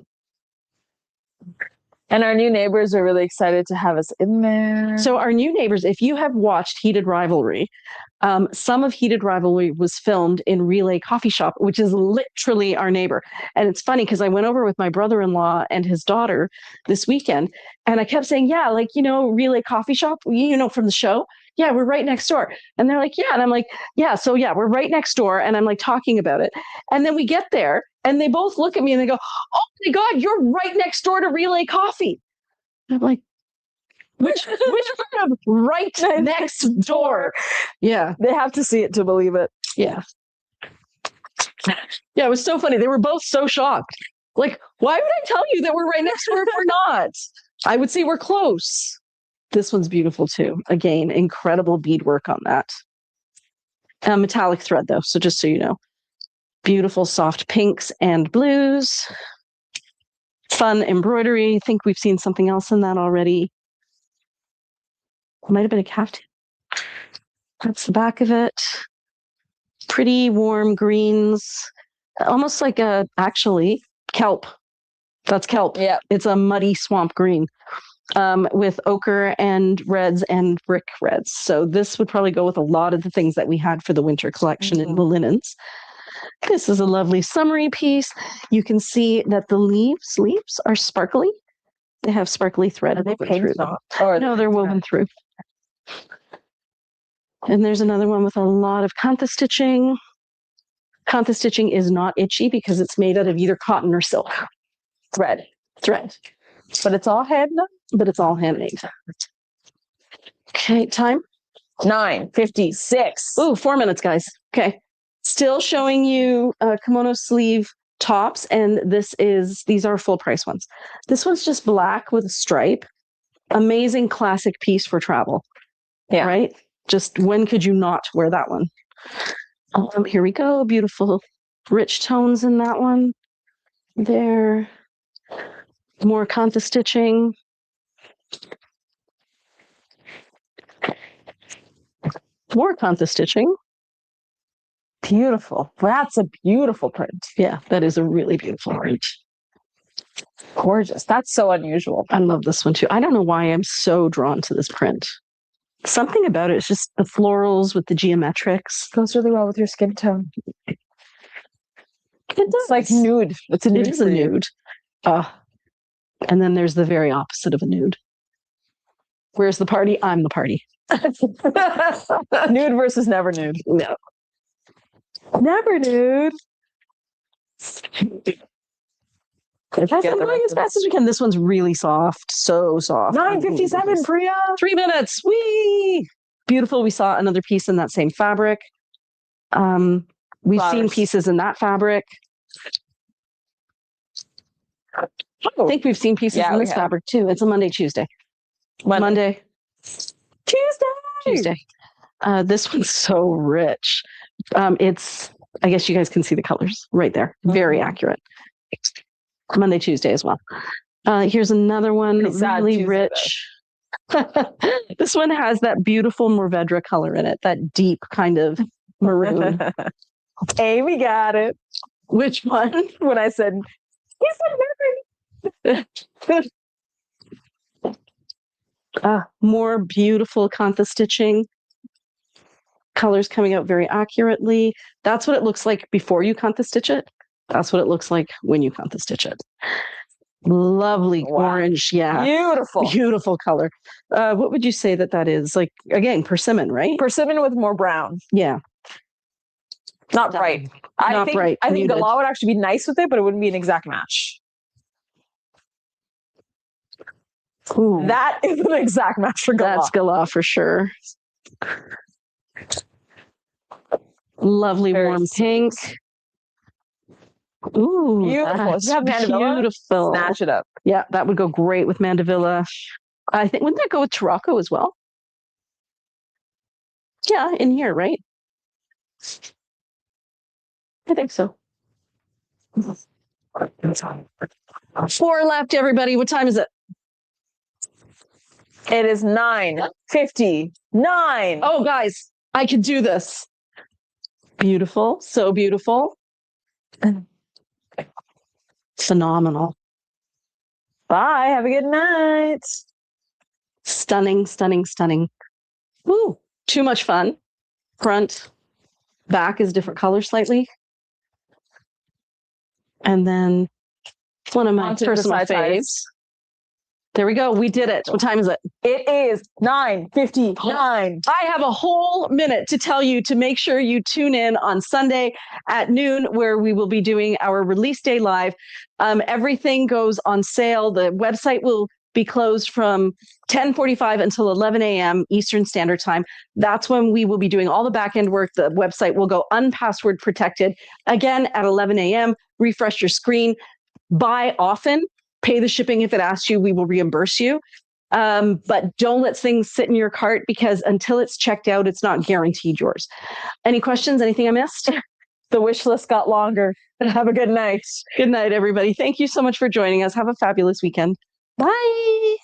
Speaker 2: And our new neighbors are really excited to have us in there.
Speaker 1: So our new neighbors, if you have watched Heated Rivalry, some of Heated Rivalry was filmed in Relay Coffee Shop, which is literally our neighbor. And it's funny because I went over with my brother-in-law and his daughter this weekend, and I kept saying, yeah, like, Relay Coffee Shop, from the show. Yeah, we're right next door. And they're like, yeah. And I'm like, yeah, so yeah, we're right next door. And I'm like talking about it. And then we get there and they both look at me and they go, oh my God, you're right next door to Relay Coffee. And I'm like, which part of right next door? Yeah.
Speaker 2: They have to see it to believe it.
Speaker 1: Yeah. Yeah, it was so funny. They were both so shocked. Like, why would I tell you that we're right next door if we're not? I would say we're close. This one's beautiful too. Again, incredible beadwork on that. Metallic thread though, so just so you know. Beautiful soft pinks and blues. Fun embroidery. I think we've seen something else in that already. Might have been a caftan. That's the back of it. Pretty warm greens. Almost like actually, kelp. That's kelp.
Speaker 2: Yeah.
Speaker 1: It's a muddy swamp green. With ochre and reds and brick reds. So this would probably go with a lot of the things that we had for the winter collection in the linens. This is a lovely summery piece. You can see that the leaves are sparkly. They have sparkly thread.
Speaker 2: Are they
Speaker 1: through them. No, they're woven through. And there's another one with a lot of kantha stitching. Kantha stitching is not itchy because it's made out of either cotton or silk. Thread.
Speaker 2: But it's all
Speaker 1: handmade. Okay, time?
Speaker 2: 9:56.
Speaker 1: Ooh, 4 minutes, guys. Okay. Still showing you kimono sleeve tops, and these are full price ones. This one's just black with a stripe. Amazing classic piece for travel.
Speaker 2: Yeah.
Speaker 1: Right? Just when could you not wear that one? Here we go. Beautiful rich tones in that one. There. More Kanta stitching. More Kanta stitching.
Speaker 2: Beautiful. That's a beautiful print.
Speaker 1: Yeah, that is a really beautiful print.
Speaker 2: Gorgeous. That's so unusual.
Speaker 1: I love this one too. I don't know why I'm so drawn to this print. Something about it is just the florals with the geometrics.
Speaker 2: Goes really well with your skin tone.
Speaker 1: It does.
Speaker 2: It's like nude. It's a nude.
Speaker 1: It is a nude. And then there's the very opposite of a nude. Where's the party? I'm the party.
Speaker 2: Nude versus never nude.
Speaker 1: No.
Speaker 2: Never nude.
Speaker 1: I'm going as fast as we can. This one's really soft. So soft.
Speaker 2: 9:57, Priya.
Speaker 1: 3 minutes. Whee! Beautiful. We saw another piece in that same fabric. We've seen pieces in that fabric. I think we've seen pieces in this fabric too. It's a Monday, Tuesday. Monday. Tuesday. This one's so rich. I guess you guys can see the colors right there. Very accurate. Monday, Tuesday as well. Here's another one, really rich. This one has that beautiful Morvedra color in it, that deep kind of maroon.
Speaker 2: Amy got it.
Speaker 1: Which one?
Speaker 2: When I said,
Speaker 1: more beautiful Kanta stitching. Colors coming out very accurately. That's what it looks like before you Kanta stitch it. That's what it looks like when you Kanta stitch it. Lovely orange. Yeah. Beautiful color. What would you say that is? Like, again, persimmon, right?
Speaker 2: Persimmon with more brown.
Speaker 1: Yeah.
Speaker 2: Not bright. I think the law would actually be nice with it, but it wouldn't be an exact match.
Speaker 1: Ooh.
Speaker 2: That is an exact match for Gala.
Speaker 1: That's Gala for sure. Lovely warm pink. Ooh,
Speaker 2: beautiful. You have Mandevilla?
Speaker 1: Beautiful.
Speaker 2: Snatch it up.
Speaker 1: Yeah, that would go great with Mandevilla. I think, wouldn't that go with Tarocco as well? Yeah, in here, right? I think so. 4 left, everybody. What time is it?
Speaker 2: It is 9:59.
Speaker 1: Oh, guys, I can do this. Beautiful. So beautiful. Phenomenal.
Speaker 2: Bye. Have a good night.
Speaker 1: Stunning, stunning, stunning. Ooh, too much fun. Front, back is different color slightly. And then one of my personal faves. There we go. We did it. What time is it?
Speaker 2: It is 9:59.
Speaker 1: I have a whole minute to tell you to make sure you tune in on Sunday at noon, where we will be doing our release day live. Everything goes on sale. The website will be closed from 10:45 until 11 a.m. Eastern Standard Time. That's when we will be doing all the back end work. The website will go unpassword protected. Again, at 11 a.m., refresh your screen. Buy often. Pay the shipping if it asks you, we will reimburse you. But don't let things sit in your cart, because until it's checked out, it's not guaranteed yours. Any questions? Anything I missed?
Speaker 2: The wish list got longer. Have a good night.
Speaker 1: Good night, everybody. Thank you so much for joining us. Have a fabulous weekend. Bye.